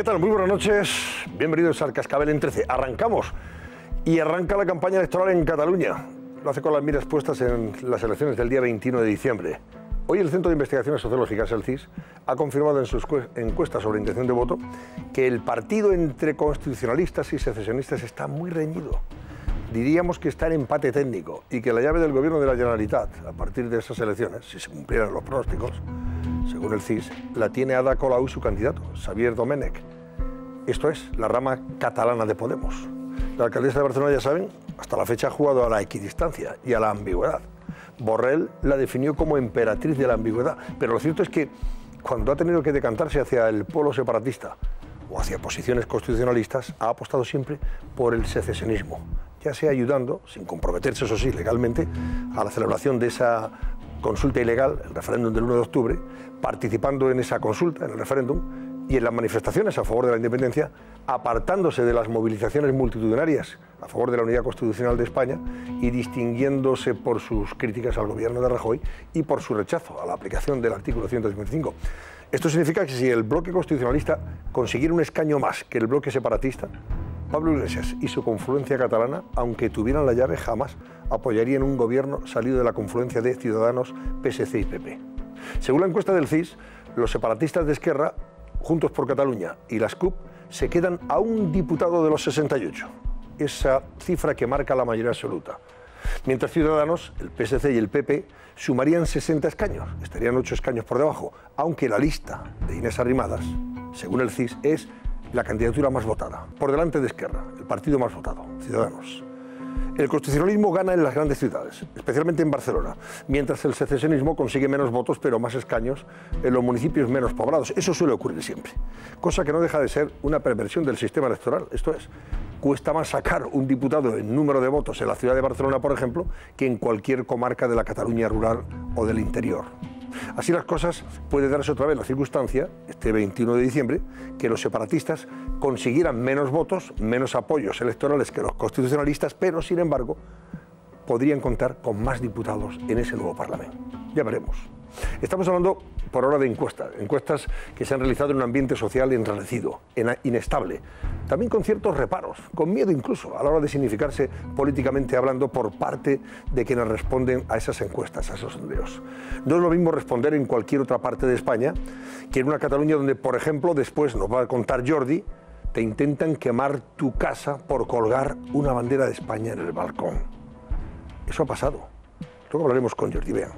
tal? Muy buenas noches. Bienvenidos al Cascabel en 13. Arrancamos. Y arranca la campaña electoral en Cataluña. Lo hace con las miras puestas en las elecciones del día 21 de diciembre. Hoy el Centro de Investigaciones Sociológicas, el CIS, ha confirmado en sus encuestas sobre intención de voto que el partido entre constitucionalistas y secesionistas está muy reñido. Diríamos que está en empate técnico y que la llave del gobierno de la Generalitat, a partir de esas elecciones, si se cumplieran los pronósticos, según el CIS, la tiene Ada Colau su candidato, Xavier Domènech. Esto es, la rama catalana de Podemos. La alcaldesa de Barcelona, ya saben, hasta la fecha ha jugado a la equidistancia y a la ambigüedad. Borrell la definió como emperatriz de la ambigüedad, pero lo cierto es que cuando ha tenido que decantarse hacia el polo separatista o hacia posiciones constitucionalistas, ha apostado siempre por el secesionismo, ya sea ayudando, sin comprometerse, eso sí, legalmente, a la celebración de esa consulta ilegal, el referéndum del 1 de octubre, participando en esa consulta, en el referéndum, y en las manifestaciones a favor de la independencia, apartándose de las movilizaciones multitudinarias a favor de la unidad constitucional de España y distinguiéndose por sus críticas al gobierno de Rajoy y por su rechazo a la aplicación del artículo 155. Esto significa que si el bloque constitucionalista consiguiera un escaño más que el bloque separatista, Pablo Iglesias y su confluencia catalana, aunque tuvieran la llave, jamás apoyarían un gobierno salido de la confluencia de Ciudadanos, PSC y PP. Según la encuesta del CIS, los separatistas de Esquerra, Juntos por Cataluña y las CUP, se quedan a un diputado de los 68, esa cifra que marca la mayoría absoluta. Mientras Ciudadanos, el PSC y el PP sumarían 60 escaños, estarían 8 escaños por debajo, aunque la lista de Inés Arrimadas, según el CIS, es la candidatura más votada, por delante de Esquerra, el partido más votado, Ciudadanos. El constitucionalismo gana en las grandes ciudades, especialmente en Barcelona, mientras el secesionismo consigue menos votos pero más escaños en los municipios menos poblados. Eso suele ocurrir siempre, cosa que no deja de ser una perversión del sistema electoral. Esto es, cuesta más sacar un diputado en número de votos en la ciudad de Barcelona, por ejemplo, que en cualquier comarca de la Cataluña rural o del interior. Así las cosas, puede darse otra vez la circunstancia, este 21 de diciembre, que los separatistas consiguieran menos votos, menos apoyos electorales que los constitucionalistas, pero, sin embargo, podrían contar con más diputados en ese nuevo Parlamento. Ya veremos. Estamos hablando por ahora de encuestas que se han realizado en un ambiente social enrarecido, inestable, también con ciertos reparos, con miedo incluso, a la hora de significarse políticamente hablando por parte de quienes responden a esas encuestas, a esos sondeos. No es lo mismo responder en cualquier otra parte de España que en una Cataluña donde, por ejemplo, después nos va a contar Jordi, te intentan quemar tu casa por colgar una bandera de España en el balcón. Eso ha pasado. Luego hablaremos con Jordi, vean.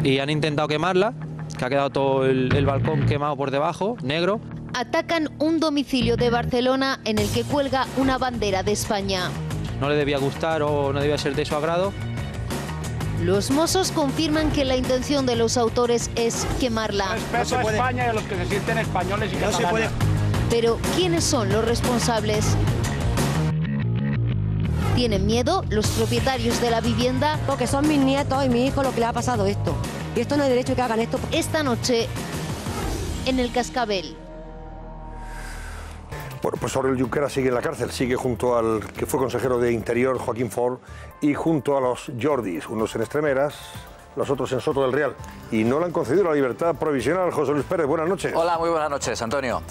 Y han intentado quemarla, que ha quedado todo el balcón quemado por debajo, negro. Atacan un domicilio de Barcelona en el que cuelga una bandera de España. No le debía gustar o no debía ser de su agrado. Los Mossos confirman que la intención de los autores es quemarla. Respeto a España y a los que se sienten españoles y catalanes. Pero, ¿quiénes son los responsables? ¿Tienen miedo los propietarios de la vivienda? Porque son mis nietos y mi hijo lo que le ha pasado esto. Y esto no hay derecho que hagan esto. Esta noche, en el Cascabel. Bueno, pues Oriol Junqueras sigue en la cárcel, sigue junto al que fue consejero de Interior, Joaquín Forn, y junto a los Jordis, unos en Extremeras, los otros en Soto del Real. Y no le han concedido la libertad provisional. José Luis Pérez, buenas noches. Hola, muy buenas noches, Antonio.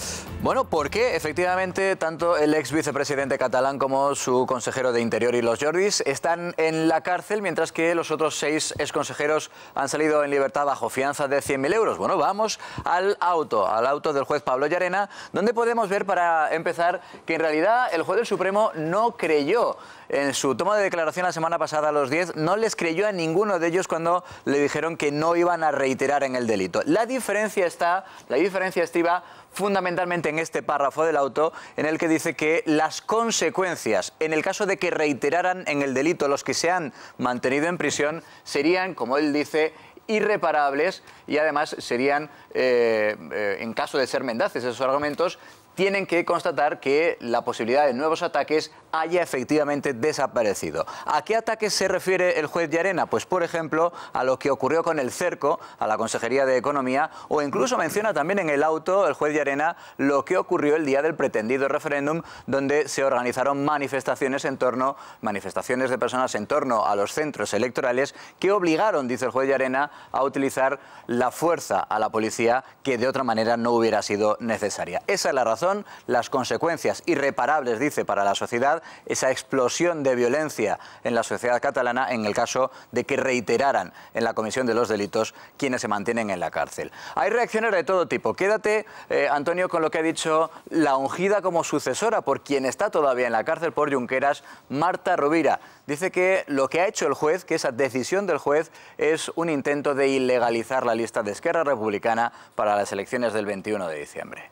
Bueno, porque efectivamente tanto el ex vicepresidente catalán como su consejero de Interior y los Jordis están en la cárcel, mientras que los otros 6 exconsejeros han salido en libertad bajo fianza de 100.000 euros. Bueno, vamos al auto del juez Pablo Llarena, donde podemos ver, para empezar, que en realidad el juez del Supremo no creyó en su toma de declaración la semana pasada a los 10, no les creyó a ninguno de ellos cuando le dijeron que no iban a reiterar en el delito. La diferencia estriba fundamentalmente en este párrafo del auto, en el que dice que las consecuencias, en el caso de que reiteraran en el delito los que se han mantenido en prisión, serían, como él dice, irreparables, y además serían, en caso de ser mendaces esos argumentos, tienen que constatar que la posibilidad de nuevos ataques haya efectivamente desaparecido. ¿A qué ataques se refiere el juez Llarena? Pues, por ejemplo, a lo que ocurrió con el cerco, a la Consejería de Economía, o incluso menciona también en el auto el juez Llarena lo que ocurrió el día del pretendido referéndum, donde se organizaron manifestaciones de personas en torno a los centros electorales que obligaron, dice el juez Llarena, a utilizar la fuerza a la policía que de otra manera no hubiera sido necesaria. Esa es la razón, las consecuencias irreparables, dice, para la sociedad, esa explosión de violencia en la sociedad catalana en el caso de que reiteraran en la comisión de los delitos quienes se mantienen en la cárcel. Hay reacciones de todo tipo. Quédate, Antonio, con lo que ha dicho la ungida como sucesora por quien está todavía en la cárcel por Junqueras, Marta Rovira. Dice que lo que ha hecho el juez, que esa decisión del juez, es un intento de ilegalizar la lista de Esquerra Republicana para las elecciones del 21 de diciembre.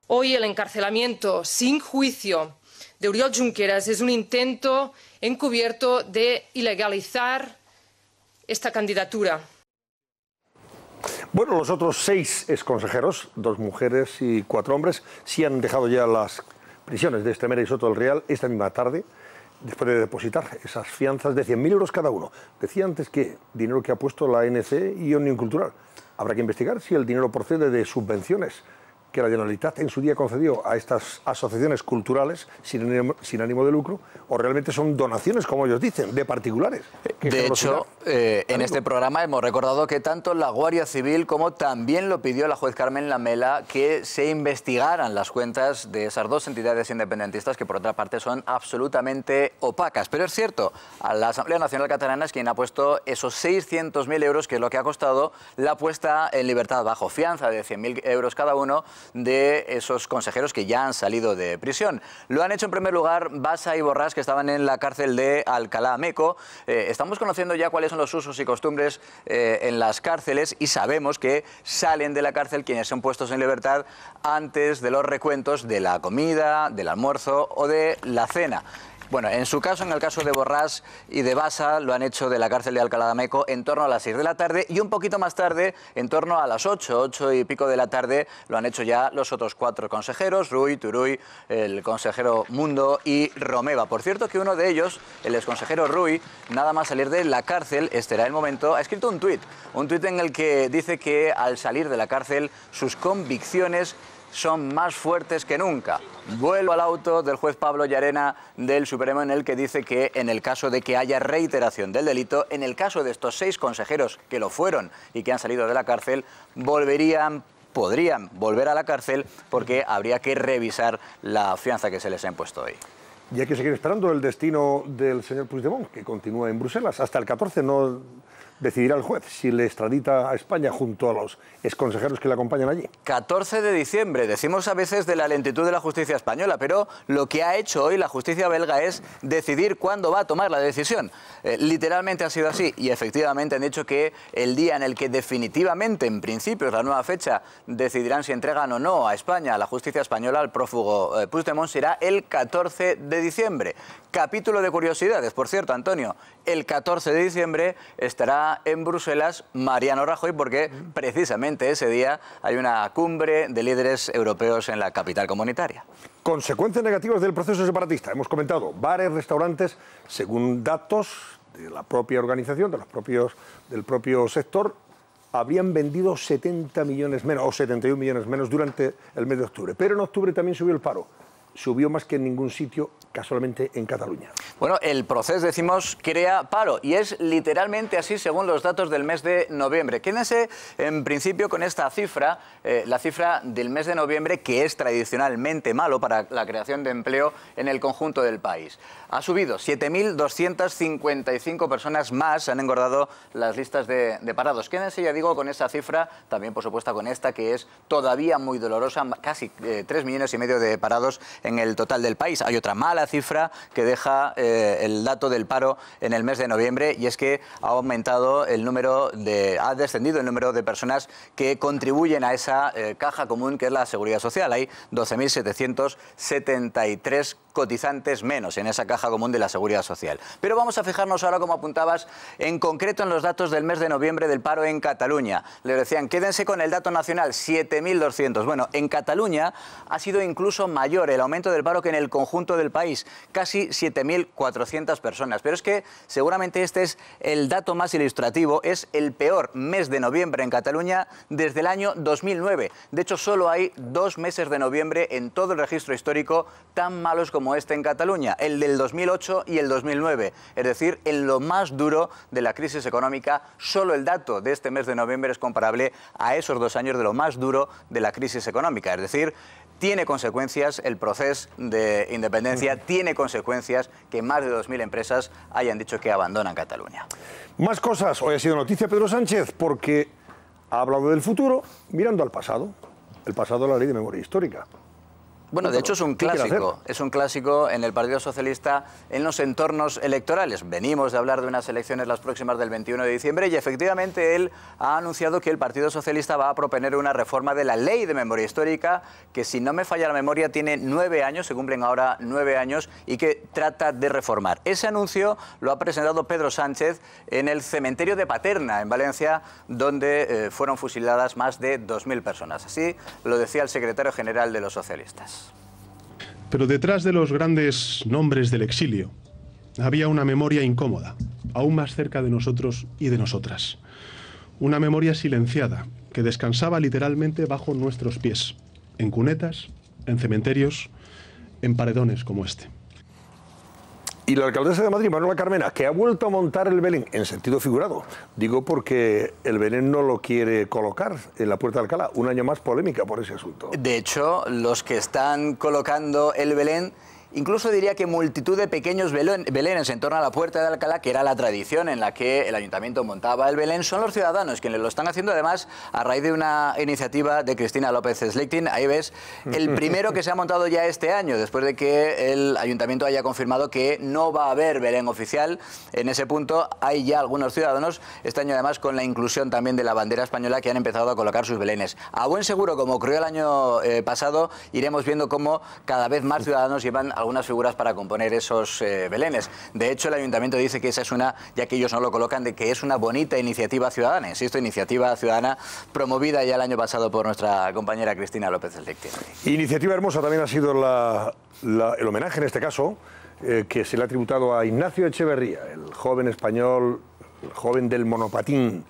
Hoy el encarcelamiento sin juicio de Oriol Junqueras es un intento encubierto de ilegalizar esta candidatura. Bueno, los otros 6 exconsejeros, 2 mujeres y 4 hombres, sí han dejado ya las prisiones de Estremera y Soto del Real esta misma tarde, después de depositar esas fianzas de 100.000 euros cada uno. Decía antes que dinero que ha puesto la ANC y Òmnium Cultural. Habrá que investigar si el dinero procede de subvenciones que la Generalitat en su día concedió a estas asociaciones culturales sin ánimo de lucro, o realmente son donaciones, como ellos dicen, de particulares. De hecho, en este programa hemos recordado que tanto la Guardia Civil como también lo pidió la juez Carmen Lamela que se investigaran las cuentas de esas 2 entidades independentistas que por otra parte son absolutamente opacas. Pero es cierto, a la Asamblea Nacional Catalana es quien ha puesto esos 600.000 euros, que es lo que ha costado la puesta en libertad bajo fianza de 100.000 euros cada uno de esos consejeros que ya han salido de prisión. Lo han hecho en primer lugar Basa y Borràs, que estaban en la cárcel de Alcalá Meco. Estamos conociendo ya cuáles son los usos y costumbres en las cárceles y sabemos que salen de la cárcel quienes son puestos en libertad antes de los recuentos de la comida, del almuerzo o de la cena. Bueno, en su caso, en el caso de Borràs y de Basa, lo han hecho de la cárcel de Alcalá de Meco en torno a las 6 de la tarde y un poquito más tarde, en torno a las 8 y pico de la tarde, lo han hecho ya los otros 4 consejeros, Rull, Turull, el consejero Mundo y Romeva. Por cierto que uno de ellos, el exconsejero Rull, nada más salir de la cárcel, este era el momento, ha escrito un tuit en el que dice que al salir de la cárcel sus convicciones son más fuertes que nunca. Vuelvo al auto del juez Pablo Llarena del Supremo, en el que dice que en el caso de que haya reiteración del delito, en el caso de estos 6 consejeros que lo fueron y que han salido de la cárcel, podrían volver a la cárcel porque habría que revisar la fianza que se les ha impuesto hoy. Y hay que seguir esperando el destino del señor Puigdemont, que continúa en Bruselas. Hasta el 14 no decidirá el juez si le extradita a España junto a los exconsejeros que le acompañan allí. 14 de diciembre. Decimos a veces de la lentitud de la justicia española, pero lo que ha hecho hoy la justicia belga es decidir cuándo va a tomar la decisión. Literalmente ha sido así y efectivamente han dicho que el día en el que definitivamente, en principio es la nueva fecha, decidirán si entregan o no a España, a la justicia española, al prófugo Puigdemont, será el 14 de diciembre. Capítulo de curiosidades, por cierto, Antonio, el 14 de diciembre estará en Bruselas Mariano Rajoy porque precisamente ese día hay una cumbre de líderes europeos en la capital comunitaria. Consecuencias negativas del proceso separatista. Hemos comentado, bares, restaurantes, según datos de la propia organización, del propio sector, habrían vendido 70 millones menos o 71 millones menos durante el mes de octubre. Pero en octubre también subió el paro. Subió más que en ningún sitio, casualmente en Cataluña. Bueno, el proceso, decimos, crea paro y es literalmente así según los datos del mes de noviembre. Quédense en principio con esta cifra, la cifra del mes de noviembre, que es tradicionalmente malo para la creación de empleo en el conjunto del país. Ha subido 7.255 personas más, han engordado las listas de parados. Quédense, ya digo, con esa cifra, también por supuesto con esta que es todavía muy dolorosa, casi 3,5 millones de parados en el total del país. Hay otra mala cifra que deja el dato del paro en el mes de noviembre, y es que ha descendido el número de personas que contribuyen a esa caja común que es la Seguridad Social. Hay 12.773 cotizantes menos en esa caja común de la Seguridad Social. Pero vamos a fijarnos ahora, como apuntabas, en concreto en los datos del mes de noviembre del paro en Cataluña. Le decían, quédense con el dato nacional, 7.200. Bueno, en Cataluña ha sido incluso mayor el aumento del paro que en el conjunto del país, casi 7.400 personas. Pero es que seguramente este es el dato más ilustrativo, es el peor mes de noviembre en Cataluña desde el año 2009. De hecho, solo hay 2 meses de noviembre en todo el registro histórico tan malos como este en Cataluña, el del 2008 y el 2009. Es decir, en lo más duro de la crisis económica, solo el dato de este mes de noviembre es comparable a esos 2 años de lo más duro de la crisis económica. Es decir, tiene consecuencias el proceso de independencia, tiene consecuencias que más de 2.000 empresas hayan dicho que abandonan Cataluña. Más cosas. Hoy ha sido noticia Pedro Sánchez porque ha hablado del futuro mirando al pasado. El pasado de la Ley de Memoria Histórica. Bueno, de hecho es un clásico en el Partido Socialista en los entornos electorales. Venimos de hablar de unas elecciones las próximas del 21 de diciembre y efectivamente él ha anunciado que el Partido Socialista va a proponer una reforma de la Ley de Memoria Histórica que, si no me falla la memoria, tiene 9 años, se cumplen ahora 9 años, y que trata de reformar. Ese anuncio lo ha presentado Pedro Sánchez en el cementerio de Paterna, en Valencia, donde fueron fusiladas más de 2.000 personas. Así lo decía el secretario general de los socialistas. Pero detrás de los grandes nombres del exilio había una memoria incómoda, aún más cerca de nosotros y de nosotras. Una memoria silenciada que descansaba literalmente bajo nuestros pies, en cunetas, en cementerios, en paredones como este. Y la alcaldesa de Madrid, Manuela Carmena, que ha vuelto a montar el Belén en sentido figurado. Digo porque el Belén no lo quiere colocar en la Puerta de Alcalá. Un año más polémica por ese asunto. De hecho, los que están colocando el Belén, incluso diría que multitud de pequeños belenes en torno a la Puerta de Alcalá, que era la tradición en la que el ayuntamiento montaba el Belén, son los ciudadanos quienes lo están haciendo, además a raíz de una iniciativa de Cristina López Slichting. Ahí ves el primero que se ha montado ya este año, después de que el ayuntamiento haya confirmado que no va a haber Belén oficial. En ese punto hay ya algunos ciudadanos, este año además con la inclusión también de la bandera española, que han empezado a colocar sus belenes. A buen seguro, como ocurrió el año pasado, iremos viendo cómo cada vez más ciudadanos llevan algunas figuras para componer esos belenes. De hecho, el ayuntamiento dice que esa es una, ya que ellos no lo colocan, de que es una bonita iniciativa ciudadana. Insisto, iniciativa ciudadana promovida ya el año pasado por nuestra compañera Cristina López Slichting. Iniciativa hermosa también ha sido el homenaje, en este caso, que se le ha tributado a Ignacio Echeverría, el joven español, el joven del monopatín,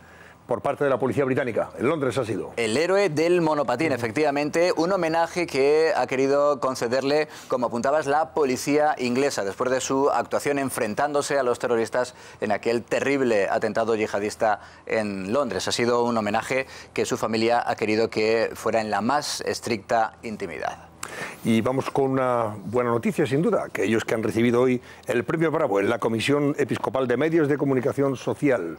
por parte de la policía británica. En Londres ha sido. El héroe del monopatín, efectivamente, un homenaje que ha querido concederle, como apuntabas, la policía inglesa, después de su actuación enfrentándose a los terroristas en aquel terrible atentado yihadista en Londres. Ha sido un homenaje que su familia ha querido que fuera en la más estricta intimidad. Y vamos con una buena noticia, sin duda, que ellos que han recibido hoy el premio Bravo en la Comisión Episcopal de Medios de Comunicación Social.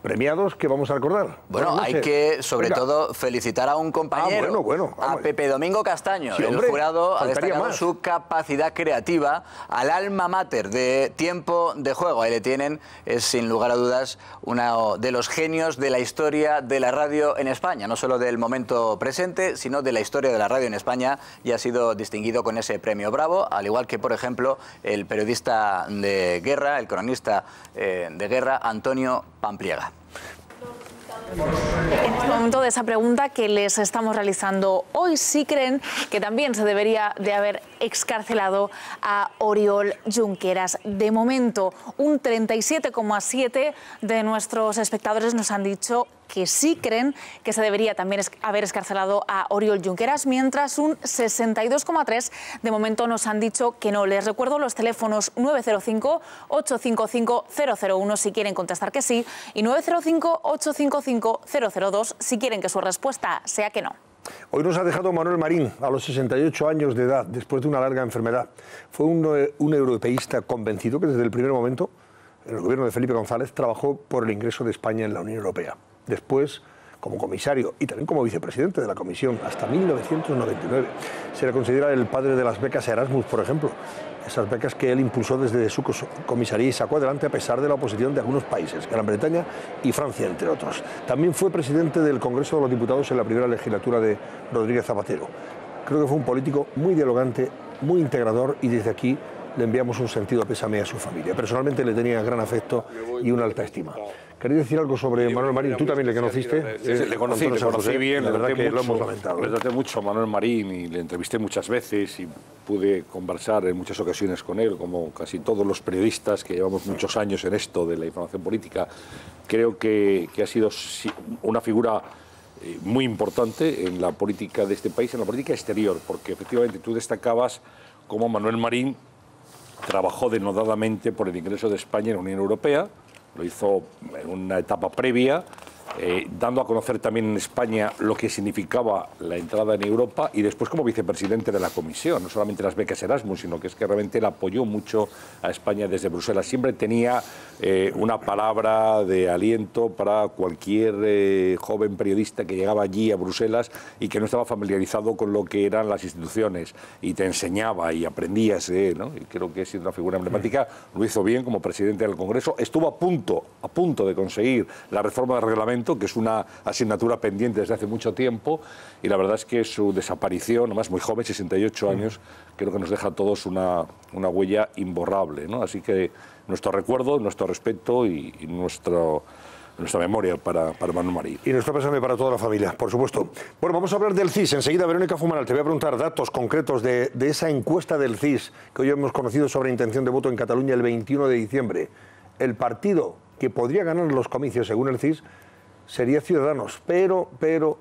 Premiados que vamos a recordar. Bueno, hay que, sobre todo, felicitar a un compañero, a Pepe Domingo Castaño. Sí, el jurado ha destacado su capacidad creativa, al alma mater de Tiempo de Juego. Ahí le tienen, es sin lugar a dudas uno de los genios de la historia de la radio en España, no solo del momento presente, sino de la historia de la radio en España, y ha sido distinguido con ese premio Bravo, al igual que, por ejemplo, el periodista de guerra, el cronista de guerra, Antonio Pampliega. En este momento de esa pregunta que les estamos realizando hoy, sí creen que también se debería de haber excarcelado a Oriol Junqueras. De momento, un 37,7% de nuestros espectadores nos han dicho que sí creen que se debería también haber excarcelado a Oriol Junqueras, mientras un 62,3% de momento nos han dicho que no. Les recuerdo los teléfonos 905-855-001 si quieren contestar que sí, y 905-855-002 si quieren que su respuesta sea que no. Hoy nos ha dejado Manuel Marín, a los 68 años de edad, después de una larga enfermedad. Fue un europeísta convencido que desde el primer momento, en el gobierno de Felipe González, trabajó por el ingreso de España en la Unión Europea. Después, como comisario y también como vicepresidente de la comisión hasta 1999. Se le considera el padre de las becas Erasmus, por ejemplo. Esas becas que él impulsó desde su comisaría y sacó adelante a pesar de la oposición de algunos países, Gran Bretaña y Francia, entre otros. También fue presidente del Congreso de los Diputados en la primera legislatura de Rodríguez Zapatero. Creo que fue un político muy dialogante, muy integrador, y desde aquí le enviamos un sentido pésame a su familia. Personalmente le tenía gran afecto y una alta estima. ¿Queréis decir algo sobre Manuel Marín? Tú también le conociste. Sí, le conocí bien, la verdad que lo hemos lamentado. Le traté mucho a Manuel Marín y le entrevisté muchas veces y pude conversar en muchas ocasiones con él, como casi todos los periodistas que llevamos muchos años en esto de la información política. Creo que ha sido una figura muy importante en la política de este país, en la política exterior, porque efectivamente tú destacabas cómo Manuel Marín trabajó denodadamente por el ingreso de España en la Unión Europea. Lo hizo en una etapa previa, dando a conocer también en España lo que significaba la entrada en Europa, y después como vicepresidente de la Comisión, no solamente las becas Erasmus, sino que es que realmente él apoyó mucho a España desde Bruselas. Siempre tenía una palabra de aliento para cualquier joven periodista que llegaba allí a Bruselas y que no estaba familiarizado con lo que eran las instituciones, y te enseñaba y aprendías de él, ¿no? Y creo que es una figura emblemática. Lo hizo bien como presidente del Congreso. Estuvo a punto de conseguir la reforma del reglamento, que es una asignatura pendiente desde hace mucho tiempo, y la verdad es que su desaparición, además muy joven, 68 años, creo que nos deja a todos una huella imborrable, ¿no? Así que nuestro recuerdo, nuestro respeto y nuestra memoria para Manuel Marín. Y nuestro pésame para toda la familia, por supuesto. Bueno, vamos a hablar del CIS. Enseguida, Verónica Fumanal, te voy a preguntar datos concretos de esa encuesta del CIS que hoy hemos conocido sobre intención de voto en Cataluña el 21 de diciembre. El partido que podría ganar los comicios, según el CIS, sería Ciudadanos, pero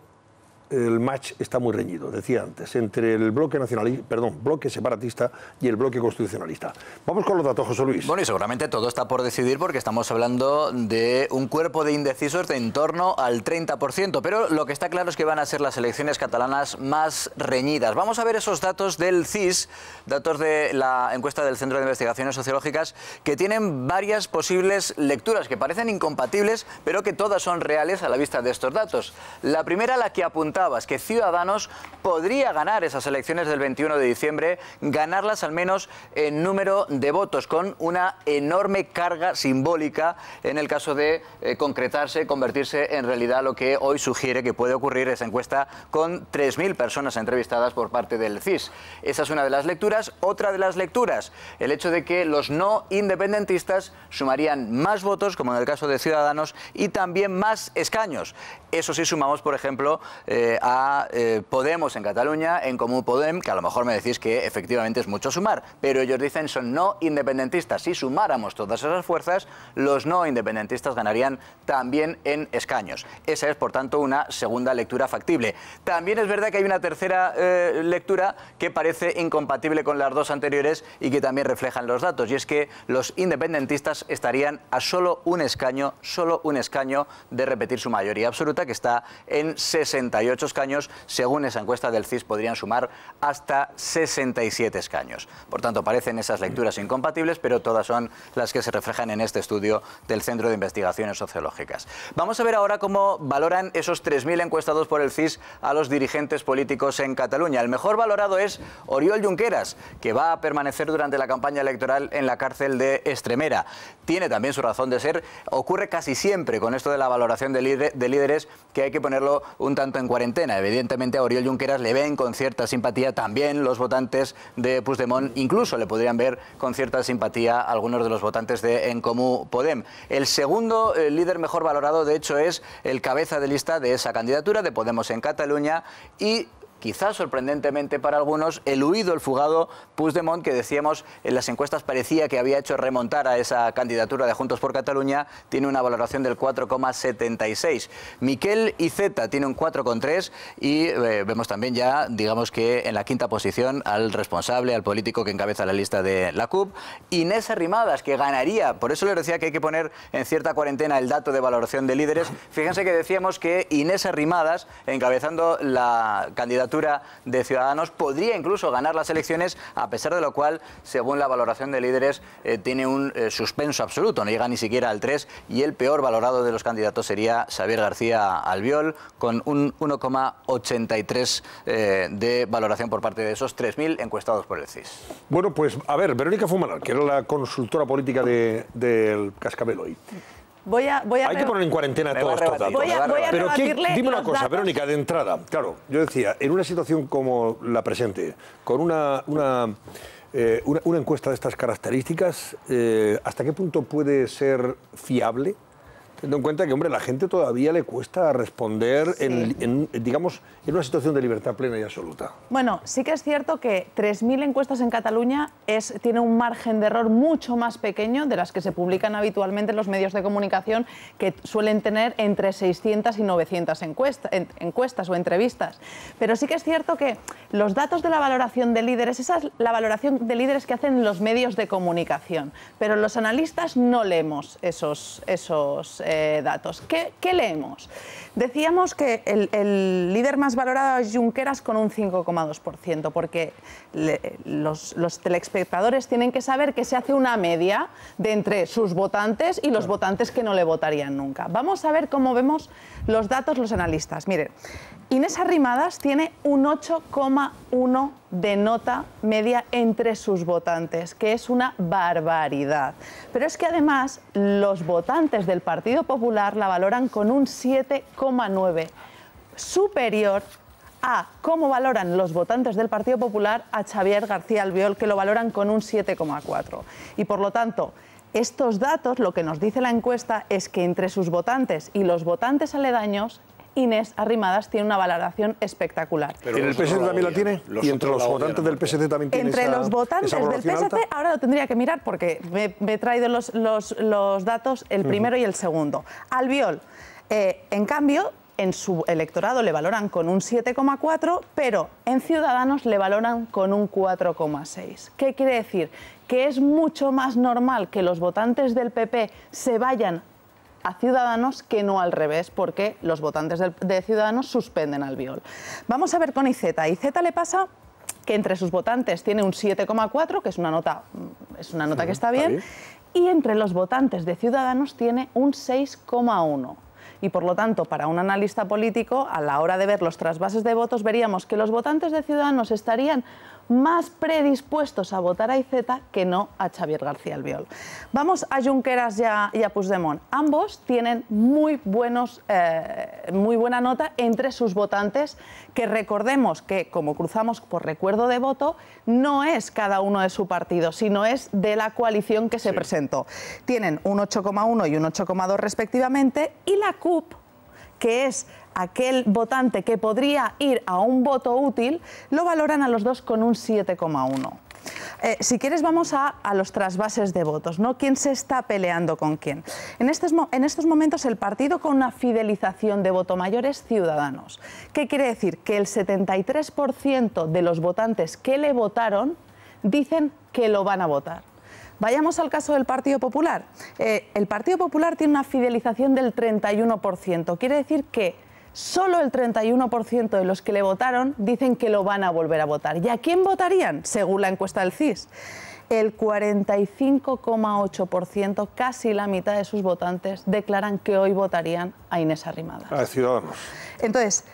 el match está muy reñido, decía antes, entre el bloque bloque separatista y el bloque constitucionalista. Vamos con los datos, José Luis. Bueno, y seguramente todo está por decidir, porque estamos hablando de un cuerpo de indecisos de en torno al 30%, pero lo que está claro es que van a ser las elecciones catalanas más reñidas. Vamos a ver esos datos del CIS, datos de la encuesta del Centro de Investigaciones Sociológicas, que tienen varias posibles lecturas que parecen incompatibles, pero que todas son reales a la vista de estos datos. La primera, la que apunta es que Ciudadanos podría ganar esas elecciones del 21 de diciembre, ganarlas al menos en número de votos, con una enorme carga simbólica en el caso de concretarse, convertirse en realidad lo que hoy sugiere que puede ocurrir esa encuesta, con 3.000 personas entrevistadas por parte del CIS. Esa es una de las lecturas. Otra de las lecturas, el hecho de que los no independentistas sumarían más votos, como en el caso de Ciudadanos, y también más escaños. Eso sí, sumamos, por ejemplo, a Podemos en Cataluña, En Comú Podem, que a lo mejor me decís que efectivamente es mucho sumar, pero ellos dicen son no independentistas. Si sumáramos todas esas fuerzas, los no independentistas ganarían también en escaños. Esa es, por tanto, una segunda lectura factible. También es verdad que hay una tercera lectura que parece incompatible con las dos anteriores y que también reflejan los datos, y es que los independentistas estarían a solo un escaño de repetir su mayoría absoluta, que está en 68 escaños. Según esa encuesta del CIS, podrían sumar hasta 67 escaños. Por tanto, parecen esas lecturas incompatibles, pero todas son las que se reflejan en este estudio del Centro de Investigaciones Sociológicas. Vamos a ver ahora cómo valoran esos 3.000 encuestados por el CIS a los dirigentes políticos en Cataluña. El mejor valorado es Oriol Junqueras, que va a permanecer durante la campaña electoral en la cárcel de Extremera. Tiene también su razón de ser. Ocurre casi siempre con esto de la valoración de líderes que hay que ponerlo un tanto en cuarentena. Evidentemente a Oriol Junqueras le ven con cierta simpatía también los votantes de Puigdemont, incluso le podrían ver con cierta simpatía algunos de los votantes de En Comú Podem. El segundo líder mejor valorado, de hecho, es el cabeza de lista de esa candidatura de Podemos en Cataluña, y quizás sorprendentemente para algunos, el fugado Puigdemont, que decíamos en las encuestas parecía que había hecho remontar a esa candidatura de Juntos por Cataluña, tiene una valoración del 4,76. Miquel Iceta tiene un 4,3 y vemos también ya, digamos que en la quinta posición, al responsable, al político que encabeza la lista de la CUP, Inés Arrimadas, que ganaría. Por eso les decía que hay que poner en cierta cuarentena el dato de valoración de líderes. Fíjense que decíamos que Inés Arrimadas, encabezando la candidatura candidatura de Ciudadanos podría incluso ganar las elecciones, a pesar de lo cual, según la valoración de líderes, tiene un suspenso absoluto, no llega ni siquiera al 3, y el peor valorado de los candidatos sería Xabier García Albiol, con un 1,83 de valoración por parte de esos 3.000 encuestados por el CIS. Bueno, pues a ver, Verónica Fumanal, que era la consultora política del Cascabel hoy. Hay que poner en cuarentena todos estos datos. Pero dime una cosa, Verónica, de entrada. Claro, yo decía, en una situación como la presente, con una encuesta de estas características, ¿hasta qué punto puede ser fiable? Teniendo en cuenta que, hombre, la gente todavía le cuesta responder digamos, en una situación de libertad plena y absoluta. Bueno, sí que es cierto que 3.000 encuestas en Cataluña tiene un margen de error mucho más pequeño de las que se publican habitualmente en los medios de comunicación, que suelen tener entre 600 y 900 encuestas o entrevistas. Pero sí que es cierto que los datos de la valoración de líderes, esa es la valoración de líderes que hacen los medios de comunicación, pero los analistas no leemos esos datos. ¿Qué leemos? Decíamos que el líder más valorado es Junqueras con un 5,2%, porque los telespectadores tienen que saber que se hace una media de entre sus votantes y los votantes que no le votarían nunca. Vamos a ver cómo vemos los datos los analistas. Miren, Inés Arrimadas tiene un 8,1 de nota media entre sus votantes, que es una barbaridad. Pero es que además los votantes del Partido Popular la valoran con un 7,9, superior a cómo valoran los votantes del Partido Popular a Xabier García Albiol, que lo valoran con un 7,4. Y por lo tanto, estos datos, lo que nos dice la encuesta es que entre sus votantes y los votantes aledaños, Inés Arrimadas tiene una valoración espectadatos. ¿En el PSC también la tiene? ¿Y entre los votantes del PSC también tiene Entre los votantes del PSC, ahora lo tendría que mirar porque me he traído los datos, el primero y el segundo. Albiol, en cambio, en su electorado le valoran con un 7,4, pero en Ciudadanos le valoran con un 4,6. ¿Qué quiere decir? Que es mucho más normal que los votantes del PP se vayan a Ciudadanos que no al revés, porque los votantes de Ciudadanos suspenden a Albiol. Vamos a ver con IZ. A IZ le pasa que entre sus votantes tiene un 7,4, que es una nota que está bien, y entre los votantes de Ciudadanos tiene un 6,1. Y por lo tanto, para un analista político, a la hora de ver los trasvases de votos, veríamos que los votantes de Ciudadanos estarían más predispuestos a votar a IZ que no a Xabier García Albiol. Vamos a Junqueras y a Puigdemont. Ambos tienen muy buena nota entre sus votantes, que recordemos que, como cruzamos por recuerdo de voto, no es cada uno de su partido, sino es de la coalición que se presentó. Tienen un 8,1 y un 8,2 respectivamente, y la CUP, que es aquel votante que podría ir a un voto útil, lo valoran a los dos con un 7,1. Si quieres vamos a los trasvases de votos, ¿no? ¿Quién se está peleando con quién? En estos momentos el partido con una fidelización de voto mayor es Ciudadanos. ¿Qué quiere decir? Que el 73% de los votantes que le votaron dicen que lo van a votar. Vayamos al caso del Partido Popular. El Partido Popular tiene una fidelización del 31%. Quiere decir que solo el 31% de los que le votaron dicen que lo van a volver a votar. ¿Y a quién votarían? Según la encuesta del CIS. El 45,8%, casi la mitad de sus votantes, declaran que hoy votarían a Inés Arrimadas. A Ciudadanos. Entonces,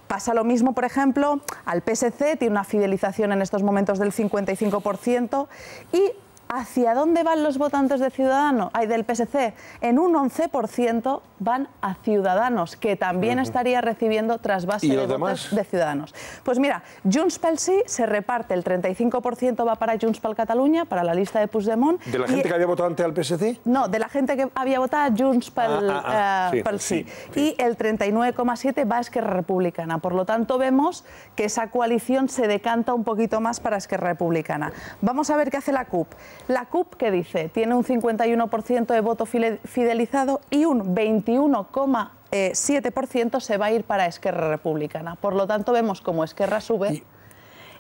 pasa lo mismo, por ejemplo, al PSC, tiene una fidelización en estos momentos del 55%, y ¿hacia dónde van los votantes de Ciudadanos? Del PSC, en un 11% van a Ciudadanos, que también estaría recibiendo trasvase de votos de Ciudadanos. Pues mira, Junts pel Sí se reparte, el 35% va para Junts per Catalunya, para la lista de Puigdemont. ¿De la gente que había votado ante al PSC? No, de la gente que había votado a Junts pel Sí. Y el 39,7% va a Esquerra Republicana. Por lo tanto, vemos que esa coalición se decanta un poquito más para Esquerra Republicana. Vamos a ver qué hace la CUP. La CUP, ¿qué dice? Tiene un 51% de voto fidelizado y un 21,7% se va a ir para Esquerra Republicana. Por lo tanto, vemos como Esquerra sube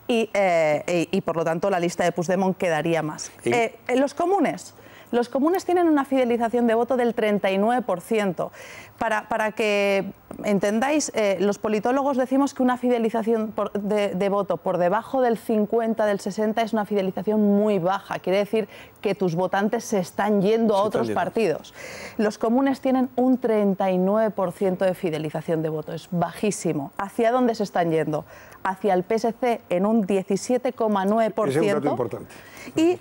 y por lo tanto la lista de Puigdemont quedaría más. Los comunes Los comunes tienen una fidelización de voto del 39%. Para que entendáis, los politólogos decimos que una fidelización de voto por debajo del 50, del 60 es una fidelización muy baja. Quiere decir que tus votantes se están yendo a otros partidos. Los comunes tienen un 39% de fidelización de voto. Es bajísimo. ¿Hacia dónde se están yendo? Hacia el PSC en un 17,9%. Es un dato importante. Y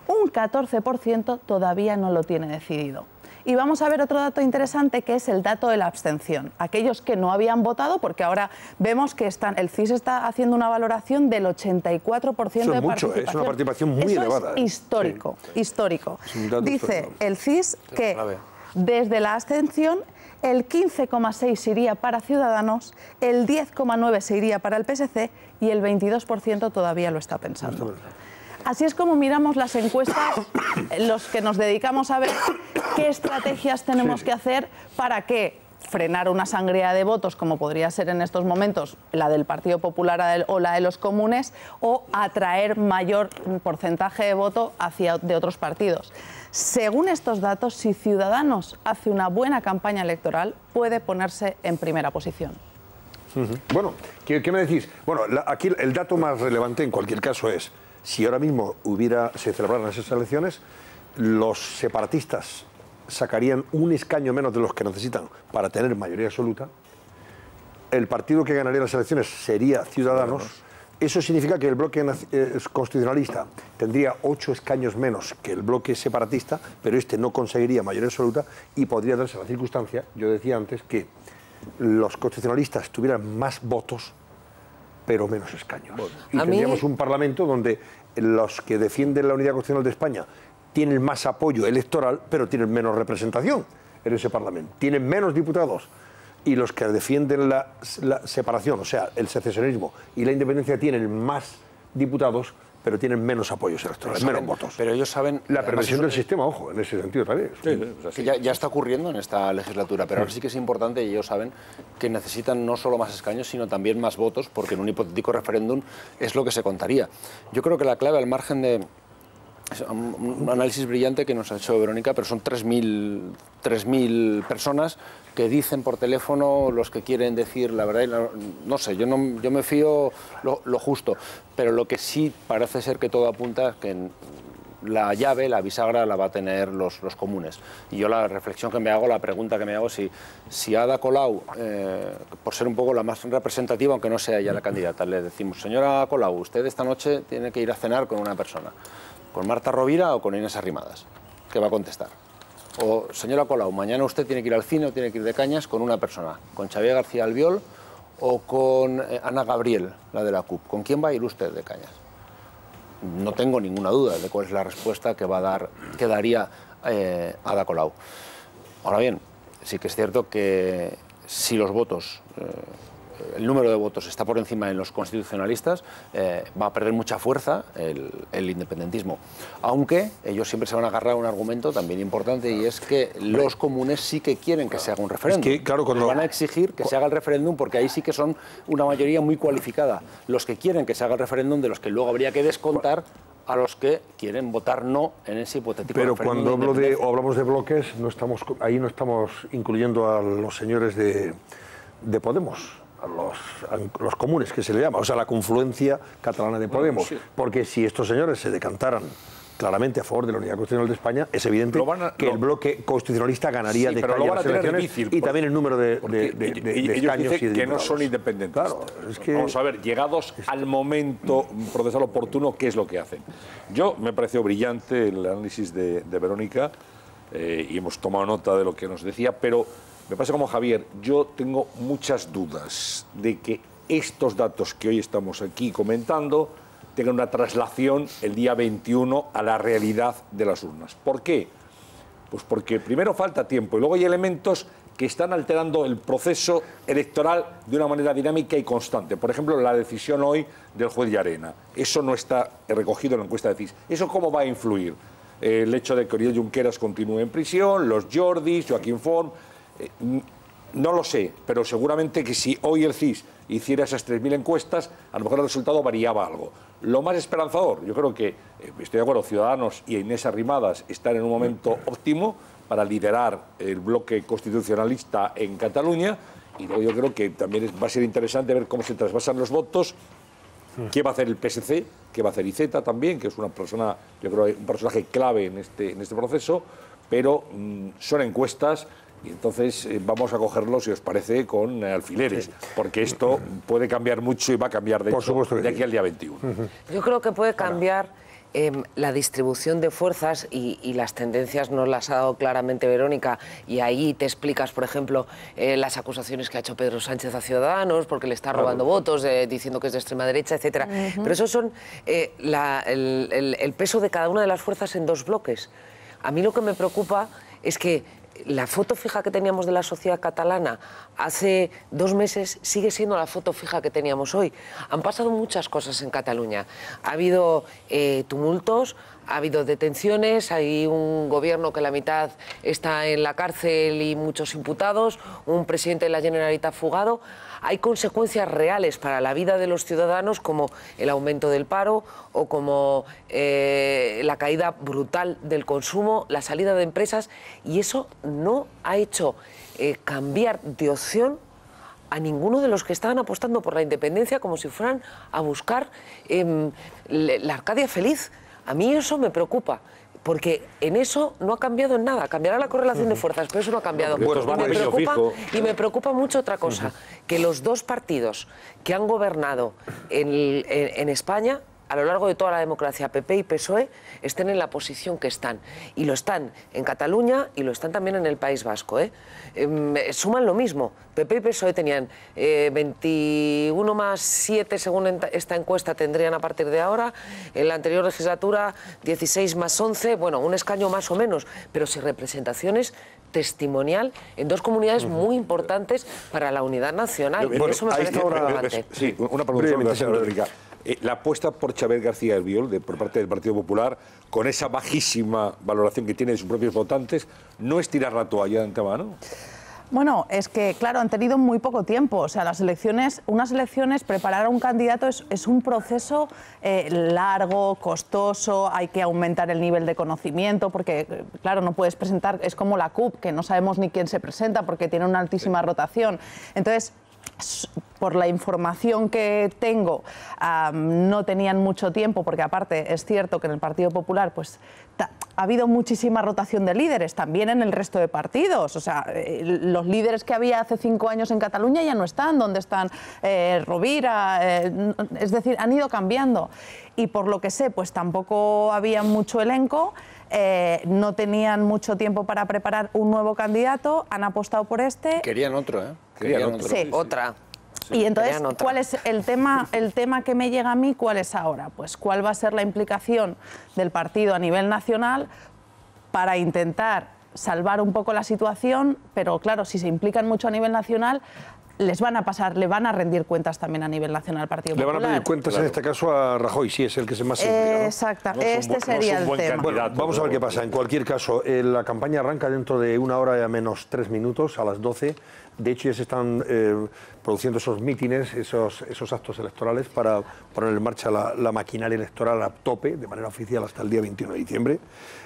un 14% todavía no lo tiene decidido. Y vamos a ver otro dato interesante, que es el dato de la abstención. Aquellos que no habían votado, porque ahora vemos que el CIS está haciendo una valoración del 84% de participación. Es una participación muy elevada. Es histórico, histórico. Es un dato Dice histórico. el CIS que desde la abstención el 15,6 se iría para Ciudadanos, el 10,9 se iría para el PSC y el 22% todavía lo está pensando. Así es como miramos las encuestas, los que nos dedicamos a ver qué estrategias tenemos que hacer para que frenar una sangría de votos, como podría ser en estos momentos la del Partido Popular o la de los comunes, o atraer mayor porcentaje de voto de otros partidos. Según estos datos, si Ciudadanos hace una buena campaña electoral, puede ponerse en primera posición. Bueno, ¿qué me decís? Bueno, aquí el dato más relevante en cualquier caso es, si ahora mismo se celebraran esas elecciones, los separatistas sacarían un escaño menos de los que necesitan para tener mayoría absoluta. El partido que ganaría las elecciones sería Ciudadanos. Eso significa que el bloque constitucionalista tendría 8 escaños menos que el bloque separatista, pero este no conseguiría mayoría absoluta y podría darse la circunstancia, yo decía antes, que los constitucionalistas tuvieran más votos pero menos escaños. Y tendríamos un Parlamento donde los que defienden la unidad constitucional de España tienen más apoyo electoral, pero tienen menos representación en ese Parlamento. Tienen menos diputados. Y los que defienden la separación, o sea, el secesionismo y la independencia, tienen más diputados, pero tienen menos apoyos electorales, menos votos. Pero ellos saben... La perversión del sistema, ojo, en ese sentido también. Que ya está ocurriendo en esta legislatura, pero ahora sí que es importante, y ellos saben que necesitan no solo más escaños, sino también más votos, porque en un hipotético referéndum es lo que se contaría. Yo creo que la clave, al margen de... Es un análisis brillante que nos ha hecho Verónica, pero son 3.000 personas que dicen por teléfono los que quieren decir la verdad. No sé, yo me fío lo justo, pero lo que sí parece ser que todo apunta es que la llave, la bisagra, la va a tener los comunes. Y yo la reflexión que me hago, la pregunta que me hago, si Ada Colau, por ser un poco la más representativa, aunque no sea ella la candidata, le decimos, señora Colau, usted esta noche tiene que ir a cenar con una persona, ¿con Marta Rovira o con Inés Arrimadas? ¿Qué va a contestar? O, señora Colau, mañana usted tiene que ir al cine o tiene que ir de cañas con una persona, ¿con Xavier García Albiol o con Ana Gabriel, la de la CUP? ¿Con quién va a ir usted de cañas? No tengo ninguna duda de cuál es la respuesta que daría Ada Colau. Ahora bien, sí que es cierto que si los votos... el número de votos está por encima en los constitucionalistas, va a perder mucha fuerza el independentismo. Aunque ellos siempre se van a agarrar a un argumento también importante, y es que los comunes sí que quieren que se haga un referéndum. Es que, claro, cuando... van a exigir que se haga el referéndum, porque ahí sí que son una mayoría muy cualificada. Los que quieren que se haga el referéndum, de los que luego habría que descontar a los que quieren votar no en ese hipotético referéndum. Pero cuando hablamos de bloques, ahí no estamos incluyendo a los señores de Podemos, a los comunes, que se le llama, o sea, la confluencia catalana de Podemos. Sí. Porque si estos señores se decantaran claramente a favor de la unidad constitucional de España, es evidente que el bloque constitucionalista ganaría de calle las elecciones difícil, y también el número de escaños y de que no son independentistas. Claro, es que... Vamos a ver, llegados al momento procesal oportuno, ¿qué es lo que hacen? Me pareció brillante el análisis de Verónica, y hemos tomado nota de lo que nos decía, pero me pasa como Javier, yo tengo muchas dudas de que estos datos que hoy estamos aquí comentando tengan una traslación el día 21 a la realidad de las urnas. ¿Por qué? Pues porque primero falta tiempo y luego hay elementos que están alterando el proceso electoral de una manera dinámica y constante. Por ejemplo, la decisión hoy del juez Llarena. Eso no está recogido en la encuesta de CIS. ¿Eso cómo va a influir? El hecho de que Oriol Junqueras continúe en prisión, los Jordis, Joaquín Forn... no lo sé, pero seguramente que si hoy el CIS hiciera esas 3.000 encuestas, a lo mejor el resultado variaba algo. Lo más esperanzador, yo creo que, estoy de acuerdo, Ciudadanos y Inés Arrimadas están en un momento óptimo para liderar el bloque constitucionalista en Cataluña, y luego yo creo que también va a ser interesante ver cómo se trasvasan los votos, qué va a hacer el PSC, qué va a hacer Iceta también, que es una persona, yo creo, un personaje clave en este proceso, pero son encuestas. Y entonces vamos a cogerlo, si os parece, con alfileres, porque esto puede cambiar mucho y va a cambiar de hecho de aquí al día 21. Yo creo que puede cambiar la distribución de fuerzas y las tendencias nos las ha dado claramente Verónica, y ahí te explicas, por ejemplo, las acusaciones que ha hecho Pedro Sánchez a Ciudadanos porque le está robando votos, diciendo que es de extrema derecha, etcétera. Pero eso son el peso de cada una de las fuerzas en dos bloques. A mí lo que me preocupa es que la foto fija que teníamos de la sociedad catalana hace 2 meses sigue siendo la foto fija que teníamos hoy. Han pasado muchas cosas en Cataluña. Ha habido tumultos, ha habido detenciones, hay un gobierno que la mitad está en la cárcel y muchos imputados, un presidente de la Generalitat fugado. Hay consecuencias reales para la vida de los ciudadanos, como el aumento del paro o como la caída brutal del consumo, la salida de empresas, y eso no ha hecho cambiar de opción a ninguno de los que estaban apostando por la independencia como si fueran a buscar la Arcadia feliz. A mí eso me preocupa, porque en eso no ha cambiado en nada. Cambiará la correlación de fuerzas, pero eso no ha cambiado. Y me preocupa mucho otra cosa, que los dos partidos que han gobernado en España a lo largo de toda la democracia, PP y PSOE, estén en la posición que están. Y lo están en Cataluña y lo están también en el País Vasco. Suman lo mismo. PP y PSOE tenían 21 más 7, según esta encuesta, tendrían a partir de ahora. En la anterior legislatura, 16 más 11, bueno, un escaño más o menos, pero sin representaciones testimonial en dos comunidades muy importantes para la unidad nacional. Bueno, eso me parece relevante. Sí, una pregunta, señora Rodríguez. La apuesta por Xavier García Albiol por parte del Partido Popular, con esa bajísima valoración que tiene de sus propios votantes, ¿no es tirar la toalla de antemano? Bueno, es que, claro, han tenido muy poco tiempo. O sea, unas elecciones, preparar a un candidato es un proceso largo, costoso, hay que aumentar el nivel de conocimiento, porque, claro, no puedes presentar, es como la CUP, que no sabemos ni quién se presenta porque tiene una altísima rotación. Entonces, por la información que tengo, no tenían mucho tiempo, porque aparte es cierto que en el Partido Popular pues ha habido muchísima rotación de líderes, también en el resto de partidos. O sea, los líderes que había hace 5 años en Cataluña ya no están, donde están Rovira, es decir, han ido cambiando. Y por lo que sé, pues tampoco había mucho elenco. No tenían mucho tiempo para preparar un nuevo candidato, han apostado por este. Querían otro, ¿eh? Querían otro. Sí. Otra. Y entonces, ¿cuál es el tema que me llega a mí? ¿Cuál es ahora? Pues cuál va a ser la implicación del partido a nivel nacional para intentar salvar un poco la situación, pero claro, si se implican mucho a nivel nacional, le van a rendir cuentas también a nivel nacional al Partido Popular. Le van a rendir cuentas en este caso a Rajoy, sí, es el que se más implica, ¿no? Exacto, este sería el tema. Bueno, vamos a ver qué pasa. En cualquier caso, la campaña arranca dentro de 1 hora y menos 3 minutos, a las 12. De hecho, ya se están produciendo esos mítines, esos actos electorales para poner en marcha la maquinaria electoral a tope, de manera oficial, hasta el día 21 de diciembre.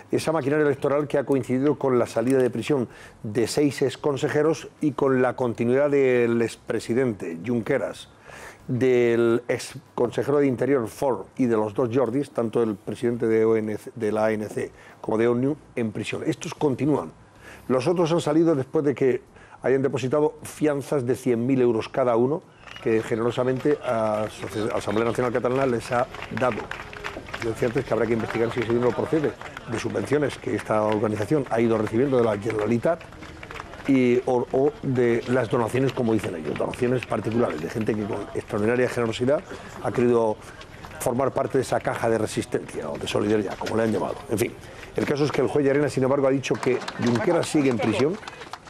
Esa maquinaria electoral que ha coincidido con la salida de prisión de 6 exconsejeros y con la continuidad del expresidente Junqueras, del exconsejero de Interior Ford y de los 2 Jordis, tanto el presidente de la ANC como de ONU, en prisión. Estos continúan. Los otros han salido después de que hayan depositado fianzas de 100.000 euros cada uno, que generosamente a la Asamblea Nacional Catalana les ha dado. Lo cierto es que habrá que investigar si ese dinero procede de subvenciones que esta organización ha ido recibiendo de la Generalitat o de las donaciones, como dicen ellos, donaciones particulares, de gente que con extraordinaria generosidad ha querido formar parte de esa caja de resistencia o de solidaridad, como le han llamado. En fin, el caso es que el juez Llarena, sin embargo, ha dicho que Junqueras sigue en prisión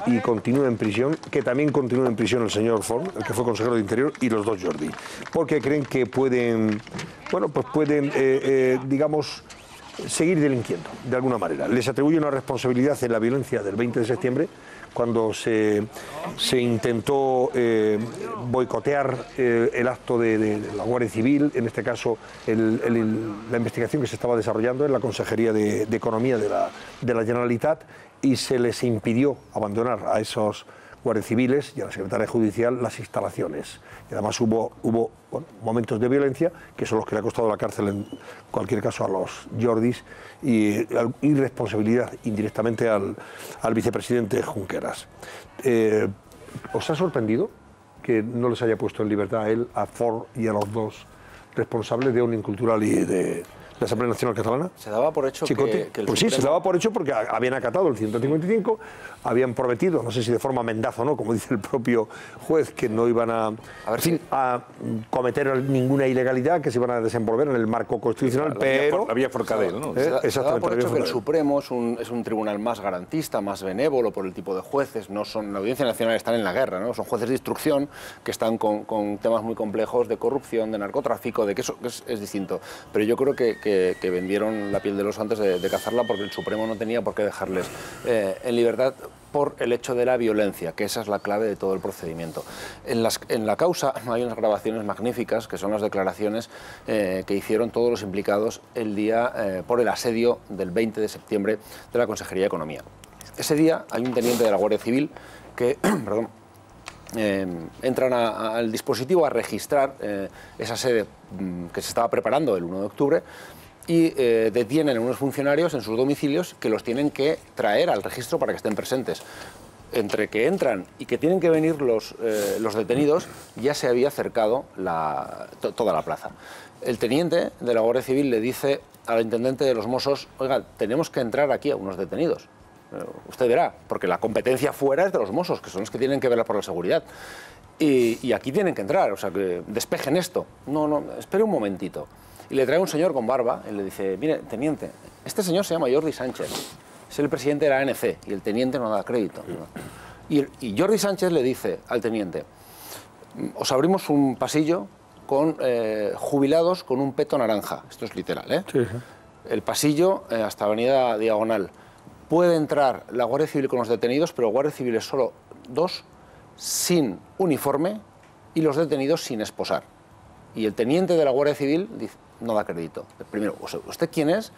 y continúa en prisión, que también continúa en prisión el señor Ford, el que fue consejero de Interior, y los 2 Jordi, porque creen que pueden, digamos, seguir delinquiendo, de alguna manera. Les atribuye una responsabilidad en la violencia del 20 de septiembre, cuando se intentó boicotear el acto de la Guardia Civil, en este caso la investigación que se estaba desarrollando en la Consejería de Economía de la Generalitat, y se les impidió abandonar a esos guardias civiles y a la secretaria judicial las instalaciones. Y además hubo momentos de violencia que son los que le ha costado la cárcel en cualquier caso a los Jordis, y irresponsabilidad indirectamente al vicepresidente Junqueras. ¿Os ha sorprendido que no les haya puesto en libertad a él, a Forn y a los dos responsables de Òmnium Cultural y de la Asamblea Nacional Catalana? Se daba por hecho que el Pues sí, se daba por hecho porque habían acatado el 155, habían prometido, no sé si de forma mendaz o no, como dice el propio juez, que no iban a cometer ninguna ilegalidad, que se iban a desenvolver en el marco constitucional, pero... Había forcadell, ¿no? Se daba por hecho que el Supremo es un tribunal más garantista, más benévolo por el tipo de jueces. No son, la Audiencia Nacional están en la guerra, ¿no? Son jueces de instrucción que están con temas muy complejos de corrupción, de narcotráfico, de que eso es distinto. Pero yo creo que vendieron la piel del oso antes de cazarla, porque el Supremo no tenía por qué dejarles en libertad por el hecho de la violencia, que esa es la clave de todo el procedimiento. En la causa hay unas grabaciones magníficas, que son las declaraciones que hicieron todos los implicados el día por el asedio del 20 de septiembre de la Consejería de Economía. Ese día hay un teniente de la Guardia Civil que perdón, entran al dispositivo a registrar esa sede que se estaba preparando el 1 de octubre y detienen a unos funcionarios en sus domicilios que los tienen que traer al registro para que estén presentes. Entre que entran y que tienen que venir los detenidos, ya se había acercado toda la plaza. El teniente de la Guardia Civil le dice al intendente de los Mossos: oiga, tenemos que entrar aquí a unos detenidos. Usted verá, porque la competencia fuera es de los Mossos, que son los que tienen que velar por la seguridad. Y aquí tienen que entrar, o sea, que despejen esto. No, espere un momentito. Y le trae un señor con barba y le dice: mire, teniente, este señor se llama Jordi Sánchez, es el presidente de la ANC, y el teniente no da crédito. Y Jordi Sánchez le dice al teniente: os abrimos un pasillo con jubilados con un peto naranja. Esto es literal, ¿eh? Sí. El pasillo hasta Avenida Diagonal. Puede entrar la Guardia Civil con los detenidos, pero Guardia Civil es solo 2 sin uniforme y los detenidos sin esposar. Y el teniente de la Guardia Civil dice: no da crédito. Primero, ¿usted quién es?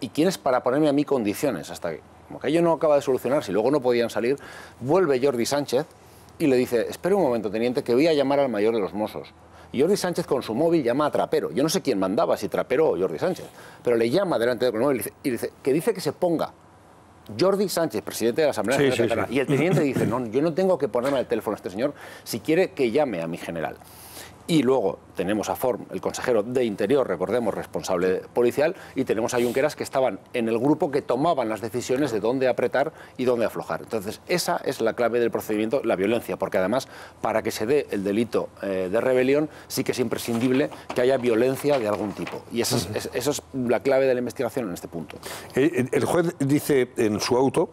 ¿Y quién es para ponerme a mí condiciones? Hasta que, como que ello no acaba de solucionarse y luego no podían salir, vuelve Jordi Sánchez y le dice: espere un momento, teniente, que voy a llamar al mayor de los Mossos. Y Jordi Sánchez con su móvil llama a Trapero. Yo no sé quién mandaba, si Trapero o Jordi Sánchez, pero le llama delante del móvil y dice que se ponga. Jordi Sánchez, presidente de la Asamblea Nacional Catalana. Y el teniente dice: no, yo no tengo que ponerme al teléfono a este señor, si quiere que llame a mi general. Y luego tenemos a Forn, el consejero de Interior, recordemos, responsable policial, y tenemos a Junqueras, que estaban en el grupo que tomaban las decisiones de dónde apretar y dónde aflojar. Entonces, esa es la clave del procedimiento, la violencia, porque además, para que se dé el delito de rebelión, sí que es imprescindible que haya violencia de algún tipo. Y esa es la clave de la investigación en este punto. El juez dice en su auto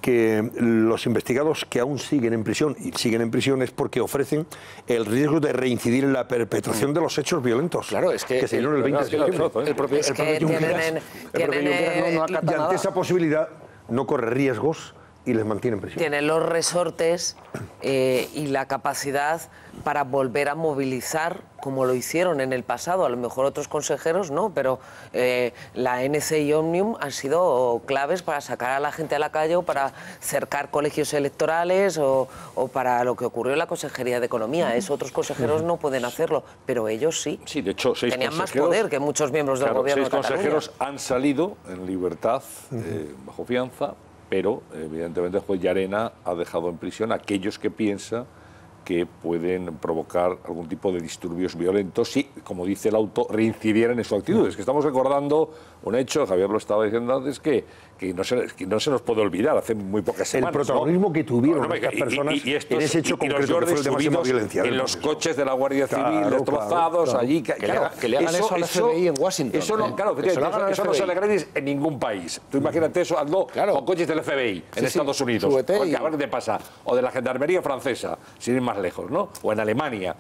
que los investigados que aún siguen en prisión, y siguen en prisión, es porque ofrecen el riesgo de reincidir en la perpetración de los hechos violentos. Claro, es que se dieron el 20 de septiembre. El propio Junqueras no acata nada. Y ante esa posibilidad no corre riesgos y les mantiene en prisión. Tienen los resortes y la capacidad para volver a movilizar, como lo hicieron en el pasado. A lo mejor otros consejeros no, pero la ANC y Òmnium han sido claves para sacar a la gente a la calle, o para cercar colegios electorales, o para lo que ocurrió en la Consejería de Economía. Otros consejeros no pueden hacerlo, pero ellos sí. Sí, de hecho, tenían más poder que muchos miembros del gobierno de Cataluña. 6 consejeros han salido en libertad, bajo fianza, pero evidentemente el juez Llarena ha dejado en prisión a aquellos que piensa que pueden provocar algún tipo de disturbios violentos si, como dice el auto, reincidieran en sus actitudes. Que estamos recordando un hecho, Javier lo estaba diciendo antes, que no se nos puede olvidar, hace muy pocas semanas. El protagonismo que tuvieron estas personas en ese hecho concreto, que fue el de máxima violencia. En los coches de la Guardia Civil, destrozados, allí... Que le hagan eso al FBI en Washington. Eso no se le gratis en ningún país. Tú imagínate eso, hazlo con coches del FBI en Estados Unidos. A ver qué te pasa. O de la Gendarmería francesa, sin ir más lejos, ¿no? O en Alemania.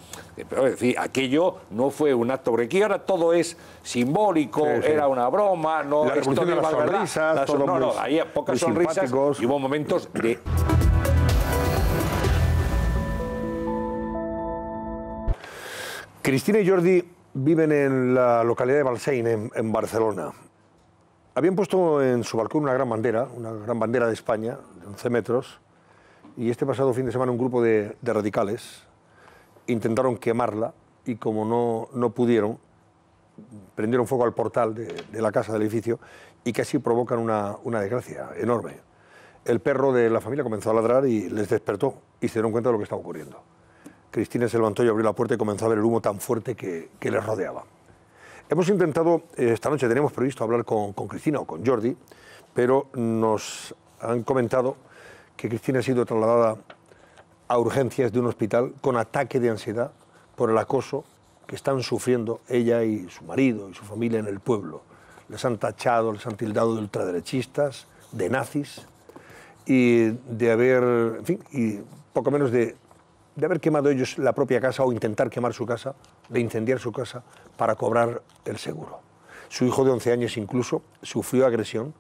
Pero es decir, aquello no fue un acto, porque aquí ahora todo es simbólico, era una broma, no, la revolución de las sonrisas, no, había pocas sonrisas y hubo momentos de... Cristina y Jordi viven en la localidad de Balsain, en Barcelona. Habían puesto en su balcón una gran bandera de España, de 11 metros, y este pasado fin de semana un grupo de radicales intentaron quemarla y como no pudieron, prendieron fuego al portal de la casa del edificio y casi provocan una desgracia enorme. El perro de la familia comenzó a ladrar y les despertó y se dieron cuenta de lo que estaba ocurriendo. Cristina se levantó y abrió la puerta y comenzó a ver el humo tan fuerte que les rodeaba. Hemos intentado, esta noche tenemos previsto hablar con Cristina o con Jordi, pero nos han comentado que Cristina ha sido trasladada a urgencias de un hospital con ataque de ansiedad por el acoso que están sufriendo ella y su marido y su familia en el pueblo. Les han tachado, les han tildado de ultraderechistas, de nazis y de haber, en fin, y poco menos de haber quemado ellos la propia casa o intentar quemar su casa, de incendiar su casa para cobrar el seguro. Su hijo de 11 años incluso sufrió agresión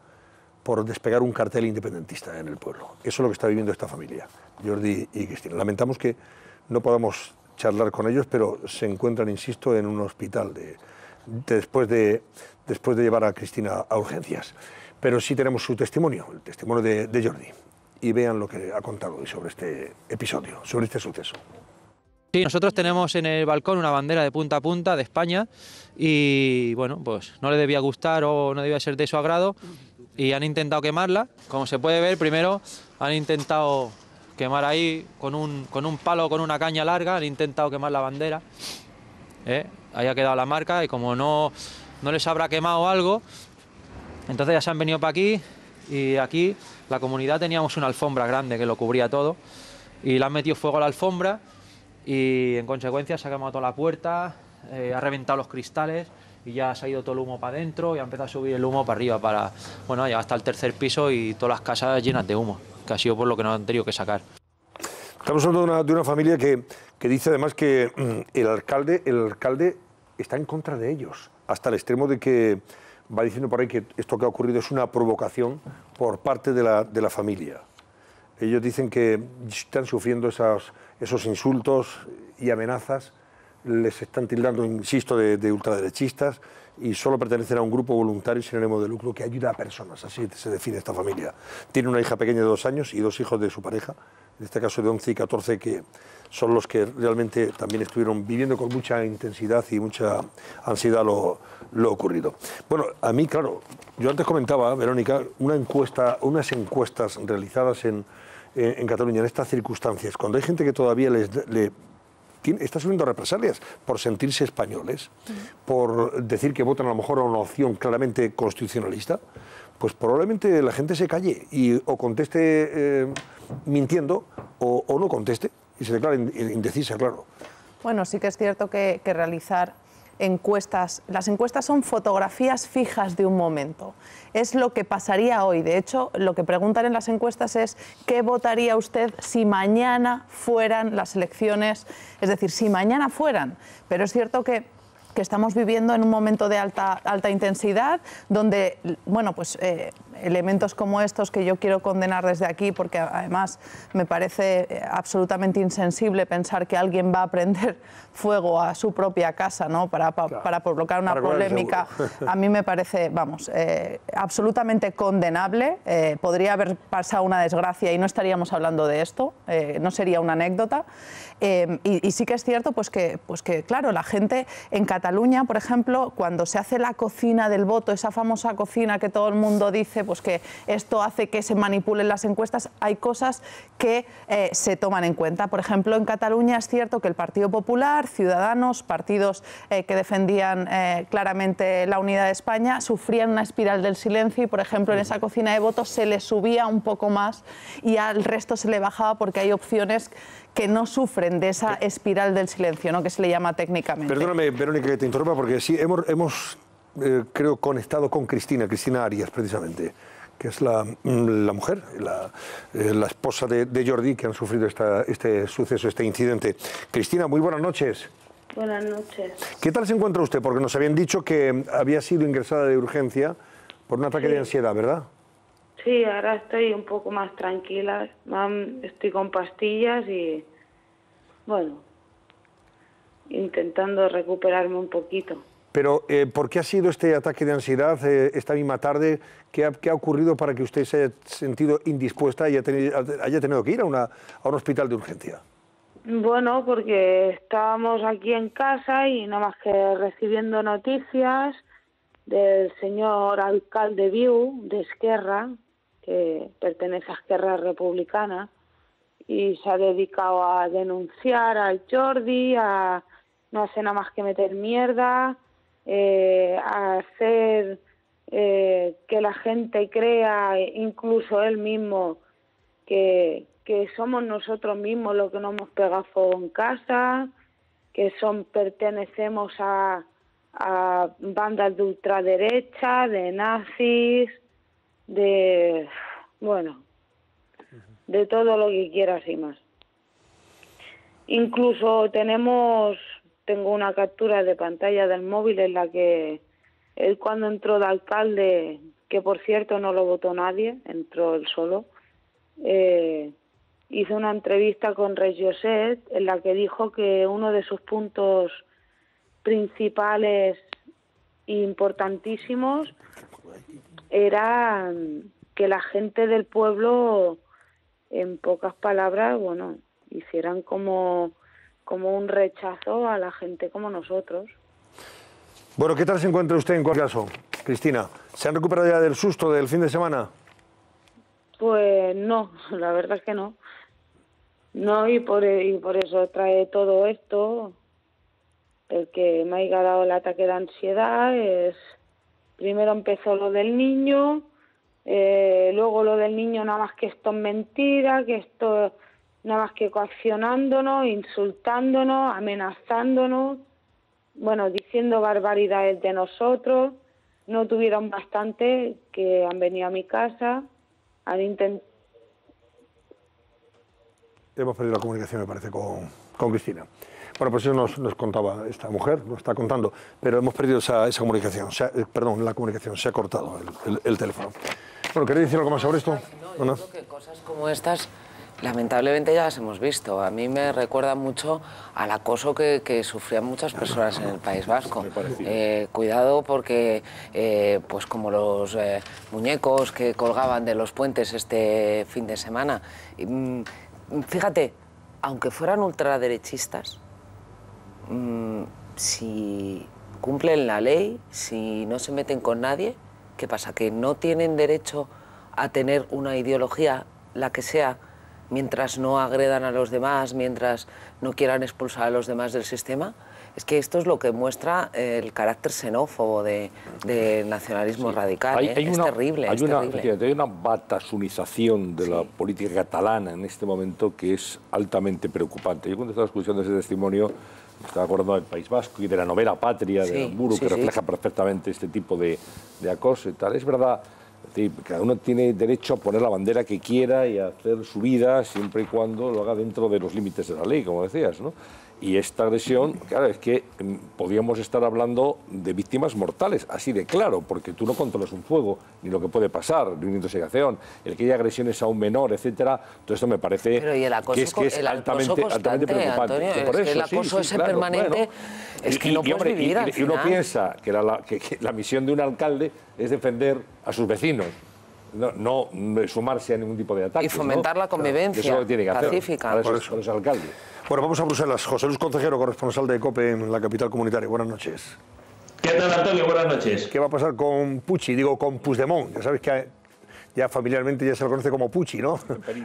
por despegar un cartel independentista en el pueblo. Eso es lo que está viviendo esta familia, Jordi y Cristina. Lamentamos que no podamos charlar con ellos, pero se encuentran, insisto, en un hospital después de llevar a Cristina a urgencias. Pero sí tenemos su testimonio, el testimonio de Jordi. Y vean lo que ha contado hoy sobre este episodio, sobre este suceso. Sí, nosotros tenemos en el balcón una bandera de punta a punta de España y bueno, pues no le debía gustar o no debía ser de su agrado y han intentado quemarla. Como se puede ver, primero han intentado quemar ahí con un palo, con una caña larga, han intentado quemar la bandera. Ahí ha quedado la marca y como no les habrá quemado algo, entonces ya se han venido para aquí y aquí la comunidad teníamos una alfombra grande que lo cubría todo y le han metido fuego a la alfombra y en consecuencia se ha quemado toda la puerta, ha reventado los cristales y ya se ha ido todo el humo para adentro y ha empezado a subir el humo para arriba, bueno, ya hasta el tercer piso y todas las casas llenas de humo, que ha sido por lo que nos han tenido que sacar. Estamos hablando de una familia que dice además que el alcalde está en contra de ellos, hasta el extremo de que va diciendo por ahí que esto que ha ocurrido es una provocación por parte de la familia. Ellos dicen que están sufriendo esos insultos y amenazas, les están tildando, insisto, de ultraderechistas y solo pertenecen a un grupo voluntario sin ánimo de lucro que ayuda a personas, así se define esta familia. Tiene una hija pequeña de 2 años y 2 hijos de su pareja, en este caso de 11 y 14, que son los que realmente también estuvieron viviendo con mucha intensidad y mucha ansiedad lo ocurrido. Bueno, a mí, claro, yo antes comentaba, Verónica, unas encuestas realizadas en Cataluña en estas circunstancias, cuando hay gente que todavía está sufriendo represalias por sentirse españoles, por decir que votan a lo mejor a una opción claramente constitucionalista, pues probablemente la gente se calle y o conteste mintiendo o no conteste y se declara indecisa, claro. Bueno, sí que es cierto que realizar encuestas, las encuestas son fotografías fijas de un momento. Es lo que pasaría hoy. De hecho, lo que preguntan en las encuestas es ¿qué votaría usted si mañana fueran las elecciones? Es decir, si mañana fueran. Pero es cierto que estamos viviendo en un momento de alta intensidad, donde, bueno, pues elementos como estos que yo quiero condenar desde aquí, porque además me parece absolutamente insensible pensar que alguien va a prender fuego a su propia casa, ¿no? para provocar una polémica. A mí me parece, vamos, absolutamente condenable. Podría haber pasado una desgracia y no estaríamos hablando de esto, no sería una anécdota. Y sí que es cierto pues que, claro, la gente en Cataluña, por ejemplo, cuando se hace la cocina del voto, esa famosa cocina que todo el mundo dice pues que esto hace que se manipulen las encuestas, hay cosas que se toman en cuenta. Por ejemplo, en Cataluña es cierto que el Partido Popular, Ciudadanos, partidos que defendían claramente la unidad de España, sufrían una espiral del silencio y, por ejemplo, en esa cocina de votos se le subía un poco más y al resto se le bajaba porque hay opciones que no sufren de esa espiral del silencio, ¿no? Que se le llama técnicamente. Perdóname, Verónica, que te interrumpa, porque sí, hemos creo, conectado con Cristina Arias, precisamente, que es la mujer, la esposa de Jordi, que han sufrido este suceso, este incidente. Cristina, muy buenas noches. Buenas noches. ¿Qué tal se encuentra usted? Porque nos habían dicho que había sido ingresada de urgencia por un ataque de ansiedad, ¿verdad? Sí, ahora estoy un poco más tranquila, estoy con pastillas y, bueno, intentando recuperarme un poquito. Pero, ¿por qué ha sido este ataque de ansiedad esta misma tarde? ¿Qué ha ocurrido para que usted se haya sentido indispuesta y haya tenido que ir a un hospital de urgencia? Bueno, porque estábamos aquí en casa y nada más que recibiendo noticias del señor alcalde Viu de Esquerra, que pertenece a Esquerra Republicana, y se ha dedicado a denunciar al Jordi, a no hacer nada más que meter mierda, a hacer que la gente crea, incluso él mismo, que somos nosotros mismos los que nos hemos pegado fuego en casa, que pertenecemos a bandas de ultraderecha, de nazis, de todo lo que quieras y más. Incluso tengo una captura de pantalla del móvil en la que él, cuando entró de alcalde, que por cierto no lo votó nadie, entró él solo, hizo una entrevista con Reggioset en la que dijo que uno de sus puntos principales e importantísimos era que la gente del pueblo, en pocas palabras, hicieran como un rechazo a la gente como nosotros. Bueno, ¿qué tal se encuentra usted en cualquier caso, Cristina? ¿Se han recuperado ya del susto del fin de semana? Pues no, la verdad es que no. No, y por eso trae todo esto. El que me haya dado el ataque de ansiedad primero empezó lo del niño, luego lo del niño nada más que esto es mentira, que esto nada más que coaccionándonos, insultándonos, amenazándonos, diciendo barbaridades de nosotros. No tuvieron bastante, que han venido a mi casa, han intentado... Hemos perdido la comunicación, me parece, con Cristina. Bueno, pues eso nos contaba esta mujer, nos está contando, pero hemos perdido esa comunicación, la comunicación, se ha cortado el teléfono. Bueno, ¿queréis decir algo más sobre esto? No, yo creo que cosas como estas, lamentablemente ya las hemos visto. A mí me recuerda mucho al acoso que sufrían muchas personas en el País Vasco. Cuidado porque, pues como los muñecos que colgaban de los puentes este fin de semana, fíjate, aunque fueran ultraderechistas, si cumplen la ley, si no se meten con nadie, ¿qué pasa? ¿Que no tienen derecho a tener una ideología, la que sea, mientras no agredan a los demás, mientras no quieran expulsar a los demás del sistema? Es que esto es lo que muestra el carácter xenófobo del nacionalismo radical. Es terrible. Hay una batasunización de la política catalana en este momento que es altamente preocupante. Yo cuando estaba escuchando ese testimonio me estaba acordando del País Vasco y de la novela Patria de Aramburu, que refleja perfectamente este tipo de acoso y tal. Es verdad, cada uno tiene derecho a poner la bandera que quiera y a hacer su vida siempre y cuando lo haga dentro de los límites de la ley, como decías, ¿no? Y esta agresión, claro, es que podríamos estar hablando de víctimas mortales, así de claro, porque tú no controlas un fuego, ni lo que puede pasar, ni una intoxicación, el que haya agresiones a un menor, etcétera. Todo esto me parece que es altamente preocupante. Antonio, por eso, el acoso ese permanente, es que no puedes vivir al final. Y uno piensa que la misión de un alcalde es defender a sus vecinos, no sumarse a ningún tipo de ataque. Y fomentar la convivencia eso es lo que tiene que pacífica. Hacer. Por eso alcalde. Bueno, vamos a Bruselas. José Luis Concejero, corresponsal de COPE en la capital comunitaria. Buenas noches. ¿Qué tal, Antonio? Buenas noches. ¿Qué va a pasar con con Puigdemont? Ya sabéis que ya familiarmente ya se lo conoce como Puchi, ¿no?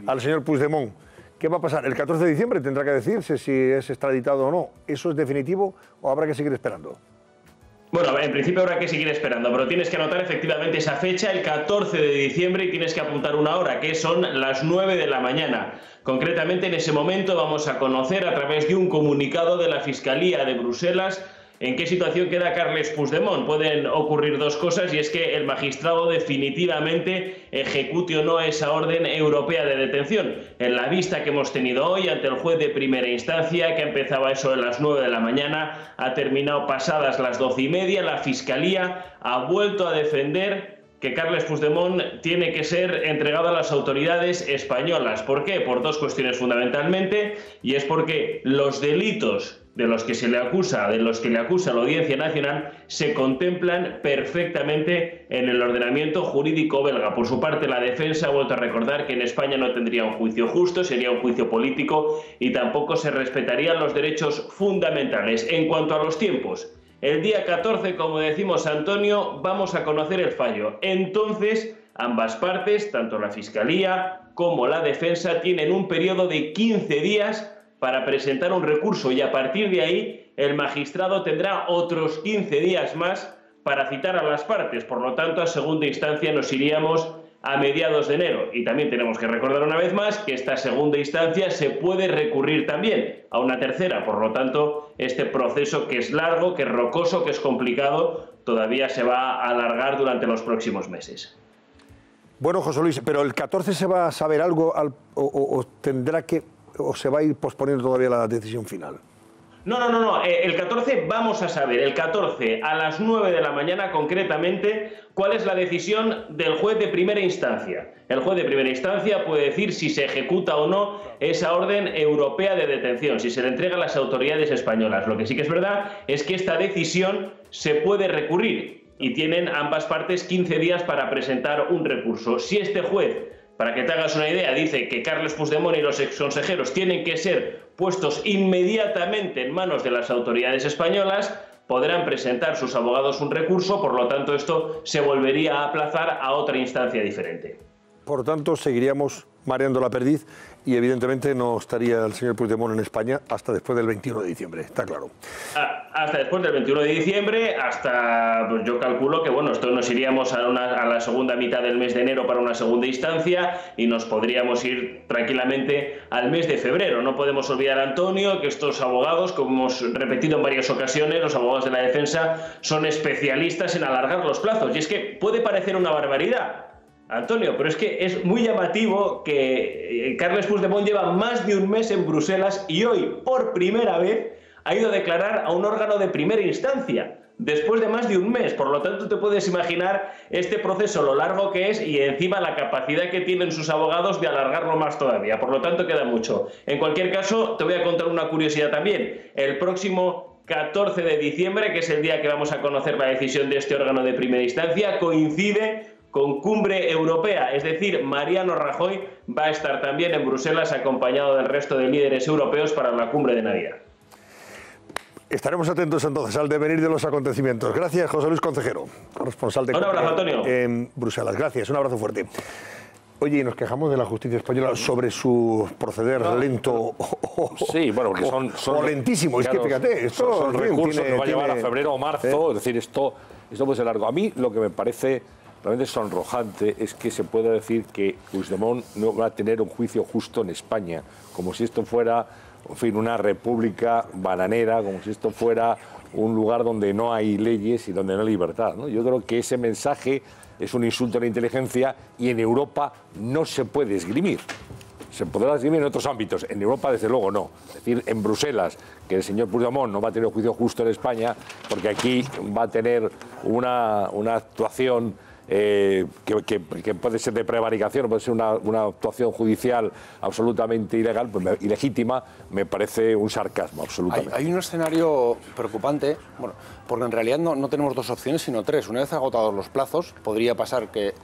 Al señor Puigdemont. ¿Qué va a pasar? El 14 de diciembre tendrá que decirse si es extraditado o no. ¿Eso es definitivo o habrá que seguir esperando? Bueno, en principio habrá que seguir esperando, pero tienes que anotar efectivamente esa fecha, el 14 de diciembre, y tienes que apuntar una hora, que son las 9 de la mañana. Concretamente, en ese momento vamos a conocer, a través de un comunicado de la Fiscalía de Bruselas, en qué situación queda Carles Puigdemont. Pueden ocurrir dos cosas, y es que el magistrado definitivamente ejecute o no esa orden europea de detención. En la vista que hemos tenido hoy ante el juez de primera instancia, que empezaba eso a las 9 de la mañana, ha terminado pasadas las 12:30, la Fiscalía ha vuelto a defender que Carles Puigdemont tiene que ser entregado a las autoridades españolas. ¿Por qué? Por dos cuestiones fundamentalmente, y es porque los delitos de los que le acusa la Audiencia Nacional se contemplan perfectamente en el ordenamiento jurídico belga. Por su parte, la defensa ha vuelto a recordar que en España no tendría un juicio justo, sería un juicio político y tampoco se respetarían los derechos fundamentales. En cuanto a los tiempos, el día 14, como decimos, Antonio, vamos a conocer el fallo. Entonces, ambas partes, tanto la Fiscalía como la defensa, tienen un periodo de 15 días para presentar un recurso y a partir de ahí el magistrado tendrá otros 15 días más para citar a las partes. Por lo tanto, a segunda instancia nos iríamos a mediados de enero. Y también tenemos que recordar una vez más que esta segunda instancia se puede recurrir también a una tercera. Por lo tanto, este proceso, que es largo, que es rocoso, que es complicado, todavía se va a alargar durante los próximos meses. Bueno, José Luis, pero el 14 se va a saber algo o tendrá que... ¿O se va a ir posponiendo todavía la decisión final? No. El 14 vamos a saber, el 14 a las 9 de la mañana concretamente, cuál es la decisión del juez de primera instancia. El juez de primera instancia puede decir si se ejecuta o no esa orden europea de detención, si se le entrega a las autoridades españolas. Lo que sí que es verdad es que esta decisión se puede recurrir y tienen ambas partes 15 días para presentar un recurso. Si este juez, para que te hagas una idea, dice que Carles Puigdemont y los exconsejeros tienen que ser puestos inmediatamente en manos de las autoridades españolas, podrán presentar sus abogados un recurso, por lo tanto esto se volvería a aplazar a otra instancia diferente. Por tanto, seguiríamos mareando la perdiz y evidentemente no estaría el señor Puigdemont en España hasta después del 21 de diciembre, está claro. Hasta después del 21 de diciembre, hasta, pues yo calculo que bueno, esto nos iríamos a la segunda mitad del mes de enero para una segunda instancia y nos podríamos ir tranquilamente al mes de febrero. No podemos olvidar, Antonio, que estos abogados, como hemos repetido en varias ocasiones, los abogados de la defensa son especialistas en alargar los plazos. Y es que puede parecer una barbaridad, Antonio, pero es que es muy llamativo que Carles Puigdemont lleva más de un mes en Bruselas y hoy, por primera vez, ha ido a declarar a un órgano de primera instancia, después de más de un mes. Por lo tanto, te puedes imaginar este proceso, lo largo que es y encima la capacidad que tienen sus abogados de alargarlo más todavía. Por lo tanto, queda mucho. En cualquier caso, te voy a contar una curiosidad también. El próximo 14 de diciembre, que es el día que vamos a conocer la decisión de este órgano de primera instancia, coincide con Cumbre Europea, es decir, Mariano Rajoy va a estar también en Bruselas acompañado del resto de líderes europeos para la Cumbre de Navidad. Estaremos atentos entonces al devenir de los acontecimientos. Gracias, José Luis Concejero, corresponsal de Un abrazo, Antonio. En Bruselas. Gracias, un abrazo fuerte. Oye, y nos quejamos de la justicia española sobre su proceder lento sí, bueno, porque son lentísimo. Es que fíjate, esto son recursos que va a llevar a febrero o marzo, es decir, esto puede ser largo. A mí lo que me parece realmente sonrojante es que se pueda decir que Puigdemont no va a tener un juicio justo en España, como si esto fuera, en fin, una república bananera, como si esto fuera un lugar donde no hay leyes y donde no hay libertad, ¿no? Yo creo que ese mensaje es un insulto a la inteligencia y en Europa no se puede esgrimir. Se podrá esgrimir en otros ámbitos, en Europa desde luego no. Es decir, en Bruselas, que el señor Puigdemont no va a tener un juicio justo en España, porque aquí va a tener una actuación que puede ser de prevaricación, puede ser una actuación judicial absolutamente ilegal, pues, ilegítima, me parece un sarcasmo absolutamente. Hay un escenario preocupante, bueno, porque en realidad no tenemos dos opciones, sino tres. Una vez agotados los plazos, podría pasar que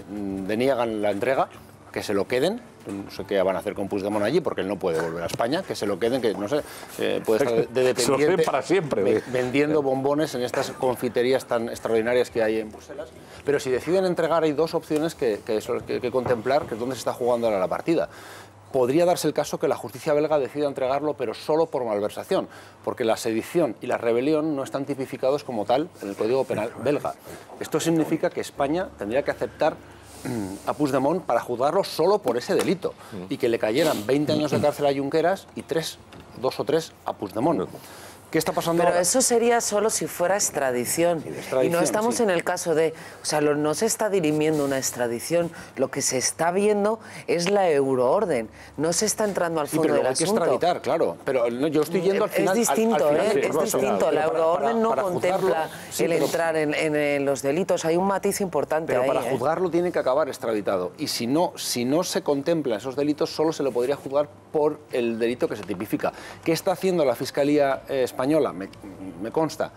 deniegan la entrega, que se lo queden. No sé qué van a hacer con Puigdemont allí, porque él no puede volver a España, que se lo queden, que no sé, puede estar de dependiente, se lo queden para siempre, vendiendo bombones en estas confiterías tan extraordinarias que hay en Bruselas. Pero si deciden entregar, hay dos opciones que contemplar, que es donde se está jugando ahora la partida. Podría darse el caso que la justicia belga decida entregarlo, pero solo por malversación, porque la sedición y la rebelión no están tipificados como tal en el Código Penal belga. Esto significa que España tendría que aceptar a Puigdemont para juzgarlo solo por ese delito y que le cayeran 20 años de cárcel a Junqueras y 2 o 3 a Puigdemont. ¿Qué está pasando Pero ahora? eso sería solo si fuera extradición. Y no estamos en el caso de... O sea, no se está dirimiendo una extradición. Lo que se está viendo es la euroorden. No se está entrando al fondo del asunto. Hay que extraditar, claro. Pero yo estoy yendo al final... Es distinto, al final, es distinto. La euroorden no contempla el entrar en los delitos. Hay un matiz importante ahí. Pero para juzgarlo tiene que acabar extraditado. Y si no se contemplan esos delitos, solo se lo podría juzgar por el delito que se tipifica. ¿Qué está haciendo la Fiscalía española? Me consta.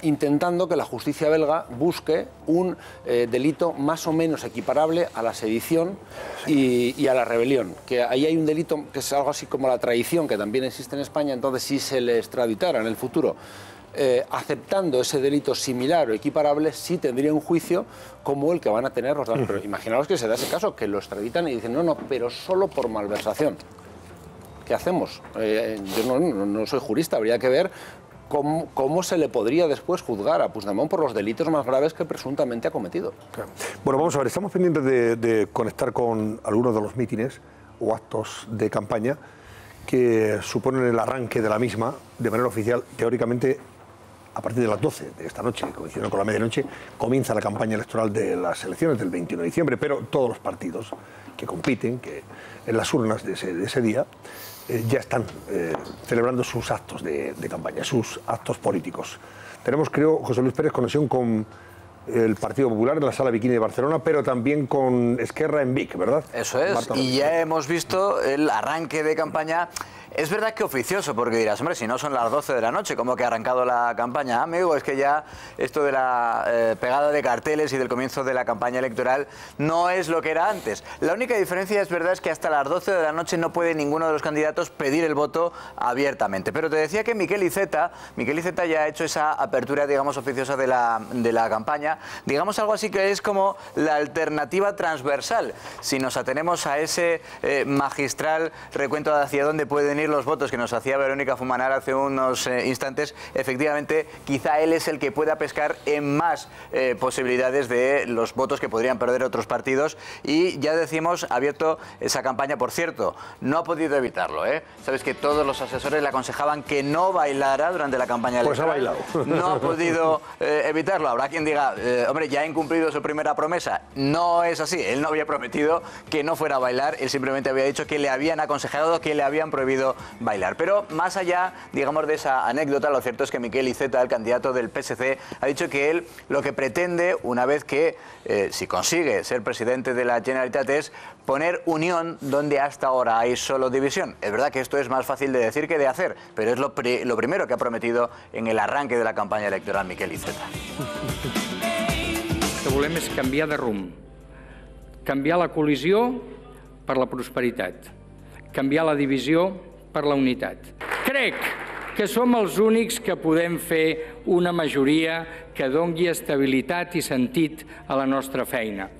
Intentando que la justicia belga busque un delito más o menos equiparable a la sedición y a la rebelión. Que ahí hay un delito que es algo así como la traición, que también existe en España. Entonces, si se le extraditara en el futuro, aceptando ese delito similar o equiparable, sí tendría un juicio como el que van a tener los demás. Pero imaginaos que se da ese caso, que lo extraditan y dicen, no, pero solo por malversación. ¿Qué hacemos? Yo no soy jurista, habría que ver cómo se le podría después juzgar a Puigdemont por los delitos más graves que presuntamente ha cometido. Claro. Bueno, vamos a ver, estamos pendientes de conectar con algunos de los mítines o actos de campaña que suponen el arranque de la misma, de manera oficial, teóricamente, a partir de las 12 de esta noche, coincidiendo con la medianoche, comienza la campaña electoral de las elecciones del 21 de diciembre, pero todos los partidos que compiten, que en las urnas de ese día, ya están celebrando sus actos de campaña, sus actos políticos. Tenemos, creo, José Luis Pérez, conexión con el Partido Popular en la Sala Bikini de Barcelona, pero también con Esquerra en Vic, ¿verdad? Eso es, y ya hemos visto el arranque de campaña. Es verdad que oficioso, porque dirás, hombre, si no son las 12 de la noche, ¿cómo que ha arrancado la campaña? Amigo, es que ya esto de la pegada de carteles y del comienzo de la campaña electoral no es lo que era antes. La única diferencia, es verdad, es que hasta las 12 de la noche no puede ninguno de los candidatos pedir el voto abiertamente. Pero te decía que Miquel Iceta ya ha hecho esa apertura, digamos, oficiosa de la campaña, digamos algo así que es como la alternativa transversal. Si nos atenemos a ese magistral recuento de hacia dónde pueden ir los votos que nos hacía Verónica Fumanar hace unos instantes, efectivamente, quizá él es el que pueda pescar en más posibilidades de los votos que podrían perder otros partidos. Y ya decimos, ha abierto esa campaña, por cierto, no ha podido evitarlo, ¿eh? Sabes que todos los asesores le aconsejaban que no bailara durante la campaña electoral. Pues ha bailado. No ha podido evitarlo. Habrá quien diga, hombre, ya ha incumplido su primera promesa. No es así, él no había prometido que no fuera a bailar, él simplemente había dicho que le habían aconsejado, que le habían prohibido bailar. Pero más allá, digamos, de esa anécdota, lo cierto es que Miquel Iceta, el candidato del PSC, ha dicho que él lo que pretende, una vez que, si consigue ser presidente de la Generalitat, es poner unión donde hasta ahora hay solo división. Es verdad que esto es más fácil de decir que de hacer, pero es lo primero que ha prometido en el arranque de la campaña electoral Miquel Iceta. El que volem és canviar de rumb, canviar la col·lisió per la prosperitat, canviar la divisió per la unitat. Crec que som els únics que podem fer una majoria que doni estabilitat i sentit a la nostra feina.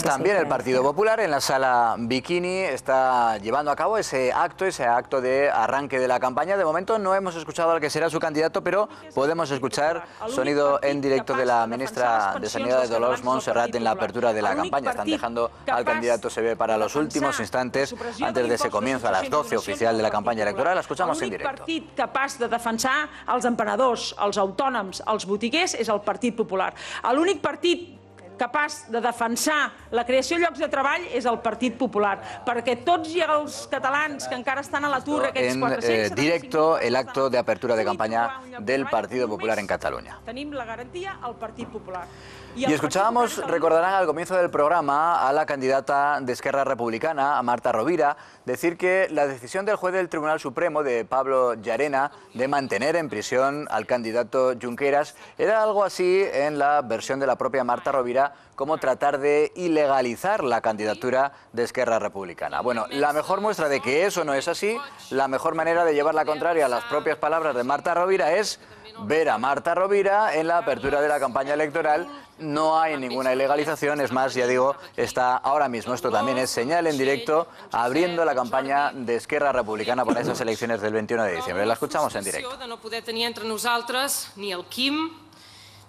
También el Partido Popular en la Sala Bikini está llevando a cabo ese acto de arranque de la campaña. De momento no hemos escuchado al que será su candidato, pero podemos escuchar sonido en directo de la ministra de Sanidad, Dolors Montserrat, en la apertura de la campaña. Están dejando al candidato, se ve, para los últimos instantes antes de ese comienzo a las 12 oficial de la campaña electoral. La escuchamos en directo. El partit capaç de defensar els emperadors, els autònoms, els botiguers és el Partit Popular. L'únic partit capaç de defensar la creació de llocs de treball és el Partit Popular, perquè tots els catalans que encara estan a l'atur, aquests 400... En directo, el acto de apertura de campaña del Partido Popular en Cataluña. Tenim la garantia al Partit Popular. Y escuchábamos, recordarán al comienzo del programa, a la candidata de Esquerra Republicana, a Marta Rovira, decir que la decisión del juez del Tribunal Supremo, de Pablo Llarena, de mantener en prisión al candidato Junqueras, era algo así, en la versión de la propia Marta Rovira, como tratar de ilegalizar la candidatura de Esquerra Republicana. Bueno, la mejor muestra de que eso no es así, la mejor manera de llevar la contraria a las propias palabras de Marta Rovira es ver a Marta Rovira en la apertura de la campaña electoral. No hay ninguna ilegalización, es más, ya digo, está ahora mismo, esto también es señal en directo, abriendo la campaña de Esquerra Republicana para esas elecciones del 21 de diciembre. La escuchamos en directo. De no poder tenir entre nosaltres ni el Quim,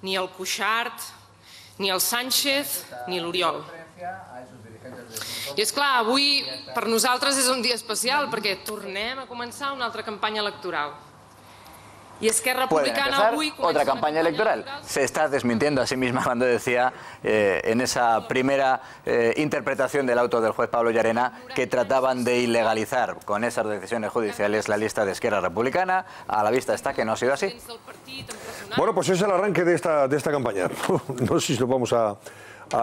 ni el Cuixart, ni el Sánchez, ni l'Oriol. I és clar, avui per nosaltres és un dia especial perquè tornem a començar una altra campanya electoral. Y Esquerra Republicana hoy otra campaña electoral. Se está desmintiendo a sí misma cuando decía en esa primera interpretación del auto del juez Pablo Llarena que trataban de ilegalizar con esas decisiones judiciales la lista de Esquerra Republicana. A la vista está que no ha sido así. Bueno, pues es el arranque de esta campaña. No sé si lo vamos a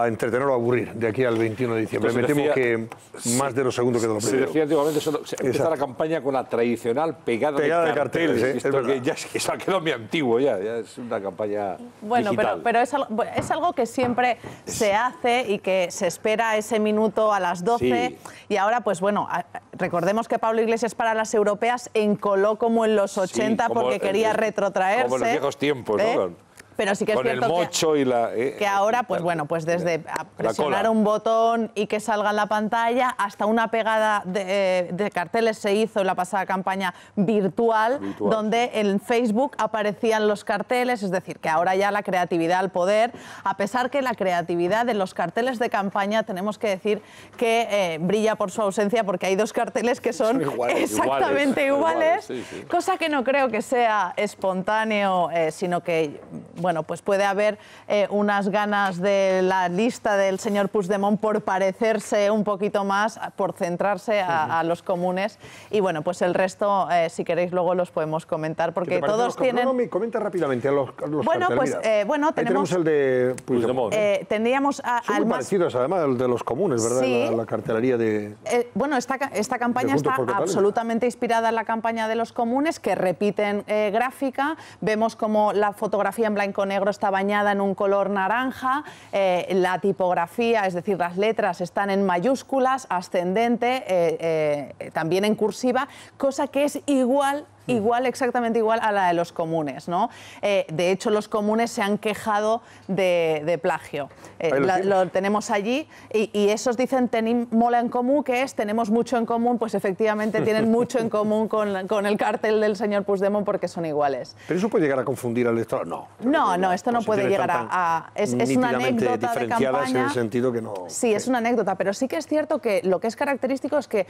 entretener o a aburrir de aquí al 21 de diciembre. Me temo que más de lo segundo que de lo primero. Se decía antiguamente, empieza la campaña con la tradicional pegada de carteles. Esto que ya se ha quedado muy antiguo, ya es una campaña digital. Pero es algo que siempre se hace y que se espera ese minuto a las 12. Sí. Y ahora, pues bueno, recordemos que Pablo Iglesias para las europeas encoló como en los 80 porque quería retrotraerse. Como en los viejos tiempos, ¿no? Pero sí que es con cierto el mocho y la, que ahora, pues bueno, pues desde presionar un botón y que salga en la pantalla hasta una pegada de carteles se hizo en la pasada campaña virtual, donde en Facebook aparecían los carteles, es decir, que ahora ya la creatividad al poder, a pesar que la creatividad de los carteles de campaña tenemos que decir que brilla por su ausencia porque hay dos carteles que son exactamente iguales, sí. Cosa que no creo que sea espontáneo, sino que bueno, pues puede haber unas ganas de la lista del señor Puigdemont por parecerse un poquito más, por centrarse a los comunes. Y bueno, pues el resto, si queréis, luego los podemos comentar, porque todos tienen... No, me comenta rápidamente a los bueno, carteles. Pues bueno, tenemos el de Puigdemont. Tendríamos son muy parecidos, además, el de los comunes, ¿verdad? Sí. La cartelería de... bueno, esta campaña está absolutamente inspirada en la campaña de los comunes, que repiten gráfica. Vemos como la fotografía en blanco negro está bañada en un color naranja, la tipografía, es decir, las letras están en mayúsculas, ascendente, también en cursiva, cosa que es exactamente igual a la de los comunes, ¿no? De hecho, los comunes se han quejado de plagio. Lo tenemos allí y esos dicen tenim molt en común, que es tenemos mucho en común, pues efectivamente tienen mucho en común con el cartel del señor Puigdemont porque son iguales. ¿Pero eso puede llegar a confundir al electorado? No, esto no puede llegar a... Es una anécdota de campaña. En el sentido que no... Sí, es una anécdota, pero sí que es cierto que lo que es característico es que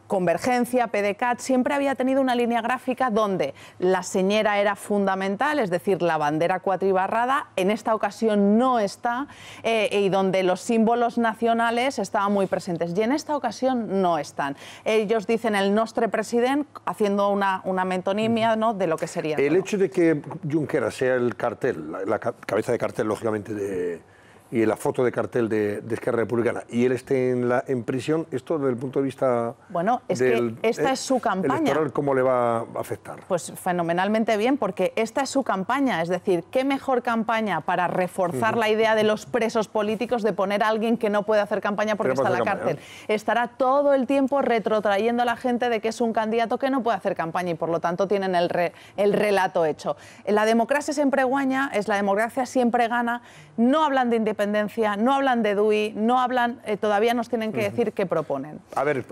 Convergencia, PDeCAT, siempre había tenido una línea gráfica donde la señera era fundamental, es decir, la bandera cuatribarrada, en esta ocasión no está, y donde los símbolos nacionales estaban muy presentes, y en esta ocasión no están. Ellos dicen el nostre president, haciendo una metonimia, ¿no?, de lo que sería. El hecho de que Junqueras sea el cartel, la cabeza de cartel, lógicamente, y la foto de cartel de Esquerra Republicana, y él esté en prisión, esto desde el punto de vista... Bueno, es que esta es su campaña. Electoral, ¿cómo le va a afectar? Pues fenomenalmente bien, porque esta es su campaña, es decir, qué mejor campaña para reforzar la idea de los presos políticos de poner a alguien que no puede hacer campaña porque está en la cárcel. Estará todo el tiempo retrotrayendo a la gente de que es un candidato que no puede hacer campaña y por lo tanto tienen el relato hecho. La democracia siempre guaña, la democracia siempre gana, no hablan de independencia, no hablan de DUI, no hablan, todavía nos tienen que decir qué proponen. A ver,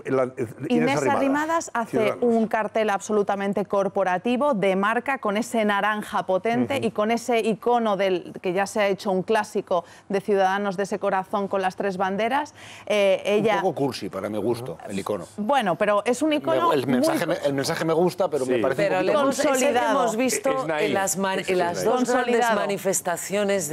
Inés Arrimadas hace un cartel absolutamente corporativo, de marca, con ese naranja potente y con ese icono que ya se ha hecho un clásico de Ciudadanos, de ese corazón con las tres banderas. Ella... Un poco cursi para mi gusto, el icono. Bueno, pero es un icono el mensaje me gusta, pero me parece un poquito consolidado. Hemos visto en las dos grandes manifestaciones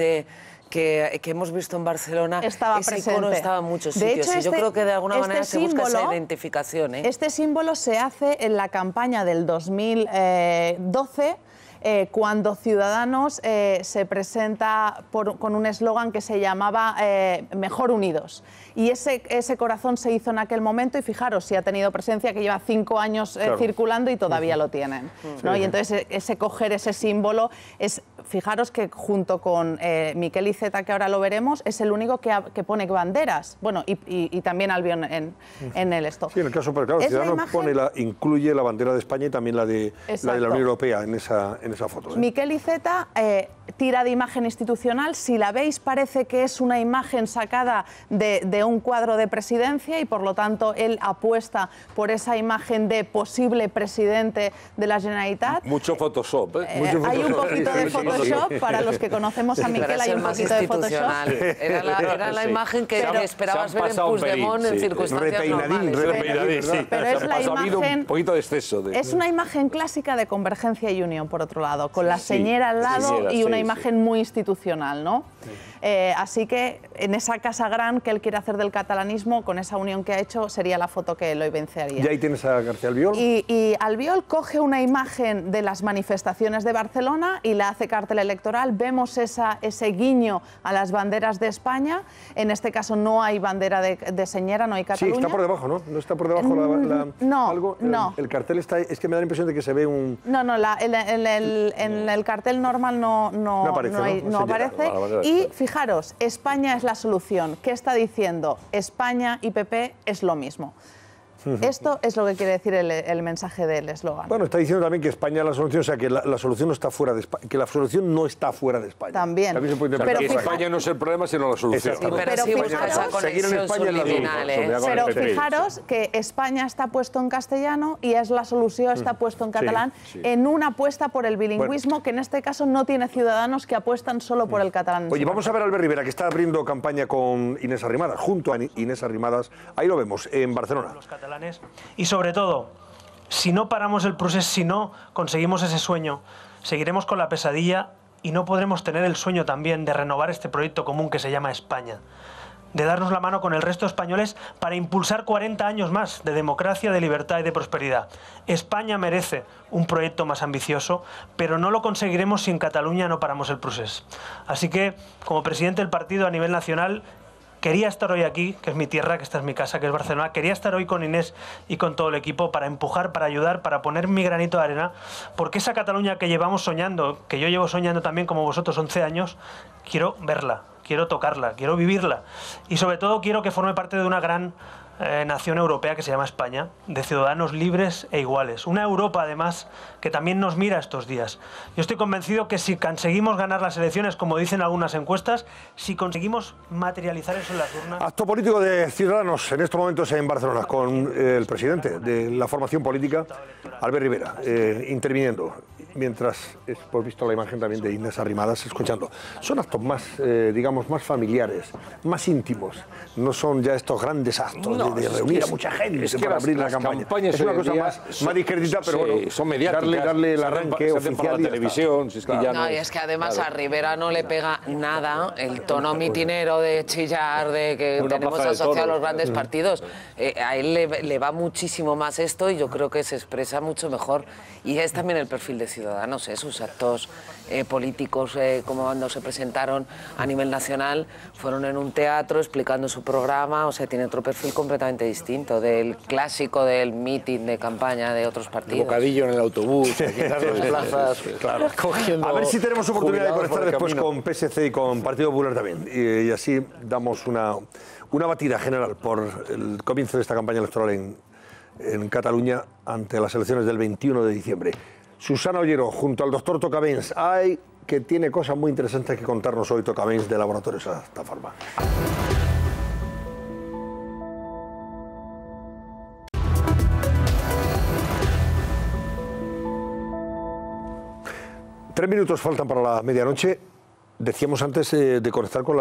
que hemos visto en Barcelona, estaba ese presente. Icono estaba en muchos sitios. Y yo creo que de alguna manera se busca esa identificación. Este símbolo se hace en la campaña del 2012, cuando Ciudadanos se presenta con un eslogan que se llamaba Mejor Unidos. Y ese corazón se hizo en aquel momento y fijaros si ha tenido presencia, que lleva 5 años circulando y todavía lo tienen, ¿no? Y entonces coger ese símbolo es, fijaros que junto con Miquel Iceta, que ahora lo veremos, es el único que pone banderas, bueno, y también Albion en el esto. Sí, en el caso, pero claro, Ciudadanos incluye la bandera de España y también la de la Unión Europea en esa en esa foto. Miquel Iceta tira de imagen institucional. Si la veis, parece que es una imagen sacada de un cuadro de presidencia y, por lo tanto, él apuesta por esa imagen de posible presidente de la Generalitat. Mucho Photoshop, ¿eh? Hay un poquito de Photoshop, para los que conocemos a Miquel, hay un poquito de Photoshop. Era la imagen que esperabas ver en Puigdemont en circunstancias normales. Pero es la imagen, un poquito de exceso. Es una imagen clásica de Convergencia y Unión, por otro lado, con la señera al lado y una imagen muy institucional, ¿no? Así que en esa casa gran que él quiere hacer del catalanismo, con esa unión que ha hecho, sería la foto que lo evidenciaría. Y ahí tienes a García Albiol. Y Albiol coge una imagen de las manifestaciones de Barcelona y la hace cartel electoral. Vemos ese guiño a las banderas de España. En este caso no hay bandera de señera, no hay Cataluña. Sí, está por debajo, ¿no? No está por debajo algo. No. El cartel está ahí. Es que me da la impresión de que se ve un... No, en el cartel normal no aparece. Y fijaros, España es la solución. ¿Qué está diciendo? España y PP es lo mismo. Esto es lo que quiere decir el mensaje del eslogan. Bueno, está diciendo también que España es la solución, o sea, que la solución no está fuera de España, que la solución no está fuera de España. También. Se puede pero que España no es el problema, sino la solución. Pero sí busca esa conexión subliminal, Pero fijaros que España está puesto en castellano y es la solución, está puesto en catalán, en una apuesta por el bilingüismo, que en este caso no tiene Ciudadanos que apuestan solo por el catalán. Oye, vamos a ver a Albert Rivera, que está abriendo campaña con Inés Arrimadas, junto a Inés Arrimadas. Ahí lo vemos, en Barcelona. Y sobre todo, si no paramos el proceso, si no conseguimos ese sueño, seguiremos con la pesadilla y no podremos tener el sueño también de renovar este proyecto común que se llama España, de darnos la mano con el resto de españoles para impulsar 40 años más de democracia, de libertad y de prosperidad. España merece un proyecto más ambicioso, pero no lo conseguiremos si en Cataluña no paramos el proceso. Así que, como presidente del partido a nivel nacional, quería estar hoy aquí, que es mi tierra, que esta es mi casa, que es Barcelona. Quería estar hoy con Inés y con todo el equipo para empujar, para ayudar, para poner mi granito de arena, porque esa Cataluña que llevamos soñando, que yo llevo soñando también como vosotros 11 años, quiero verla, quiero tocarla, quiero vivirla. Y sobre todo quiero que forme parte de una gran nación europea que se llama España, de ciudadanos libres e iguales. Una Europa, además, que también nos mira estos días. Yo estoy convencido que si conseguimos ganar las elecciones, como dicen algunas encuestas, si conseguimos materializar eso en las urnas... Acto político de Ciudadanos en estos momentos en Barcelona, con el presidente de la formación política, Albert Rivera, interviniendo, mientras hemos visto la imagen también de Inés Arrimadas, escuchando. Son actos más, digamos, más familiares, más íntimos. No son ya estos grandes actos de reunir a mucha gente para abrir la campaña. Es una cosa más discretita, pero bueno, son mediáticas, darle el arranque oficial por la televisión. Y es que además a Rivera no le pega nada el tono mitinero de chillar, de que tenemos asociado a los grandes partidos. A él le va muchísimo más esto y yo creo que se expresa mucho mejor. Y es también el perfil de Ciudadanos, sus actos políticos, como cuando se presentaron a nivel nacional, fueron en un teatro explicando su programa, o sea, tiene otro perfil completamente distinto del clásico del mitin de campaña de otros partidos. El bocadillo en el autobús, llenar las plazas, claro. A ver si tenemos oportunidad de conectar después con PSC y con Partido Popular también, y así damos una batida general por el comienzo de esta campaña electoral en Cataluña ante las elecciones del 21 de diciembre. Susana Ollero, junto al doctor Tocabens, que tiene cosas muy interesantes que contarnos hoy, Tocabens, de Laboratorios Astafarma. Tres minutos faltan para la medianoche. Decíamos antes de conectar con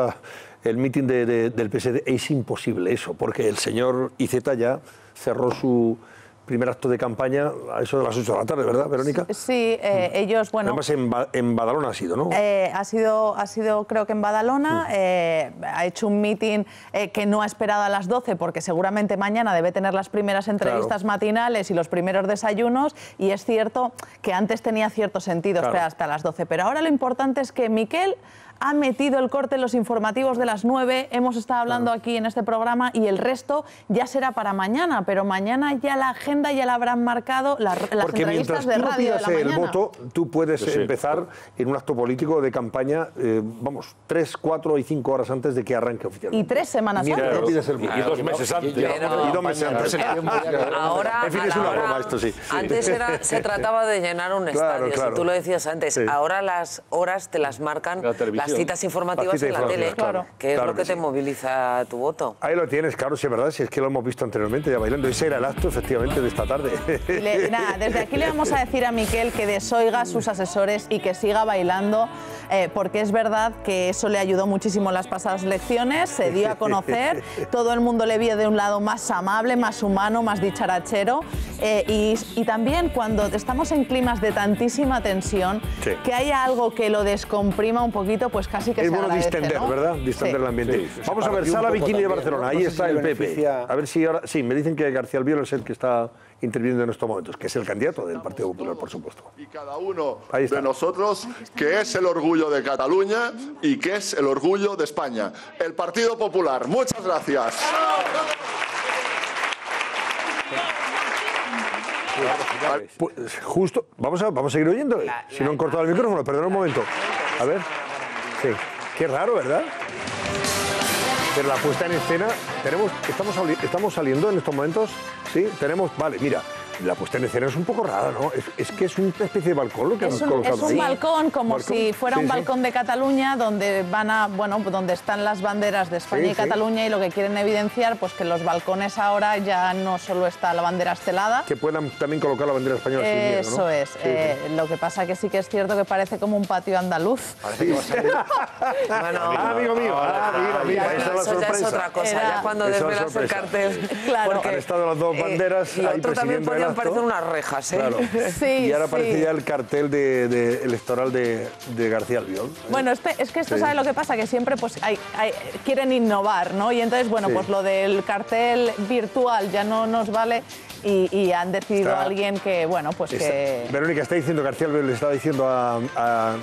el mitin del PSD, es imposible eso, porque el señor Iceta ya cerró su primer acto de campaña a eso de las 8 de la tarde, ¿verdad, Verónica? Sí, ellos, bueno... Además en Badalona ha sido, ¿no? Ha sido creo que en Badalona, ha hecho un mitin que no ha esperado a las 12 porque seguramente mañana debe tener las primeras entrevistas matinales y los primeros desayunos, y es cierto que antes tenía cierto sentido esperar hasta las 12, pero ahora lo importante es que Miquel ha metido el corte en los informativos de las 9, hemos estado hablando aquí en este programa y el resto ya será para mañana, pero mañana ya la agenda ya la habrán marcado las entrevistas de radio de la mañana. El voto, tú puedes empezar en un acto político de campaña, vamos, 3, 4 y 5 horas antes de que arranque oficialmente. Y 3 semanas antes. Y 2 meses antes. Y 2 meses antes. Ahora, en fin, es una broma esto, sí. Antes se trataba de llenar un estadio, si tú lo decías antes. Ahora las horas te las marcan las citas informativas en la tele, que es lo que te moviliza tu voto. Ahí lo tienes, claro, sí es verdad, si es que lo hemos visto anteriormente ya bailando. Ese era el acto, efectivamente, de esta tarde. Nada, desde aquí le vamos a decir a Miquel que desoiga a sus asesores y que siga bailando, porque es verdad que eso le ayudó muchísimo en las pasadas elecciones, se dio a conocer, todo el mundo le vio de un lado más amable, más humano, más dicharachero, y también cuando estamos en climas de tantísima tensión, que haya algo que lo descomprima un poquito, pues casi que se agradece, distender, ¿no? ¿verdad? Distender el ambiente. Vamos a ver, Sala Bikini de Barcelona, ahí está el PP. A ver si ahora... Sí, me dicen que García Albiol es el que está interviniendo en estos momentos, que es el candidato del Partido Popular, por supuesto. Y cada uno de nosotros, que es el orgullo de Cataluña y que es el orgullo de España. El Partido Popular. Muchas gracias. Pues justo, vamos a seguir oyendo. Si no han cortado el micrófono, perdón un momento. A ver. Sí. Qué raro, ¿verdad? Pero la puesta en escena, estamos saliendo en estos momentos, sí, vale, mira, la puesta en escena es un poco rara, ¿no? Es que es una especie de balcón lo que han colocado. Es un balcón, como si fuera un balcón de Cataluña, donde donde están las banderas de España y Cataluña, y lo que quieren evidenciar, pues que los balcones ahora ya no solo está la bandera estelada. Que puedan también colocar la bandera española sin miedo, ¿no? Eso es. Lo que pasa que sí que es cierto que parece como un patio andaluz. Parece que va a salir. Bueno, amigo mío, mira, esa es la sorpresa. Ya es otra cosa, ya cuando desvelas el cartel. Claro. Porque han estado las dos banderas ahí presidiendo el acto. Parecen unas rejas, ¿eh? Claro. Sí, y ahora aparece ya el cartel electoral de García Albiol. Bueno, es que esto, ¿sabes lo que pasa? Que siempre pues quieren innovar, ¿no? Y entonces, bueno, pues lo del cartel virtual ya no nos vale y han decidido alguien que, bueno, pues que... Verónica, está diciendo, García Albiol le estaba diciendo a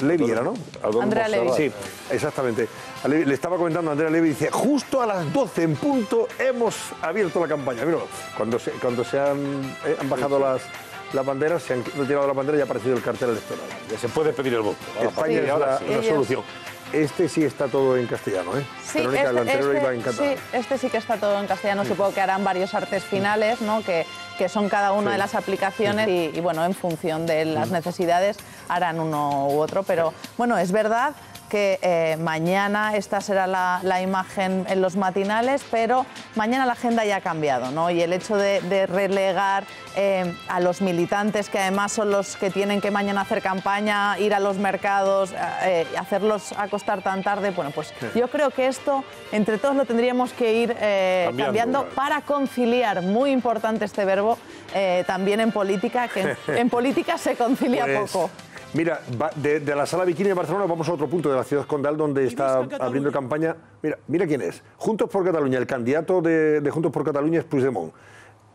Levy, ¿era, no? Andrea Levy. Sí, exactamente. Le estaba comentando a Andrea Levy, dice, justo a las 12 en punto hemos abierto la campaña. Míralo, cuando se han bajado las banderas, se han retirado la bandera y ha aparecido el cartel electoral. Ya se puede pedir el voto. España es la solución. Este sí está todo en castellano, ¿eh? Sí, Verónica, el anterior iba en catalán. Sí, este sí que está todo en castellano. Supongo que harán varios artes finales, ¿no? Que son cada una de las aplicaciones y, bueno, en función de las necesidades harán uno u otro. Pero, bueno, es verdad que mañana esta será la imagen en los matinales, pero mañana la agenda ya ha cambiado, ¿no? Y el hecho de relegar a los militantes, que además son los que tienen que mañana hacer campaña, ir a los mercados, hacerlos acostar tan tarde, bueno, pues yo creo que esto entre todos lo tendríamos que ir cambiando para conciliar, muy importante este verbo, también en política, que en política se concilia poco. Mira, de la Sala Bikini de Barcelona vamos a otro punto de la ciudad condal donde está abriendo campaña. Mira quién es. Juntos por Cataluña, el candidato de Juntos por Cataluña es Puigdemont.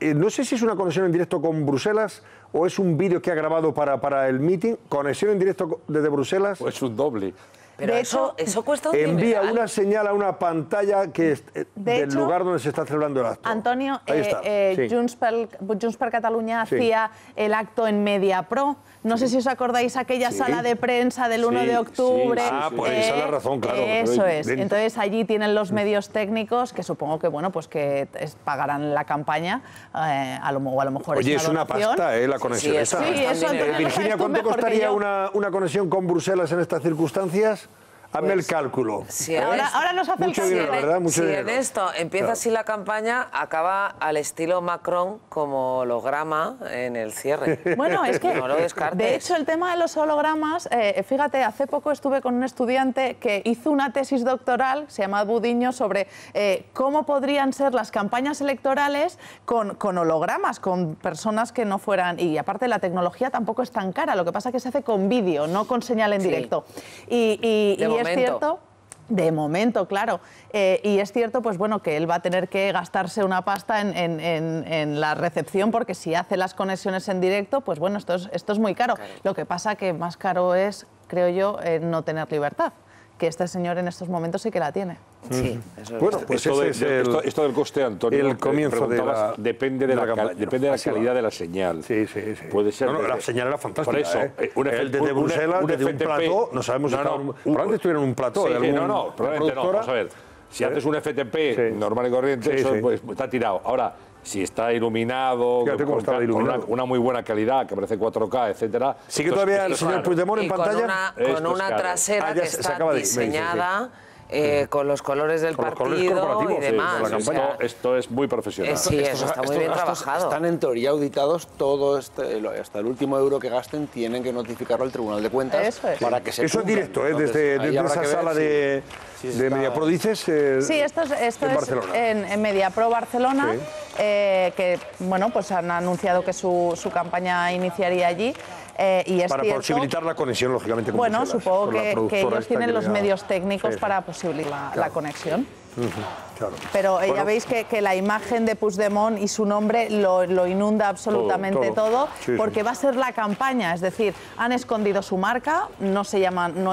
No sé si es una conexión en directo con Bruselas o es un vídeo que ha grabado para el meeting. Conexión en directo desde Bruselas. O es un doble. Pero de hecho, eso cuesta un envía dineral. una señal a una pantalla que es del lugar donde se está celebrando el acto. Antonio, Junts per Catalunya hacía el acto en MediaPro. No sé si os acordáis aquella sala de prensa del 1 de octubre. Pues esa es la razón, claro. Eso es. Entonces allí tienen los medios técnicos que supongo que, bueno, pues que pagarán la campaña, a lo mejor. Oye, es una pasta, la conexión esa. Sí, eso, Antonio, Virginia, ¿cuánto costaría una conexión con Bruselas en estas circunstancias? Hazme el cálculo. Si ahora nos hace mucho el dinero, ¿verdad? Mucho dinero. En esto empieza así la campaña, acaba al estilo Macron como holograma en el cierre. Bueno, es que, no lo descartes. De hecho, el tema de los hologramas, fíjate, hace poco estuve con un estudiante que hizo una tesis doctoral, se llama Budiño, sobre cómo podrían ser las campañas electorales con hologramas, con personas que no fueran... Y aparte la tecnología tampoco es tan cara, lo que pasa es que se hace con vídeo, no con señal en directo. Y es cierto, de momento, claro, y es cierto, pues bueno, que él va a tener que gastarse una pasta en la recepción, porque si hace las conexiones en directo, pues bueno, esto es muy caro. Lo que pasa que más caro es creo yo, no tener libertad, que este señor en estos momentos sí que la tiene. Sí, eso es. Bueno, pues esto del coste, Antonio, el comienzo de la depende de la calidad de la señal. Sí. Puede ser. No, la señal era fantástica. Por eso, desde Bruselas, desde un plató, no sabemos si probablemente estuvieran en un plató. Sí, probablemente no. Vamos a ver, si haces un FTP normal y corriente, eso pues, está tirado. Ahora, si está iluminado, con una muy buena calidad, que parece 4K, etcétera. Sí que todavía el señor Puigdemont en pantalla. Con una trasera que está diseñada con los colores del partido y demás. Esto es muy profesional. Sí, eso está muy bien trabajado. Están en teoría auditados, hasta el último euro que gasten tienen que notificarlo al Tribunal de Cuentas para que se Eso es directo, desde esa sala de Mediapro, dices. Sí, esto es en Mediapro Barcelona, que bueno, pues han anunciado que su campaña iniciaría allí. Y es para cierto, posibilitar la conexión, lógicamente, con bueno, Bruselas, supongo con que ellos tienen los medios técnicos Sí. para posibilitar la conexión. Claro. Pero ya veis que la imagen de Puigdemont y su nombre lo inunda absolutamente todo, porque va a ser la campaña, es decir, han escondido su marca, no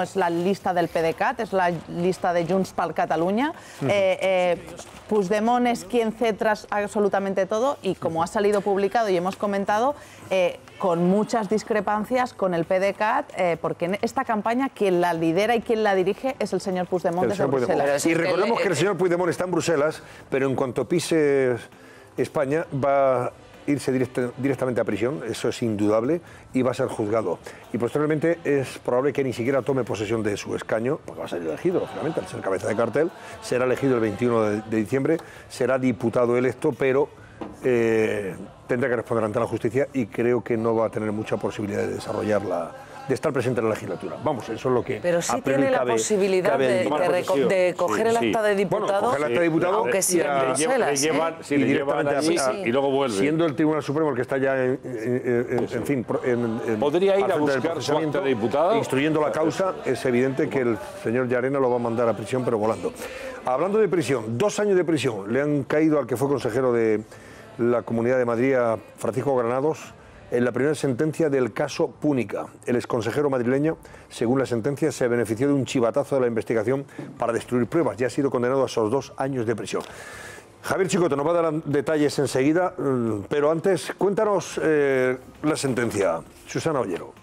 es la lista del PDeCAT, es la lista de Junts per Catalunya. Puigdemont es quien centra absolutamente todo y como ha salido publicado y hemos comentado, con muchas discrepancias con el PDeCAT, porque en esta campaña quien la lidera y quien la dirige es el señor Puigdemont desde Bruselas. Y recordemos que el señor Puigdemont está en Bruselas, pero en cuanto pise España va a irse directamente a prisión, eso es indudable, y va a ser juzgado. Y posteriormente es probable que ni siquiera tome posesión de su escaño, porque va a ser elegido, lógicamente, al ser cabeza de cartel, será elegido el 21 de diciembre, será diputado electo, pero tendrá que responder ante la justicia y creo que no va a tener mucha posibilidad de desarrollarla, de estar presente en la legislatura. Vamos, eso es lo que... Pero sí tiene la posibilidad de coger el acta de diputado, bueno, coger el acta de diputado aunque sí en Bruselas. Y luego vuelve. Siendo el Tribunal Supremo el que está ya, en fin... podría ir a buscar su acta de diputado. Instruyendo la causa, es evidente que el señor Llarena lo va a mandar a prisión, pero volando. Hablando de prisión, 2 años de prisión le han caído al que fue consejero de la Comunidad de Madrid, a Francisco Granados, en la primera sentencia del caso Púnica. El exconsejero madrileño, según la sentencia, se benefició de un chivatazo de la investigación para destruir pruebas y ha sido condenado a esos 2 años de prisión. Javier Chicote nos va a dar detalles enseguida, pero antes cuéntanos la sentencia. Susana Ollero.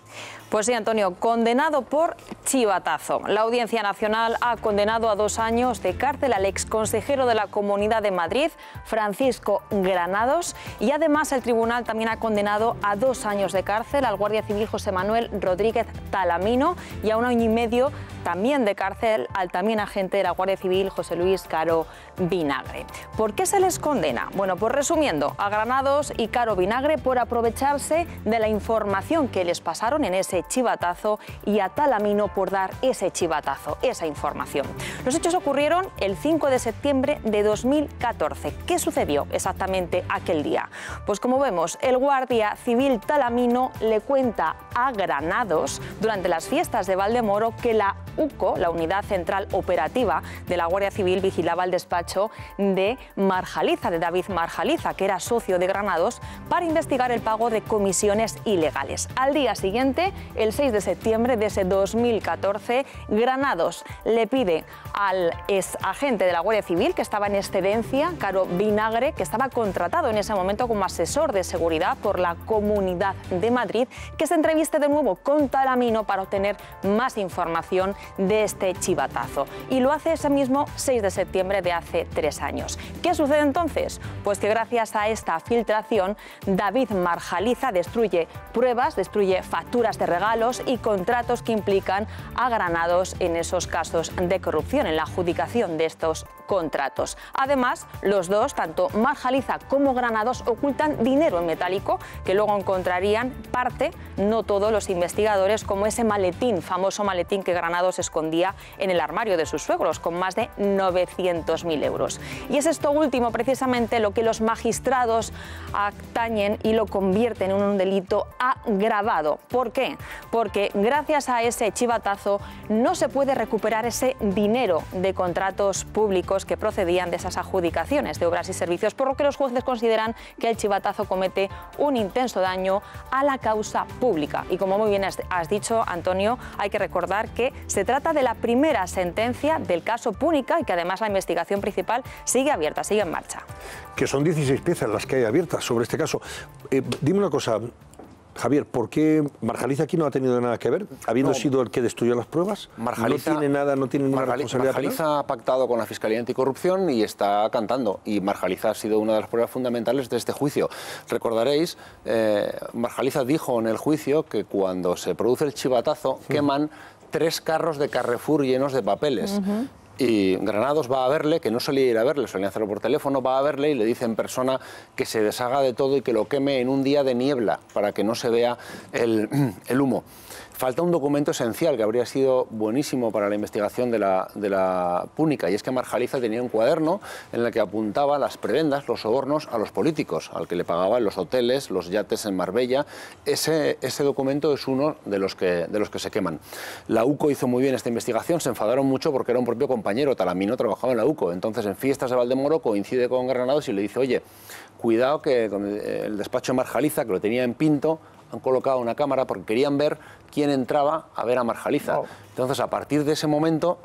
Pues sí, Antonio, condenado por chivatazo. La Audiencia Nacional ha condenado a 2 años de cárcel al exconsejero de la Comunidad de Madrid, Francisco Granados, y además el tribunal también ha condenado a 2 años de cárcel al guardia civil José Manuel Rodríguez Talamino y a 1 año y medio también de cárcel al también agente de la Guardia Civil José Luis Caro Vinagre. ¿Por qué se les condena? Bueno, pues resumiendo, a Granados y Caro Vinagre por aprovecharse de la información que les pasaron en ese chivatazo y a Talamino por dar ese chivatazo, esa información. Los hechos ocurrieron el 5 de septiembre de 2014. ¿Qué sucedió exactamente aquel día? Pues como vemos, el guardia civil Talamino le cuenta a Granados durante las fiestas de Valdemoro que la UCO, la Unidad Central Operativa de la Guardia Civil, vigilaba el despacho de Marjaliza, de David Marjaliza, que era socio de Granados, para investigar el pago de comisiones ilegales. Al día siguiente, el 6 de septiembre de ese 2014, Granados le pide al exagente de la Guardia Civil, que estaba en excedencia, Caro Vinagre, que estaba contratado en ese momento como asesor de seguridad por la Comunidad de Madrid, que se entreviste de nuevo con Talamino para obtener más información de este chivatazo. Y lo hace ese mismo 6 de septiembre de hace 3 años. ¿Qué sucede entonces? Pues que gracias a esta filtración, David Marjaliza destruye pruebas, destruye facturas de regalos y contratos que implican a Granados en esos casos de corrupción, en la adjudicación de estos contratos. Además, los dos, tanto Marjaliza como Granados, ocultan dinero en metálico que luego encontrarían parte, no todos los investigadores, como ese maletín, famoso maletín que Granados los escondía en el armario de sus suegros, con más de 900.000 euros. Y es esto último precisamente lo que los magistrados atañen y lo convierten en un delito agravado. ¿Por qué? Porque gracias a ese chivatazo no se puede recuperar ese dinero de contratos públicos que procedían de esas adjudicaciones de obras y servicios, por lo que los jueces consideran que el chivatazo comete un intenso daño a la causa pública. Y como muy bien has dicho, Antonio, hay que recordar que se trata de la primera sentencia del caso Púnica y que además la investigación principal sigue abierta, sigue en marcha. Que son 16 piezas las que hay abiertas sobre este caso. Dime una cosa, Javier, ¿por qué Marjaliza aquí no ha tenido nada que ver, habiendo sido el que destruyó las pruebas? Marjaliza, no tiene ninguna responsabilidad penal. Marjaliza ha pactado con la Fiscalía Anticorrupción y está cantando. Y Marjaliza ha sido una de las pruebas fundamentales de este juicio. Recordaréis, Marjaliza dijo en el juicio que cuando se produce el chivatazo queman 3 carros de Carrefour llenos de papeles. Y Granados va a verle, que no solía ir a verle, solía hacerlo por teléfono, va a verle y le dice en persona que se deshaga de todo y que lo queme en un día de niebla para que no se vea el humo. Falta un documento esencial que habría sido buenísimo para la investigación de la Púnica, y es que Marjaliza tenía un cuaderno en el que apuntaba las prebendas, los sobornos a los políticos, al que le pagaban los hoteles, los yates en Marbella. Ese documento es uno de los que se queman. La UCO hizo muy bien esta investigación, se enfadaron mucho porque era un propio compañero, Talamino trabajaba en la UCO, entonces en fiestas de Valdemoro coincide con Granados y le dice, oye, cuidado que con el despacho de Marjaliza, que lo tenía en Pinto, han colocado una cámara porque querían ver quién entraba a ver a Marjaliza. Entonces, a partir de ese momento,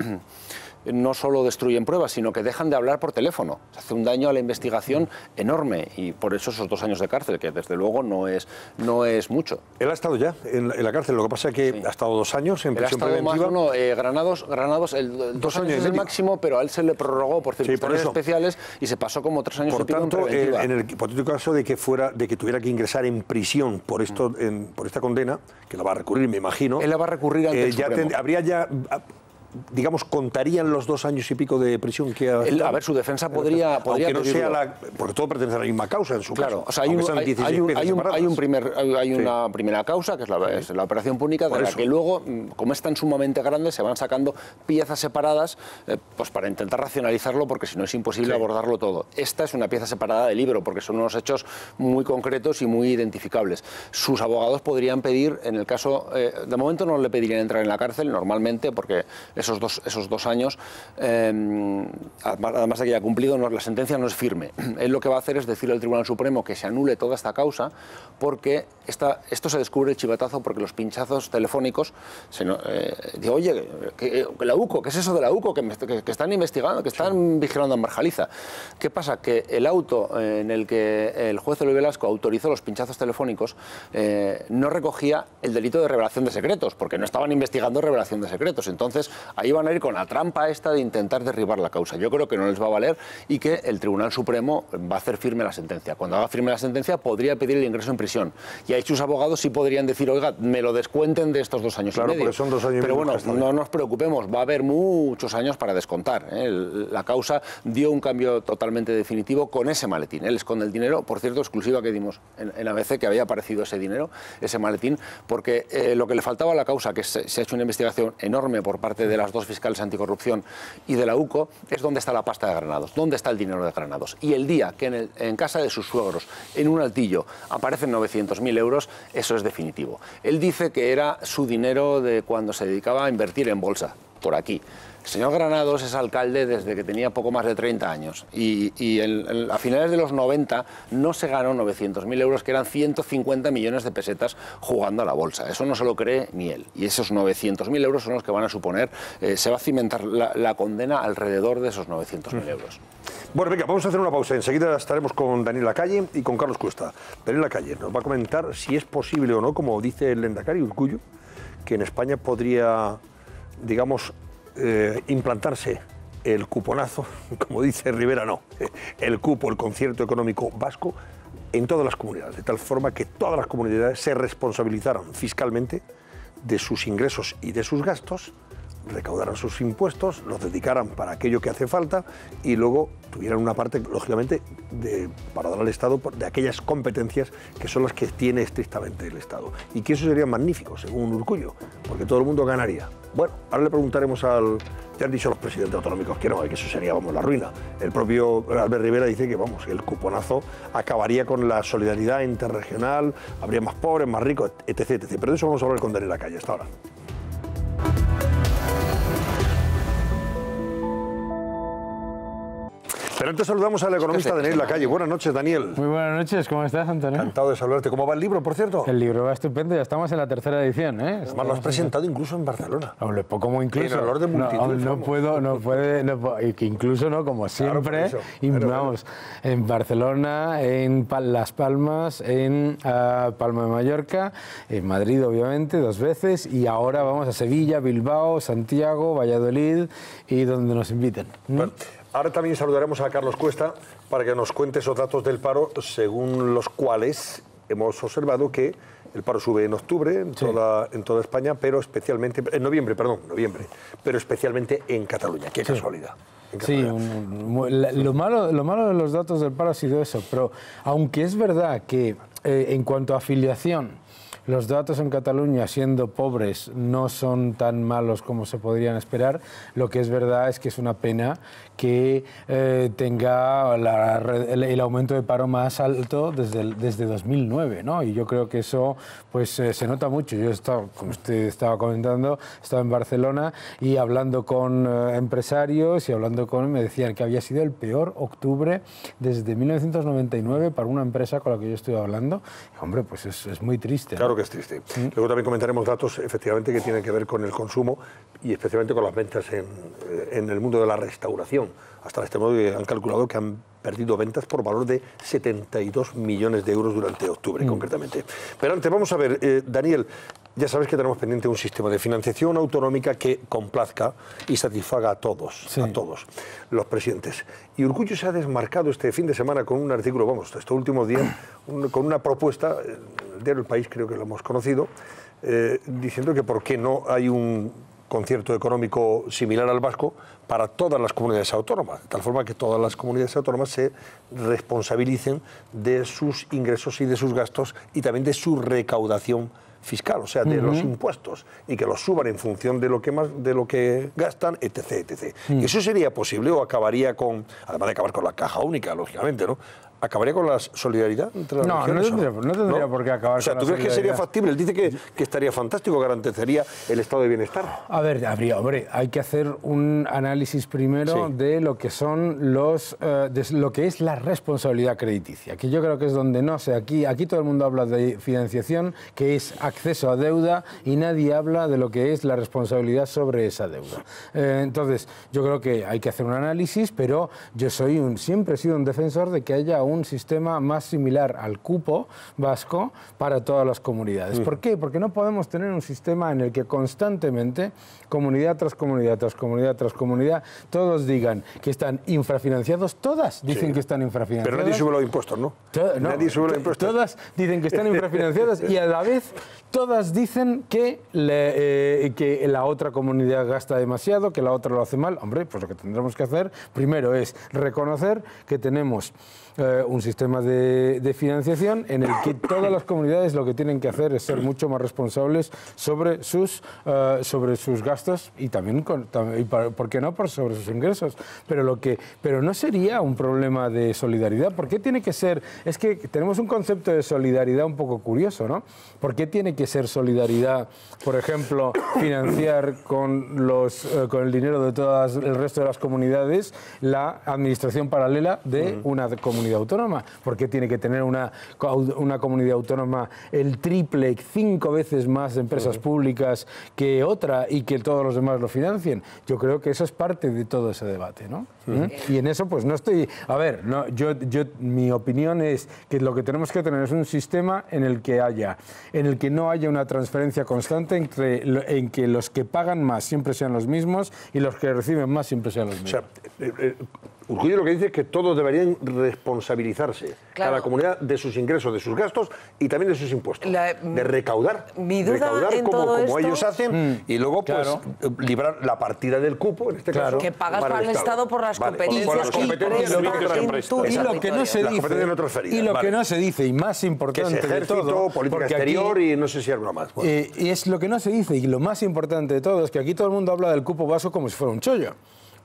no solo destruyen pruebas, sino que dejan de hablar por teléfono. Se hace un daño a la investigación enorme y por eso esos 2 años de cárcel, que desde luego no es mucho. Él ha estado ya en la cárcel, lo que pasa es que ha estado 2 años en prisión preventiva. Granados, 2 años es el máximo, pero a él se le prorrogó por circunstancias especiales y se pasó como 3 años por y pico tanto, en preventiva. En el hipotético caso de que tuviera que ingresar en prisión por esta condena, que la va a recurrir, me imagino. Él la va a recurrir ante el Supremo. Habría ya, digamos, contarían los 2 años y pico de prisión que ha... A ver, su defensa podría aunque no sea porque todo pertenece a la misma causa en su caso. O sea, hay una primera causa, que es la operación Púnica, de la que luego, como es tan sumamente grande, se van sacando piezas separadas pues para intentar racionalizarlo, porque si no es imposible abordarlo todo. Esta es una pieza separada del libro, porque son unos hechos muy concretos y muy identificables. Sus abogados podrían pedir, en el caso... de momento no le pedirían entrar en la cárcel, normalmente, porque esos dos años, además de que haya cumplido, la sentencia no es firme. Él lo que va a hacer es decirle al Tribunal Supremo que se anule toda esta causa, porque esto se descubre el chivatazo porque los pinchazos telefónicos, digo, oye, la UCO, ¿qué es eso de la UCO? Que están investigando, que están vigilando a Marjaliza. ¿Qué pasa? Que el auto en el que el juez Eloy Velasco autorizó los pinchazos telefónicos no recogía el delito de revelación de secretos, porque no estaban investigando revelación de secretos. Entonces, ahí van a ir con la trampa esta de intentar derribar la causa. Yo creo que no les va a valer y que el Tribunal Supremo va a hacer firme la sentencia. Cuando haga firme la sentencia, podría pedir el ingreso en prisión. Y ahí sus abogados sí podrían decir, oiga, me lo descuenten de estos 2 años y medio. Porque son 2 años y medio. Pero bueno, no nos preocupemos, va a haber muchos años para descontar. La causa dio un cambio totalmente definitivo con ese maletín. Él esconde el dinero, por cierto, exclusiva que dimos en ABC, que había aparecido ese dinero, ese maletín, porque lo que le faltaba a la causa, que se ha hecho una investigación enorme por parte de las 2 fiscales anticorrupción y de la UCO, es dónde está la pasta de Granados, dónde está el dinero de Granados. Y el día que en casa de sus suegros, en un altillo, aparecen 900.000 euros, eso es definitivo. Él dice que era su dinero de cuando se dedicaba a invertir en bolsa, por aquí. El señor Granados es alcalde desde que tenía poco más de 30 años y a finales de los 90 no se ganó 900.000 euros, que eran 150 millones de pesetas jugando a la bolsa. Eso no se lo cree ni él. Y esos 900.000 euros son los que van a suponer, se va a cimentar la condena alrededor de esos 900.000 euros. Bueno, venga, vamos a hacer una pausa. Enseguida estaremos con Daniel Lacalle y con Carlos Cuesta. Daniel Lacalle nos va a comentar si es posible o no, como dice el lehendakari Urkullu, que en España podría, digamos, implantarse el cuponazo, como dice Rivera, no, el cupo, el concierto económico vasco, en todas las comunidades, de tal forma que todas las comunidades se responsabilizaran fiscalmente de sus ingresos y de sus gastos, recaudaran sus impuestos, los dedicaran para aquello que hace falta y luego tuvieran una parte, lógicamente, para dar al Estado de aquellas competencias que son las que tiene estrictamente el Estado. Y que eso sería magnífico, según Urkullu, porque todo el mundo ganaría. Bueno, ahora le preguntaremos al... Ya han dicho los presidentes autonómicos que no, que eso sería, vamos, la ruina. El propio Albert Rivera dice que, vamos, el cuponazo acabaría con la solidaridad interregional, habría más pobres, más ricos, etc, etc. Pero de eso vamos a hablar con Daniel Lacalle hasta ahora. Pero antes saludamos al economista Daniel Lacalle. Buenas noches, Daniel. Muy buenas noches, ¿cómo estás, Antonio? Encantado de saludarte. ¿Cómo va el libro, por cierto? El libro va estupendo, ya estamos en la tercera edición, ¿eh? Además, lo has presentado incluso en Barcelona. Hombre, como incluso. En olor de multitud. Incluso no, como siempre. Claro, y vamos, en Barcelona, en Las Palmas, en Palma de Mallorca, en Madrid, obviamente, 2 veces, y ahora vamos a Sevilla, Bilbao, Santiago, Valladolid y donde nos inviten. Bueno, ahora también saludaremos a Carlos Cuesta para que nos cuente esos datos del paro, según los cuales hemos observado que el paro sube en octubre en toda España, pero especialmente, en noviembre, pero especialmente en Cataluña. Qué casualidad. Sí, lo malo de los datos del paro ha sido eso, pero aunque es verdad que en cuanto a afiliación, los datos en Cataluña, siendo pobres, no son tan malos como se podrían esperar. Lo que es verdad es que es una pena que tenga el aumento de paro más alto desde 2009, ¿no? Y yo creo que eso pues se nota mucho. Yo he estado, como usted estaba comentando, he estado en Barcelona y hablando con empresarios y me decían que había sido el peor octubre desde 1999 para una empresa con la que yo estoy hablando. Y, hombre, pues es muy triste, ¿no? Claro que es triste. Luego también comentaremos datos, efectivamente, que tienen que ver con el consumo y especialmente con las ventas en el mundo de la restauración. Hasta este modo han calculado que han perdido ventas por valor de 72 millones de euros durante octubre, concretamente. Pero antes, vamos a ver, Daniel, ya sabes que tenemos pendiente un sistema de financiación autonómica que complazca y satisfaga a todos los presidentes. Y Urkullu se ha desmarcado este fin de semana con un artículo, vamos, estos últimos días, con una propuesta, el diario El País creo que lo hemos conocido, diciendo que por qué no hay un concierto económico similar al vasco para todas las comunidades autónomas, de tal forma que todas las comunidades autónomas se responsabilicen de sus ingresos y de sus gastos y también de su recaudación fiscal, o sea, de los impuestos, y que los suban en función de lo que gastan, etc, etc. ¿Y eso sería posible o acabaría con, además de acabar con la caja única, lógicamente, ¿no? ¿Acabaría con la solidaridad entre las regiones? No tendría por qué acabar. O sea, ¿tú crees que sería factible? Él dice que estaría fantástico, garantizaría el estado de bienestar. A ver, hay que hacer un análisis primero de lo que son de lo que es la responsabilidad crediticia, que yo creo que es donde no sé, aquí todo el mundo habla de financiación, que es acceso a deuda, y nadie habla de lo que es la responsabilidad sobre esa deuda. Entonces, yo creo que hay que hacer un análisis, pero yo siempre he sido un defensor de que haya un sistema más similar al cupo vasco para todas las comunidades. ¿Por qué? Porque no podemos tener un sistema en el que constantemente, comunidad tras comunidad, tras comunidad, tras comunidad, todos digan que están infrafinanciados, todas dicen que están infrafinanciadas. Pero nadie sube los impuestos, ¿no? Nadie sube los impuestos. Todas dicen que están infrafinanciadas y a la vez todas dicen que la otra comunidad gasta demasiado, que la otra lo hace mal. Hombre, pues lo que tendremos que hacer primero es reconocer que tenemos un sistema de financiación en el que todas las comunidades lo que tienen que hacer es ser mucho más responsables sobre sus gastos y también, ¿por qué no?, sobre sus ingresos. Pero no sería un problema de solidaridad. ¿Por qué tiene que ser? Es que tenemos un concepto de solidaridad un poco curioso, ¿no? ¿Por qué tiene que ser solidaridad, por ejemplo, financiar con el dinero de todas el resto de las comunidades la administración paralela de una comunidad autónoma? ¿Por qué tiene que tener una comunidad autónoma el triple, 5 veces más de empresas públicas que otra y que todos los demás lo financien? Yo creo que eso es parte de todo ese debate, ¿no? Y en eso pues no estoy... A ver, mi opinión es que lo que tenemos que tener es un sistema en el que no haya una transferencia constante en que los que pagan más siempre sean los mismos y los que reciben más siempre sean los mismos. O sea, Urkullu lo que dice es que todos deberían responsabilizarse, cada comunidad, de sus ingresos, de sus gastos y también de sus impuestos. De recaudar. Mi duda recaudar en como todo esto, ellos hacen y luego pues librar la partida del cupo, en este caso. Que pagas para el Estado por las competencias. Y lo que no se dice, y lo que no se dice, y más importante que es ejército, de todo, política exterior y no sé si alguna más. Bueno. Y es lo que no se dice, y lo más importante de todo es que aquí todo el mundo habla del cupo vasco como si fuera un chollo.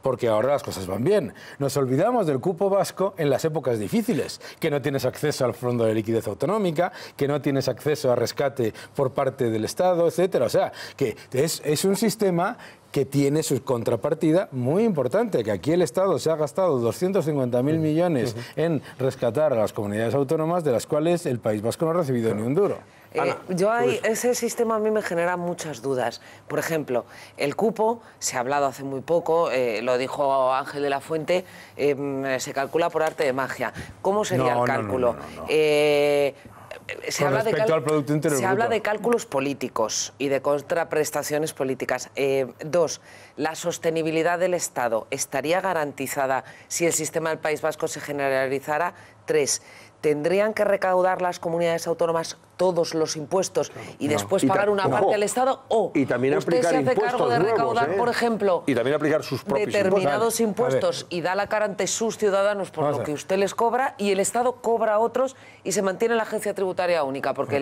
Porque ahora las cosas van bien. Nos olvidamos del cupo vasco en las épocas difíciles, que no tienes acceso al fondo de liquidez autonómica, que no tienes acceso a rescate por parte del Estado, etcétera. O sea, que es un sistema que tiene su contrapartida muy importante, que aquí el Estado se ha gastado 250.000 millones en rescatar a las comunidades autónomas, de las cuales el País Vasco no ha recibido ni un duro. Ese sistema a mí me genera muchas dudas. Por ejemplo, el cupo, se ha hablado hace muy poco, lo dijo Ángel de la Fuente, se calcula por arte de magia. ¿Cómo sería el cálculo? Se habla de cálculos políticos y de contraprestaciones políticas. 2. La sostenibilidad del Estado estaría garantizada si el sistema del País Vasco se generalizara. 3. ¿Tendrían que recaudar las comunidades autónomas todos los impuestos y después pagar una parte al Estado? ¿O y también usted se hace cargo de recaudar, por ejemplo, y también aplicar sus propios determinados impuestos y da la cara ante sus ciudadanos por lo que usted les cobra y el Estado cobra a otros y se mantiene la agencia tributaria única? Porque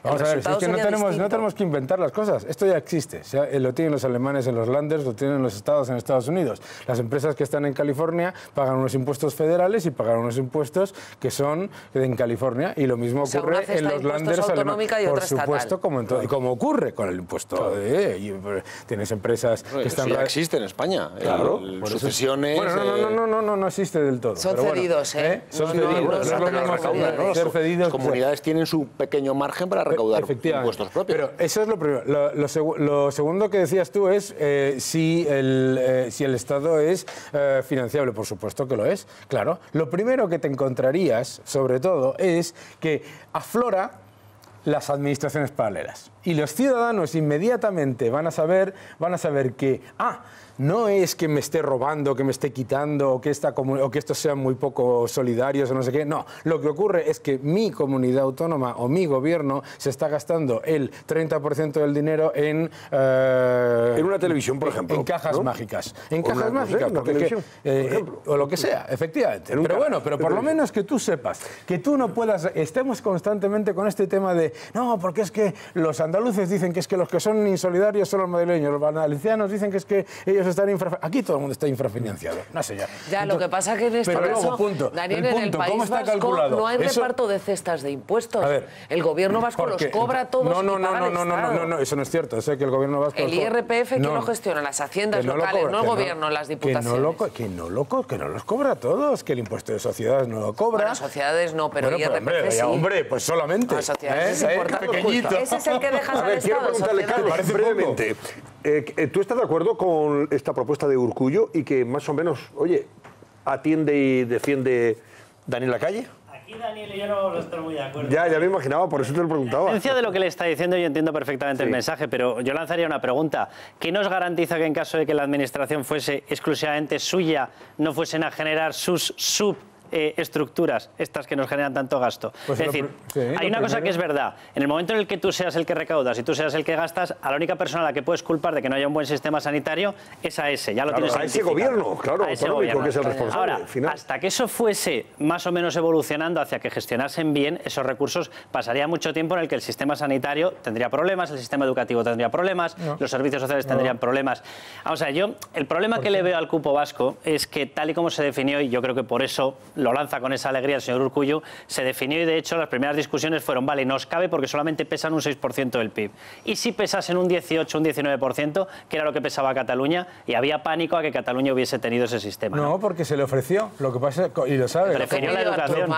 el resultado es que no tenemos que inventar las cosas. Esto ya existe. Lo tienen los alemanes en los Länders, lo tienen los estados en Estados Unidos. Las empresas que están en California pagan unos impuestos federales y pagan unos impuestos que son en California, y lo mismo ocurre en los Länders alemanes, por supuesto, como ocurre con el impuesto. Tienes empresas que están... ya existe en España. Claro. Sucesiones... Bueno, no existe del todo. Son cedidos, Son cedidos. Ser cedidos. Las comunidades tienen su pequeño margen para recaudar impuestos propios. Pero eso es lo primero. Lo segundo que decías tú es si el Estado es financiable. Por supuesto que lo es, claro. Lo primero que te encontrarías, sobre todo, es que aflora las administraciones paralelas. Y los ciudadanos inmediatamente van a saber que, no es que me esté robando, que me esté quitando, o que estos sean muy poco solidarios o no sé qué. No, lo que ocurre es que mi comunidad autónoma o mi gobierno se está gastando el 30% del dinero en una televisión, por ejemplo. En cajas mágicas. En cajas mágicas, o lo que sea, efectivamente. Pero por lo menos que tú sepas, que tú no puedas... Estemos constantemente con este tema de, no, porque es que los andaluces dicen que es que los que son insolidarios son los madrileños, los valencianos dicen que es que ellos están aquí todo el mundo está infrafinanciado, no sé ya. Ya, lo que pasa es que en este caso, Daniel, en el País Vasco no hay reparto de cestas de impuestos. El gobierno vasco los cobra todos y paga el Estado. No, eso no es cierto. Sé que el gobierno vasco... El IRPF, ¿quién lo gestiona? Las haciendas locales, no el gobierno, las diputaciones. Que no los cobra a todos, que el impuesto de sociedades no lo cobra. Bueno, sociedades no, pero el IRPF sí. Hombre, pues solamente. Las sociedades es importante. Ese es el que dejas al Estado, sociedades. Brevemente, ¿tú estás de acuerdo con esta propuesta de Urkullu y que más o menos, oye, atiende y defiende Daniel Lacalle? Aquí Daniel y yo no estoy muy de acuerdo. Ya me imaginaba, por eso te lo preguntaba. En esencia de lo que le está diciendo yo entiendo perfectamente el mensaje, pero yo lanzaría una pregunta. ¿Qué nos garantiza que en caso de que la administración fuese exclusivamente suya, no fuesen a generar sus estructuras, estas que nos generan tanto gasto? Es decir, hay una cosa que es verdad. En el momento en el que tú seas el que recaudas y tú seas el que gastas, a la única persona a la que puedes culpar de que no haya un buen sistema sanitario es a ese. Ya lo tienes a ese gobierno, claro, a ese gobierno, que es el responsable. Ahora, hasta que eso fuese más o menos evolucionando hacia que gestionasen bien esos recursos, pasaría mucho tiempo en el que el sistema sanitario tendría problemas, el sistema educativo tendría problemas, los servicios sociales tendrían problemas. O sea, el problema que le veo al cupo vasco es que tal y como se definió, y yo creo que por eso lo lanza con esa alegría el señor Urkullu, se definió y de hecho las primeras discusiones fueron, vale, nos cabe porque solamente pesan un 6% del PIB. Y si pesasen un 18, un 19%, que era lo que pesaba Cataluña, y había pánico a que Cataluña hubiese tenido ese sistema. No, porque se le ofreció, lo que pasa, y lo sabe. Prefirió la educación.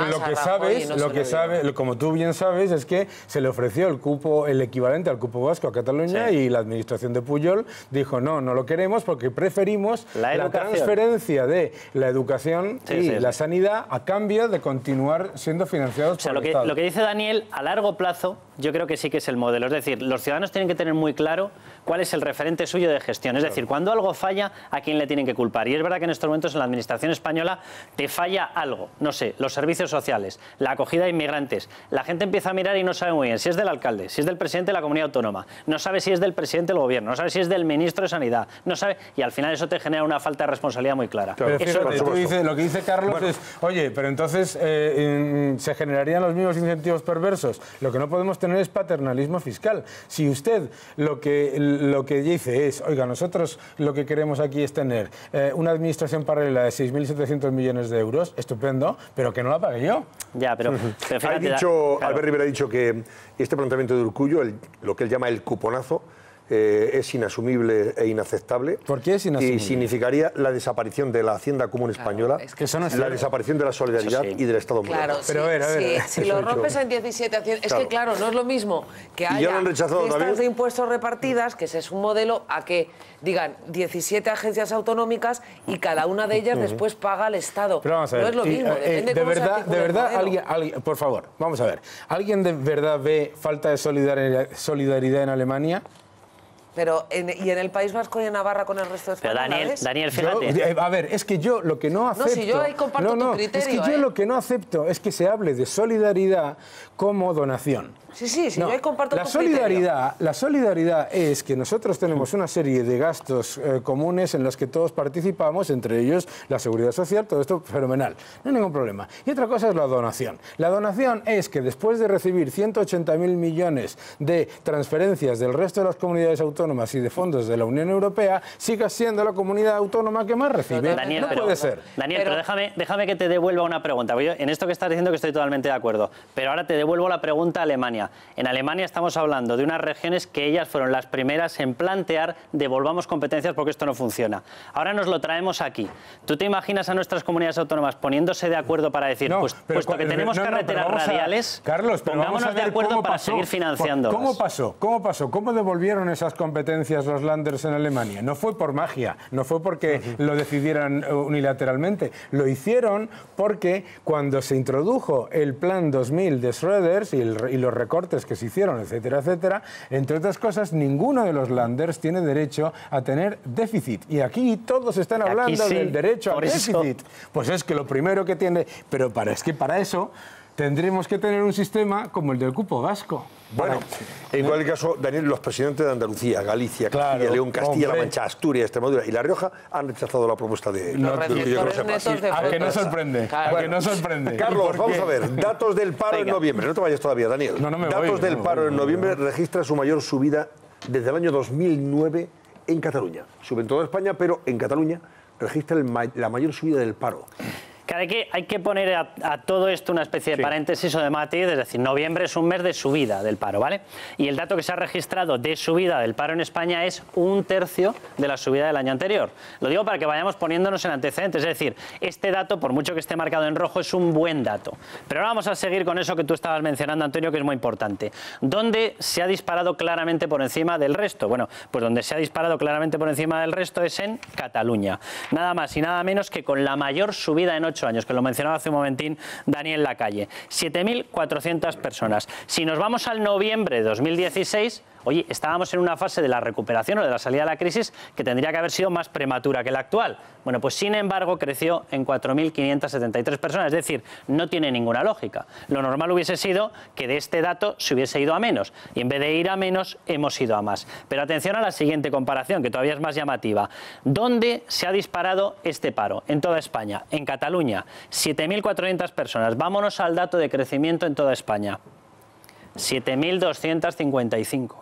Lo que sabes, como tú bien sabes, es que se le ofreció el cupo, el equivalente al cupo vasco a Cataluña, y la administración de Pujol dijo, no lo queremos porque preferimos la transferencia de la educación y la sanidad a cambio de continuar siendo financiados por el Estado. Lo que dice Daniel, a largo plazo, yo creo que sí que es el modelo. Es decir, los ciudadanos tienen que tener muy claro cuál es el referente suyo de gestión. Es decir, cuando algo falla, ¿a quién le tienen que culpar? Y es verdad que en estos momentos en la administración española te falla algo. No sé, los servicios sociales, la acogida de inmigrantes. La gente empieza a mirar y no sabe muy bien si es del alcalde, si es del presidente de la comunidad autónoma, no sabe si es del presidente del gobierno, no sabe si es del ministro de Sanidad, no sabe, y al final eso te genera una falta de responsabilidad muy clara. Claro, lo que dice Carlos es, oye, pero entonces se generarían los mismos incentivos perversos. Lo que no podemos tener es paternalismo fiscal. Si usted lo que dice es, oiga, nosotros lo que queremos aquí es tener una administración paralela de 6.700 millones de euros, estupendo, pero que no la pague yo. Ya, pero fíjate, Albert Rivera ha dicho que este planteamiento de Urkullu, lo que él llama el cuponazo, es inasumible e inaceptable. ¿Por qué es inasumible? Y significaría la desaparición de la Hacienda Común Española, que eso no es la desaparición de la solidaridad y del Estado Claro, Pero a ver, si lo rompes en 17 acciones, es que claro, no es lo mismo que haya listas de impuestos repartidas, que ese es un modelo, a que digan 17 agencias autonómicas y cada una de ellas después paga al Estado. Pero vamos a ver, no es lo mismo, depende de cómo se verdad, articule alguien, por favor, vamos a ver, ¿alguien de verdad ve falta de solidaridad en Alemania? Pero ¿y en el País Vasco y en Navarra con el resto de España? Pero Daniel, fíjate. A ver, es que yo lo que no acepto... No, si yo ahí comparto tu criterio. Es que yo lo que no acepto es que se hable de solidaridad como donación. Sí, yo ahí comparto tu criterio. La solidaridad es que nosotros tenemos una serie de gastos comunes en los que todos participamos, entre ellos la seguridad social, todo esto fenomenal, no hay ningún problema. Y otra cosa es la donación. La donación es que después de recibir 180.000 millones de transferencias del resto de las comunidades autónomas y de fondos de la Unión Europea, siga siendo la comunidad autónoma que más recibe. Daniel, no puede ser. Daniel, pero déjame que te devuelva una pregunta. Yo en esto que estás diciendo que estoy totalmente de acuerdo, pero ahora te devuelvo la pregunta a Alemania. En Alemania estamos hablando de unas regiones que ellas fueron las primeras en plantear devolvamos competencias porque esto no funciona. Ahora nos lo traemos aquí. ¿Tú te imaginas a nuestras comunidades autónomas poniéndose de acuerdo para decir, puesto que tenemos carreteras radiales, Carlos, pongámonos de acuerdo para seguir financiando? ¿Cómo pasó? ¿Cómo devolvieron esas competencias los Länders en Alemania? No fue por magia, no fue porque lo decidieran unilateralmente. Lo hicieron porque cuando se introdujo el Plan 2000 de Schröder y los recortes que se hicieron, etcétera, etcétera, entre otras cosas, ninguno de los Länders tiene derecho a tener déficit. Y aquí todos están hablando del derecho al déficit. Pues es que lo primero que tiene... Pero es que para eso tendremos que tener un sistema como el del cupo vasco. Bueno, en cualquier caso, Daniel, los presidentes de Andalucía, Galicia, Castilla, León, Castilla-La Mancha, Asturias, Extremadura y La Rioja han rechazado la propuesta de... A que no sorprende. Carlos, vamos a ver, datos del paro en noviembre. No te vayas todavía, Daniel. Datos del paro en noviembre registra su mayor subida desde el año 2009 en Cataluña. Sube en toda España, pero en Cataluña registra la mayor subida del paro. Hay que poner a todo esto una especie de paréntesis o de matiz, es decir, noviembre es un mes de subida del paro, ¿vale? Y el dato que se ha registrado de subida del paro en España es 1/3 de la subida del año anterior. Lo digo para que vayamos poniéndonos en antecedentes, es decir, este dato, por mucho que esté marcado en rojo, es un buen dato. Pero ahora vamos a seguir con eso que tú estabas mencionando, Antonio, que es muy importante. ¿Dónde se ha disparado claramente por encima del resto? Bueno, pues donde se ha disparado claramente por encima del resto es en Cataluña. Nada más y nada menos que con la mayor subida en 8 años, que lo mencionaba hace un momentín Daniel Lacalle. 7.400 personas. Si nos vamos al noviembre de 2016, oye, estábamos en una fase de la recuperación o de la salida de la crisis que tendría que haber sido más prematura que la actual. Bueno, pues sin embargo creció en 4.573 personas, es decir, no tiene ninguna lógica. Lo normal hubiese sido que de este dato se hubiese ido a menos y en vez de ir a menos hemos ido a más. Pero atención a la siguiente comparación, que todavía es más llamativa. ¿Dónde se ha disparado este paro? En toda España. En Cataluña, 7.400 personas. Vámonos al dato de crecimiento en toda España. 7.255.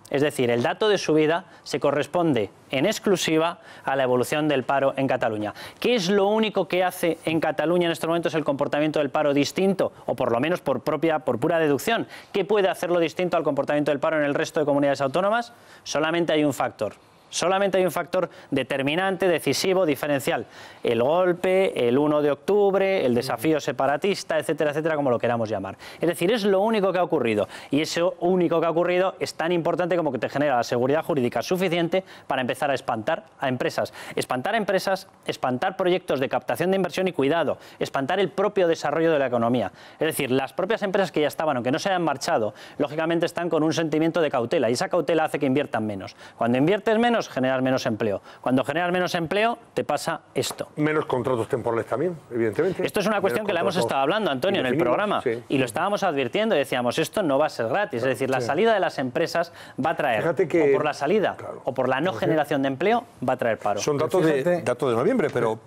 Es decir, el dato de subida se corresponde en exclusiva a la evolución del paro en Cataluña. ¿Qué es lo único que hace en Cataluña en estos momentos el comportamiento del paro distinto? O por lo menos por pura deducción. ¿Qué puede hacerlo distinto al comportamiento del paro en el resto de comunidades autónomas? Solamente hay un factor. Solamente hay un factor determinante, decisivo, diferencial. El golpe, el 1 de octubre, el desafío separatista, etcétera, etcétera, como lo queramos llamar. Es decir, es lo único que ha ocurrido. Y eso único que ha ocurrido es tan importante como que te genera la seguridad jurídica suficiente para empezar a espantar a empresas. Espantar a empresas, espantar proyectos de captación de inversión y cuidado, espantar el propio desarrollo de la economía. Es decir, las propias empresas que ya estaban, aunque no se hayan marchado, lógicamente están con un sentimiento de cautela y esa cautela hace que inviertan menos. Cuando inviertes menos, generas menos empleo. Cuando generas menos empleo, te pasa esto. Menos contratos temporales también, evidentemente. Esto es una cuestión que la hemos estado hablando, Antonio, en el programa. Sí. Y lo estábamos advirtiendo y decíamos, esto no va a ser gratis. Es decir, la salida de las empresas va a traer, o por la salida, o por la no generación de empleo, va a traer paro. Son datos de noviembre, pero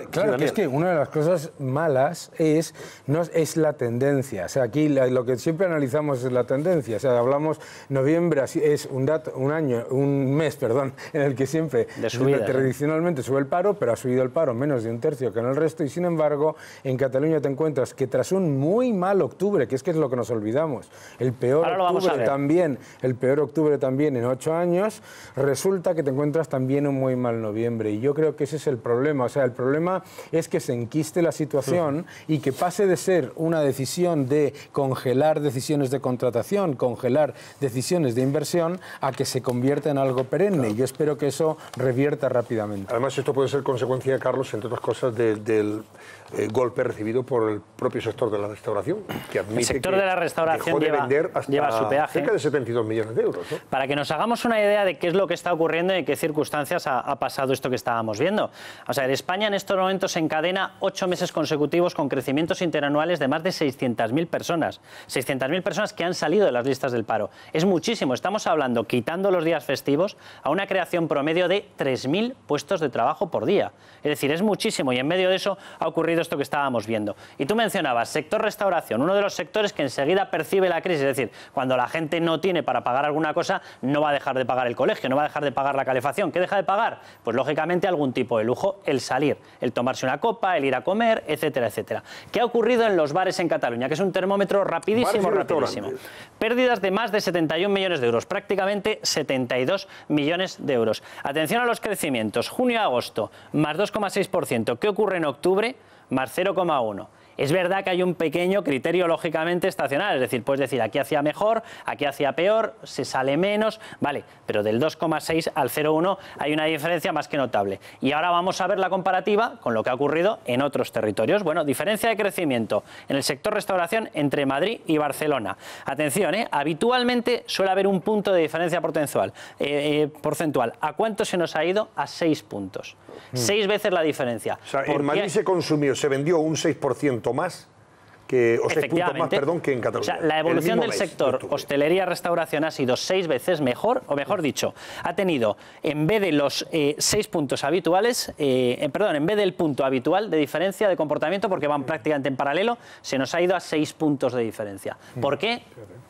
claro, que es que una de las cosas malas es la tendencia. O sea, aquí lo que siempre analizamos es la tendencia. O sea, hablamos noviembre, es un mes, en el que siempre tradicionalmente sube el paro, pero ha subido el paro menos de un tercio que en el resto, y sin embargo en Cataluña te encuentras que tras un muy mal octubre, que es lo que nos olvidamos, el peor octubre también en 8 años, resulta que te encuentras también un muy mal noviembre, y yo creo que ese es el problema. O sea, el problema es que se enquiste la situación y que pase de ser una decisión de congelar decisiones de contratación, congelar decisiones de inversión, a que se convierta en algo perenne. Yo espero que eso revierta rápidamente. Además, esto puede ser consecuencia, Carlos, entre otras cosas, del golpe recibido por el propio sector de la restauración, que admite el sector de la restauración lleva su peaje. Cerca de 72 millones de euros, ¿no? Para que nos hagamos una idea de qué es lo que está ocurriendo y en qué circunstancias ha pasado esto que estábamos viendo. O sea, en España en estos momentos se encadena 8 meses consecutivos con crecimientos interanuales de más de 600.000 personas. 600.000 personas que han salido de las listas del paro. Es muchísimo. Estamos hablando, quitando los días festivos, a una creación promedio de 3.000 puestos de trabajo por día. Es decir, es muchísimo, y en medio de eso ha ocurrido esto que estábamos viendo. Y tú mencionabas, sector restauración, uno de los sectores que enseguida percibe la crisis. Es decir, cuando la gente no tiene para pagar alguna cosa, no va a dejar de pagar el colegio, no va a dejar de pagar la calefacción. ¿Qué deja de pagar? Pues lógicamente algún tipo de lujo, el salir, el tomarse una copa, el ir a comer, etcétera, etcétera. ¿Qué ha ocurrido en los bares en Cataluña? Que es un termómetro rapidísimo. Pérdidas de más de 71 millones de euros, prácticamente 72 millones de euros. Atención a los crecimientos. Junio a agosto, más 2,6%. ¿Qué ocurre en octubre? Más 0,1%. Es verdad que hay un pequeño criterio lógicamente estacional, es decir, puedes decir aquí hacía mejor, aquí hacía peor, se sale menos, vale, pero del 2,6 al 0,1 hay una diferencia más que notable. Y ahora vamos a ver la comparativa con lo que ha ocurrido en otros territorios. Bueno, diferencia de crecimiento en el sector restauración entre Madrid y Barcelona. Atención, habitualmente suele haber un punto de diferencia porcentual. ¿A cuánto se nos ha ido? A 6 puntos. 6 veces la diferencia. O sea, en Madrid se vendió un 6% más que, o 6 puntos más, perdón, que en Cataluña. O sea, la evolución del sector hostelería-restauración ha sido 6 veces mejor, o mejor dicho, ha tenido, en vez de los 6 puntos habituales, en vez del punto habitual de diferencia de comportamiento, porque van prácticamente en paralelo, se nos ha ido a 6 puntos de diferencia. ¿Por qué?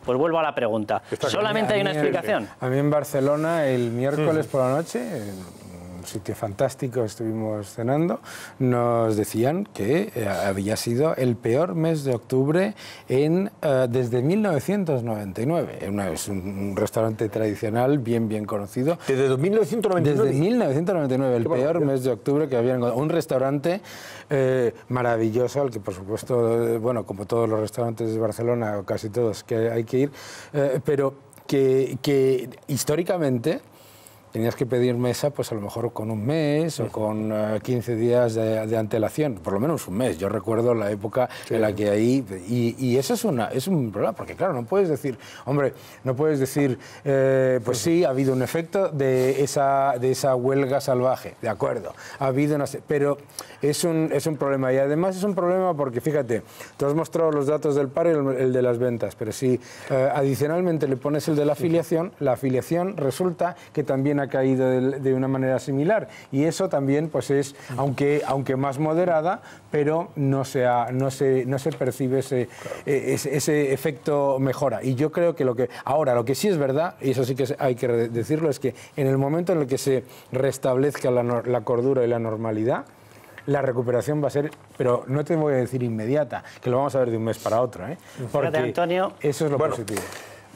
Pues vuelvo a la pregunta. ¿Solamente hay una explicación? A mí en Barcelona, el miércoles por la noche, un sitio fantástico, estuvimos cenando, nos decían que había sido el peor mes de octubre desde 1999. Es un restaurante tradicional bien conocido. ¿Desde 1999? Desde 1999, el peor mes de octubre que habían encontrado. Un restaurante maravilloso, al que por supuesto, bueno, como todos los restaurantes de Barcelona, o casi todos, que hay que ir, pero que históricamente tenías que pedir mesa, pues a lo mejor con un mes o con 15 días de antelación, por lo menos un mes. Yo recuerdo la época en la que ahí... Y eso es un problema, porque claro, no puedes decir, pues sí, ha habido un efecto de esa huelga salvaje, de acuerdo, ha habido pero es un problema. Y además es un problema porque, fíjate, tú has mostrado los datos del paro y el de las ventas, pero si adicionalmente le pones el de la afiliación resulta que también ha caído de una manera similar, y eso también pues es, aunque más moderada, pero no se percibe ese efecto mejora. Y yo creo que lo que sí es verdad, y eso sí que hay que decirlo, es que en el momento en el que se restablezca la cordura y la normalidad, la recuperación va a ser, pero no te voy a decir inmediata, que lo vamos a ver de un mes para otro, porque Antonio, eso es lo positivo.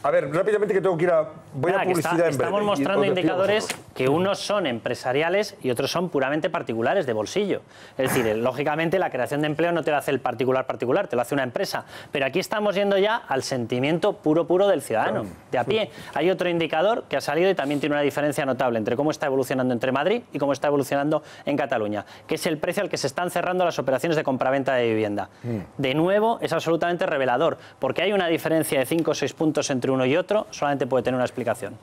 A ver, rápidamente que tengo que ir a... Voy a publicidad en breve. Estamos mostrando indicadores que unos son empresariales y otros son puramente particulares, de bolsillo. Es decir, lógicamente la creación de empleo no te lo hace el particular, te lo hace una empresa. Pero aquí estamos yendo ya al sentimiento puro del ciudadano, de a pie. Hay otro indicador que ha salido y también tiene una diferencia notable entre cómo está evolucionando entre Madrid y cómo está evolucionando en Cataluña, que es el precio al que se están cerrando las operaciones de compraventa de vivienda. De nuevo, es absolutamente revelador, porque hay una diferencia de 5 o 6 puntos entre uno y otro, solamente puede tener una explicación.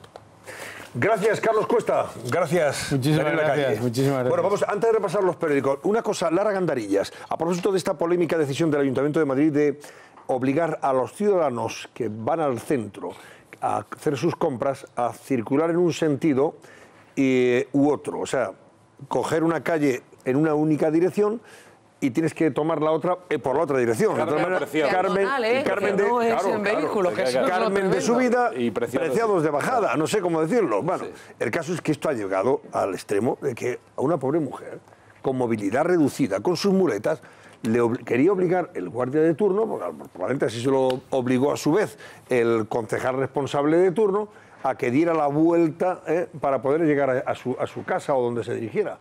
Gracias, Carlos Cuesta. Gracias. Muchísimas gracias. Bueno, vamos, antes de repasar los periódicos, una cosa, Lara Gandarillas, a propósito de esta polémica decisión del Ayuntamiento de Madrid de obligar a los ciudadanos que van al centro a hacer sus compras a circular en un sentido u otro, o sea, coger una calle en una única dirección y tienes que tomar la otra por la otra dirección. Carmen de subida y Preciados de bajada, no sé cómo decirlo. Bueno, el caso es que esto ha llegado al extremo de que a una pobre mujer con movilidad reducida, con sus muletas, quería obligar el guardia de turno, porque probablemente así se lo obligó a su vez el concejal responsable de turno, a que diera la vuelta para poder llegar a su casa o donde se dirigiera.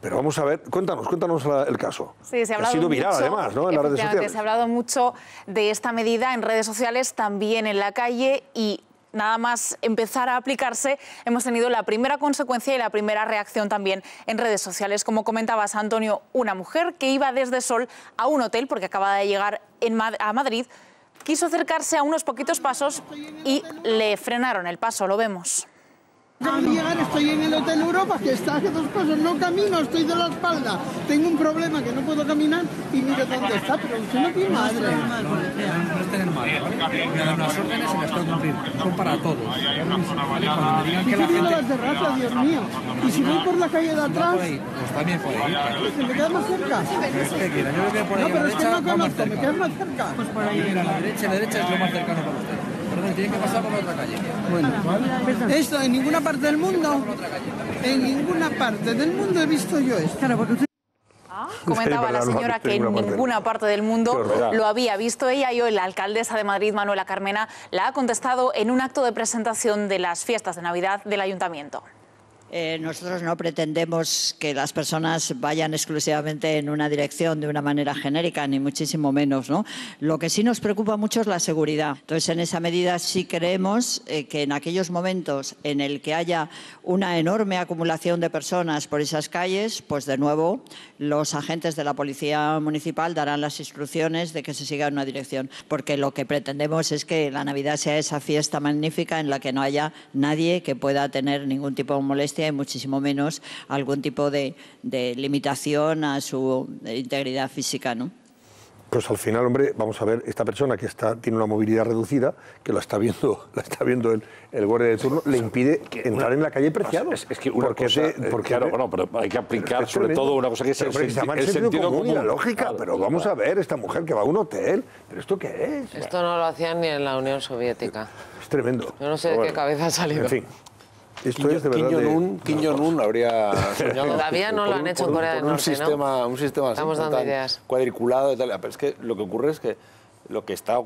Pero vamos a ver, cuéntanos el caso. Sí, se ha hablado sido viral, mucho, además, ¿no? En las redes sociales. Se ha hablado mucho de esta medida en redes sociales, también en la calle, y nada más empezar a aplicarse, hemos tenido la primera consecuencia y la primera reacción también en redes sociales. Como comentabas, Antonio, una mujer que iba desde Sol a un hotel, porque acaba de llegar a Madrid, quiso acercarse a unos poquitos pasos y le frenaron el paso, lo vemos. Acabo de llegar, estoy en el Hotel Europa, que está a 2 pasos, no camino, estoy de la espalda, tengo un problema que no puedo caminar y mire dónde está, pero usted no tiene madre. No es tener madre, ¿vale? Me dan las órdenes y las tengo que cumplir, son para todos. Cuando me digan que la gente... las de raza, Dios mío, y si voy por la calle de atrás... Pues también puede ir. ¿Se me queda más cerca? Usted quiera, yo creo que por ahí no, pero es que no conozco, me queda más cerca. Pues por ahí, mira, la derecha es lo más cercano para usted. Perdón, tiene que pasar por la otra calle. Bueno, esto en ninguna parte del mundo, en ninguna parte del mundo he visto yo esto. Comentaba la señora que en ninguna parte del mundo lo había visto ella, y hoy la alcaldesa de Madrid, Manuela Carmena, la ha contestado en un acto de presentación de las fiestas de Navidad del Ayuntamiento. Nosotros no pretendemos que las personas vayan exclusivamente en una dirección de una manera genérica, ni muchísimo menos, ¿no? Lo que sí nos preocupa mucho es la seguridad. Entonces, en esa medida sí creemos que en aquellos momentos en el que haya una enorme acumulación de personas por esas calles, pues de nuevo los agentes de la Policía Municipal darán las instrucciones de que se siga en una dirección, porque lo que pretendemos es que la Navidad sea esa fiesta magnífica en la que no haya nadie que pueda tener ningún tipo de molestia y muchísimo menos algún tipo de limitación a su integridad física, ¿no? Pues al final, hombre, vamos a ver, esta persona que tiene una movilidad reducida, que la está viendo el guardia de turno, le impide entrar en la calle Preciados. Es que una cosa, claro, bueno, pero hay que aplicar sobre todo una cosa que es el sentido común. Y la lógica, claro, pero vamos a ver, esta mujer que va a un hotel, ¿pero esto qué es? Esto no lo hacían ni en la Unión Soviética. Es tremendo. Yo no sé de qué cabeza ha salido. En fin. Esto es de verdad Kim Jong-un habría soñado... Todavía no lo han hecho en Corea del Norte, un sistema Estamos dando ideas. Cuadriculado y tal. Pero es que lo que ocurre es que lo que está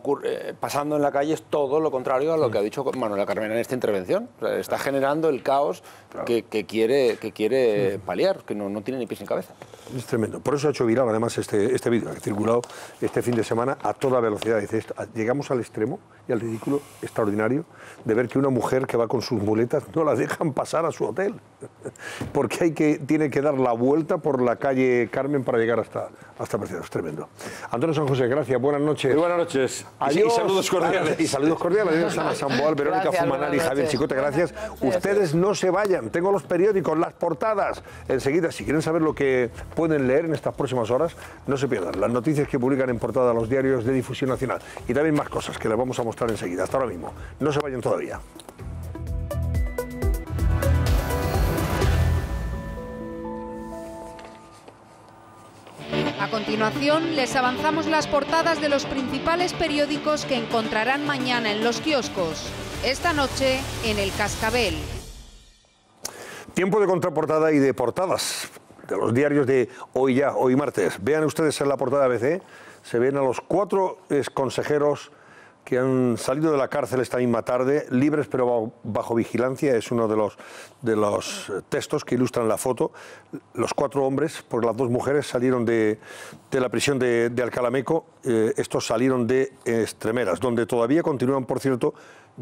pasando en la calle es todo lo contrario a lo que ha dicho Manuela Carmena en esta intervención. O sea, está generando el caos que quiere paliar, que no tiene ni pies ni cabeza. Es tremendo. Por eso ha hecho viral además este vídeo que ha circulado este fin de semana a toda velocidad. Dice, llegamos al extremo y al ridículo extraordinario de ver que una mujer que va con sus muletas no la dejan pasar a su hotel, porque tiene que dar la vuelta por la calle Carmen para llegar hasta Preciados. Tremendo. Antonio San José, gracias. Buenas noches. Muy buenas noches. Adiós. Y saludos cordiales. Y saludos cordiales. Adiós, Ana Samboal, Verónica Fumanal y Javier Chicote. Gracias. Ustedes no se vayan. Tengo los periódicos, las portadas. Enseguida, si quieren saber lo que pueden leer en estas próximas horas, no se pierdan las noticias que publican en portada los diarios de difusión nacional. Y también más cosas que les vamos a mostrar enseguida. Hasta ahora mismo. No se vayan todavía. A continuación, les avanzamos las portadas de los principales periódicos que encontrarán mañana en los kioscos. Esta noche, en El Cascabel. Tiempo de contraportada y de portadas de los diarios de hoy martes. Vean ustedes en la portada ABC, se ven a los 4 exconsejeros que han salido de la cárcel esta misma tarde, libres pero bajo vigilancia, es uno de los textos que ilustran la foto. Los 4 hombres, porque las 2 mujeres salieron de la prisión de Alcalá Meco, estos salieron de Estremeras, donde todavía continúan, por cierto,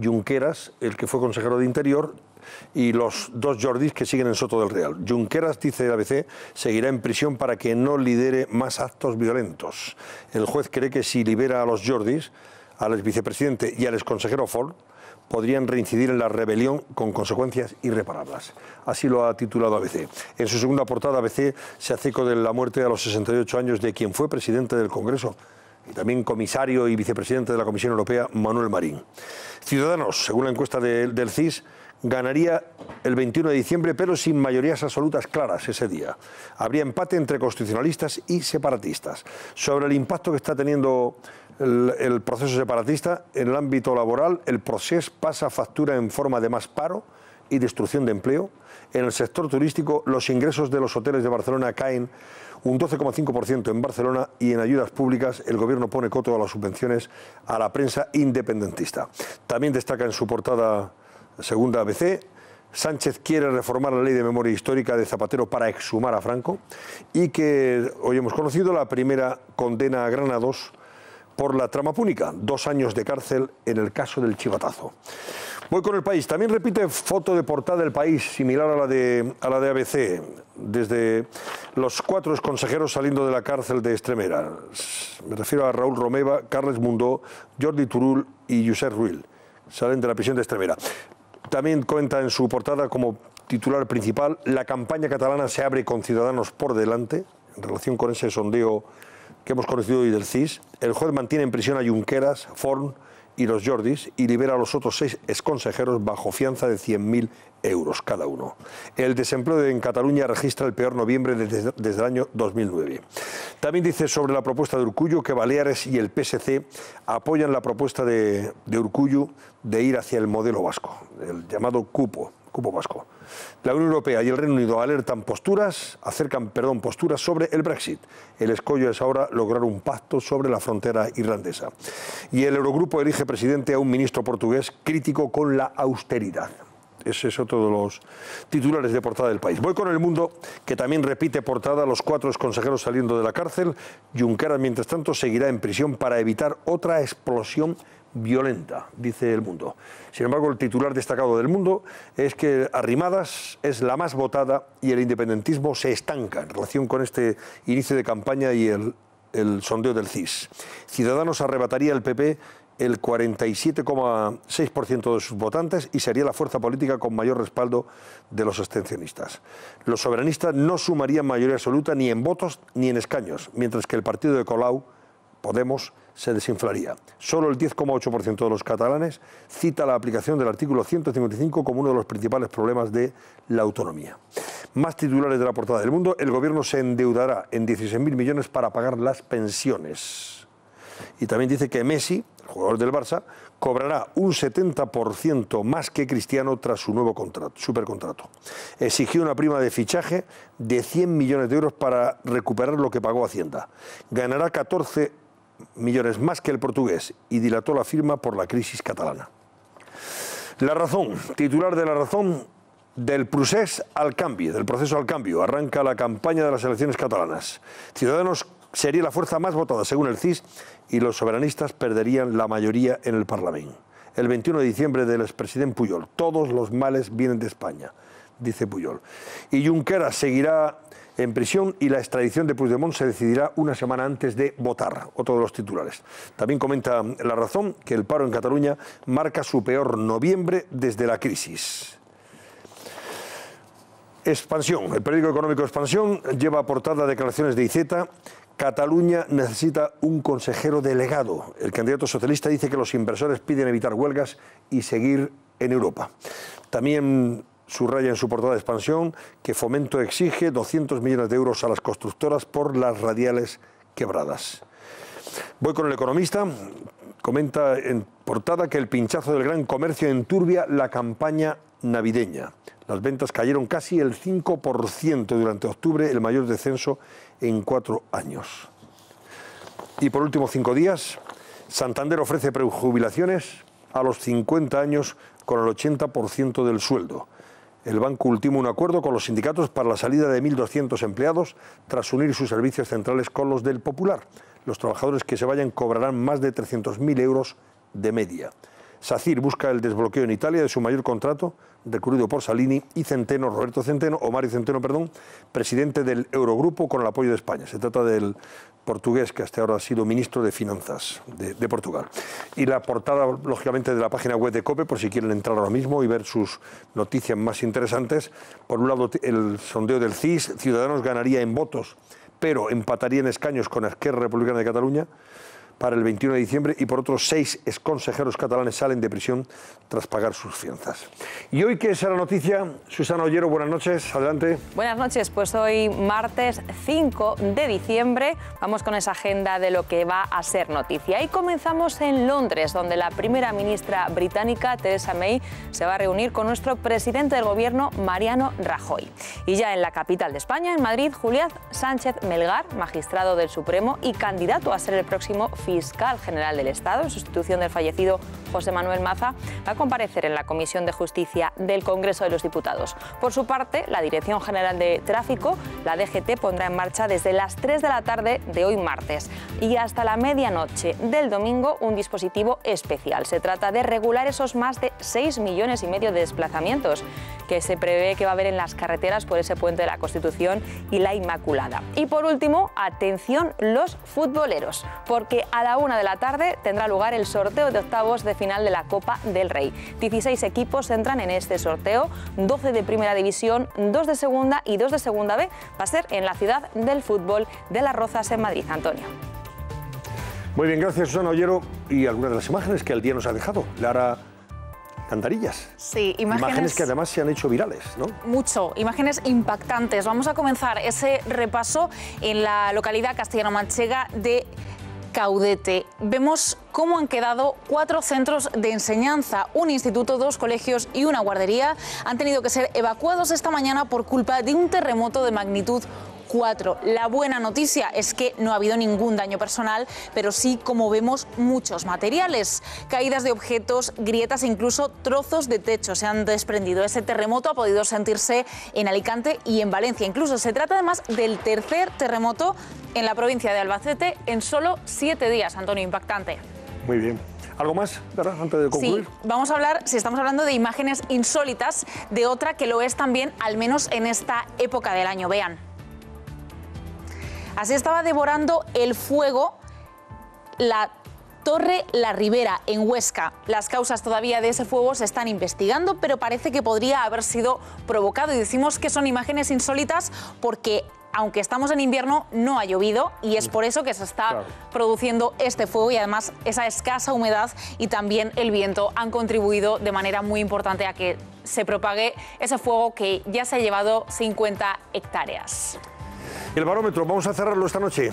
Junqueras, el que fue consejero de Interior, y los 2 Jordis que siguen en Soto del Real. Junqueras, dice el ABC, seguirá en prisión para que no lidere más actos violentos. El juez cree que si libera a los Jordis, al exvicepresidente y al exconsejero Forn, podrían reincidir en la rebelión con consecuencias irreparables. Así lo ha titulado ABC. En su segunda portada, ABC se hace eco de la muerte a los 68 años de quien fue presidente del Congreso y también comisario y vicepresidente de la Comisión Europea, Manuel Marín. Ciudadanos, según la encuesta del CIS, ganaría el 21 de diciembre, pero sin mayorías absolutas claras ese día. Habría empate entre constitucionalistas y separatistas. Sobre el impacto que está teniendo el proceso separatista en el ámbito laboral, el Procés pasa factura en forma de más paro y destrucción de empleo. En el sector turístico, los ingresos de los hoteles de Barcelona caen un 12,5% en Barcelona, y en ayudas públicas el Gobierno pone coto a las subvenciones a la prensa independentista. También destaca en su portada segunda ABC, Sánchez quiere reformar la ley de memoria histórica de Zapatero para exhumar a Franco, y que hoy hemos conocido la primera condena a Granados por la trama púnica, 2 años de cárcel en el caso del chivatazo. Voy con El País. También repite foto de portada del País, similar a la de ABC, desde los 4 consejeros saliendo de la cárcel de Extremera. Me refiero a Raúl Romeva, Carles Mundó, Jordi Turull y Josep Rull. Salen de la prisión de Extremera. También cuenta en su portada como titular principal: la campaña catalana se abre con Ciudadanos por delante, en relación con ese sondeo que hemos conocido hoy del CIS. El juez mantiene en prisión a Junqueras, Forn y los Jordis y libera a los otros 6 exconsejeros bajo fianza de 100.000 euros cada uno. El desempleo en Cataluña registra el peor noviembre desde el año 2009. También dice sobre la propuesta de Urkullu que Baleares y el PSC apoyan la propuesta de Urkullu de ir hacia el modelo vasco, el llamado cupo vasco. La Unión Europea y el Reino Unido acercan posturas sobre el Brexit. El escollo es ahora lograr un pacto sobre la frontera irlandesa. Y el Eurogrupo elige presidente a un ministro portugués crítico con la austeridad. Ese es otro de los titulares de portada del País. Voy con El Mundo, que también repite portada: los 4 consejeros saliendo de la cárcel. Junqueras, mientras tanto, seguirá en prisión para evitar otra explosión violenta, dice El Mundo. Sin embargo, el titular destacado del Mundo es que Arrimadas es la más votada y el independentismo se estanca en relación con este inicio de campaña y el sondeo del CIS. Ciudadanos arrebataría al PP el 47,6% de sus votantes y sería la fuerza política con mayor respaldo de los abstencionistas. Los soberanistas no sumarían mayoría absoluta ni en votos ni en escaños, mientras que el partido de Colau, Podemos, se desinflaría. Solo el 10,8% de los catalanes cita la aplicación del artículo 155 como uno de los principales problemas de la autonomía. Más titulares de la portada del Mundo: el Gobierno se endeudará en 16.000 millones para pagar las pensiones. Y también dice que Messi, el jugador del Barça, cobrará un 70% más que Cristiano tras su nuevo supercontrato. Exigió una prima de fichaje de 100 millones de euros para recuperar lo que pagó Hacienda. Ganará 14 millones más que el portugués y dilató la firma por la crisis catalana. La Razón, titular de La Razón: del proceso al cambio. Arranca la campaña de las elecciones catalanas. Ciudadanos sería la fuerza más votada según el CIS y los soberanistas perderían la mayoría en el Parlamento. El 21 de diciembre del expresidente Pujol: todos los males vienen de España, dice Pujol. Y Junqueras seguirá en prisión y la extradición de Puigdemont se decidirá una semana antes de votar. Otro de los titulares. También comenta La Razón que el paro en Cataluña marca su peor noviembre desde la crisis. Expansión. El periódico económico Expansión lleva a portada declaraciones de Iceta. Cataluña necesita un consejero delegado. El candidato socialista dice que los inversores piden evitar huelgas y seguir en Europa. También subraya en su portada de Expansión que Fomento exige 200 millones de euros a las constructoras por las radiales quebradas. Voy con El Economista. Comenta en portada que el pinchazo del gran comercio enturbia la campaña navideña. Las ventas cayeron casi el 5% durante octubre, el mayor descenso en 4 años. Y por último, 5 días, Santander ofrece prejubilaciones a los 50 años con el 80% del sueldo. El banco ultima un acuerdo con los sindicatos para la salida de 1.200 empleados tras unir sus servicios centrales con los del Popular. Los trabajadores que se vayan cobrarán más de 300.000 euros de media. SACIR busca el desbloqueo en Italia de su mayor contrato, recurrido por Salini y Centeno, Mario Centeno, presidente del Eurogrupo con el apoyo de España. Se trata del portugués que hasta ahora ha sido ministro de Finanzas de Portugal. Y la portada, lógicamente, de la página web de COPE, por si quieren entrar ahora mismo y ver sus noticias más interesantes. Por un lado, el sondeo del CIS, Ciudadanos ganaría en votos, pero empataría en escaños con Esquerra Republicana de Cataluña para el 21 de diciembre, y por otros 6 exconsejeros catalanes salen de prisión tras pagar sus fianzas. ¿Y hoy qué será noticia? Susana Ollero, buenas noches, adelante. Buenas noches, pues hoy martes 5 de diciembre vamos con esa agenda de lo que va a ser noticia. Y comenzamos en Londres, donde la primera ministra británica, Theresa May, se va a reunir con nuestro presidente del gobierno, Mariano Rajoy. Y ya en la capital de España, en Madrid, Julián Sánchez Melgar, magistrado del Supremo y candidato a ser el próximo fiscal general del Estado, en sustitución del fallecido José Manuel Maza, va a comparecer en la Comisión de Justicia del Congreso de los Diputados. Por su parte, la Dirección General de Tráfico, la DGT, pondrá en marcha desde las 3 de la tarde de hoy martes y hasta la medianoche del domingo un dispositivo especial. Se trata de regular esos más de 6,5 millones de desplazamientos que se prevé que va a haber en las carreteras por ese puente de la Constitución y la Inmaculada. Y por último, atención los futboleros, porque a la 1 de la tarde tendrá lugar el sorteo de octavos de final de la Copa del Rey. 16 equipos entran en este sorteo, 12 de Primera División, 2 de Segunda y 2 de Segunda B. Va a ser en la ciudad del fútbol de Las Rozas, en Madrid. Antonio. Muy bien, gracias Susana Ollero. Y algunas de las imágenes que el día nos ha dejado. Lara Cantarillas. Sí, imágenes que además se han hecho virales, ¿no? Mucho, imágenes impactantes. Vamos a comenzar ese repaso en la localidad castellano-manchega de Caudete. Vemos cómo han quedado 4 centros de enseñanza, un instituto, 2 colegios y una guardería. Han tenido que ser evacuados esta mañana por culpa de un terremoto de magnitud 4. La buena noticia es que no ha habido ningún daño personal, pero sí, como vemos, muchos materiales. Caídas de objetos, grietas e incluso trozos de techo se han desprendido. Ese terremoto ha podido sentirse en Alicante y en Valencia. Incluso se trata además del tercer terremoto en la provincia de Albacete en solo 7 días. Antonio, impactante. Muy bien. ¿Algo más, Lara, antes de concluir? Sí, vamos a hablar, si estamos hablando de imágenes insólitas, de otra que lo es también, al menos en esta época del año. Vean. Así estaba devorando el fuego la Torre La Ribera, en Huesca. Las causas todavía de ese fuego se están investigando, pero parece que podría haber sido provocado. Y decimos que son imágenes insólitas porque, aunque estamos en invierno, no ha llovido y es por eso que se está produciendo este fuego, y además esa escasa humedad y también el viento han contribuido de manera muy importante a que se propague ese fuego que ya se ha llevado 50 hectáreas. El barómetro, vamos a cerrarlo esta noche.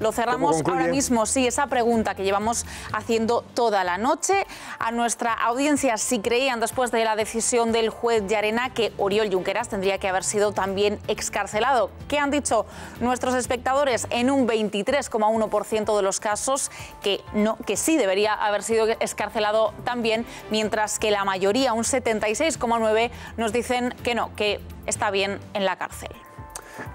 Lo cerramos ahora mismo, sí, esa pregunta que llevamos haciendo toda la noche a nuestra audiencia, si creían después de la decisión del juez Llarena que Oriol Junqueras tendría que haber sido también excarcelado. ¿Qué han dicho nuestros espectadores? En un 23,1% de los casos que no, que sí debería haber sido excarcelado también, mientras que la mayoría, un 76,9%, nos dicen que no, que está bien en la cárcel.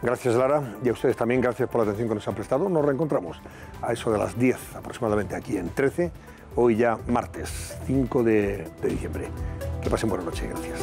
Gracias, Lara, y a ustedes también gracias por la atención que nos han prestado. Nos reencontramos a eso de las 10 aproximadamente aquí en 13, hoy ya martes 5 de diciembre. Que pasen buena noche, gracias.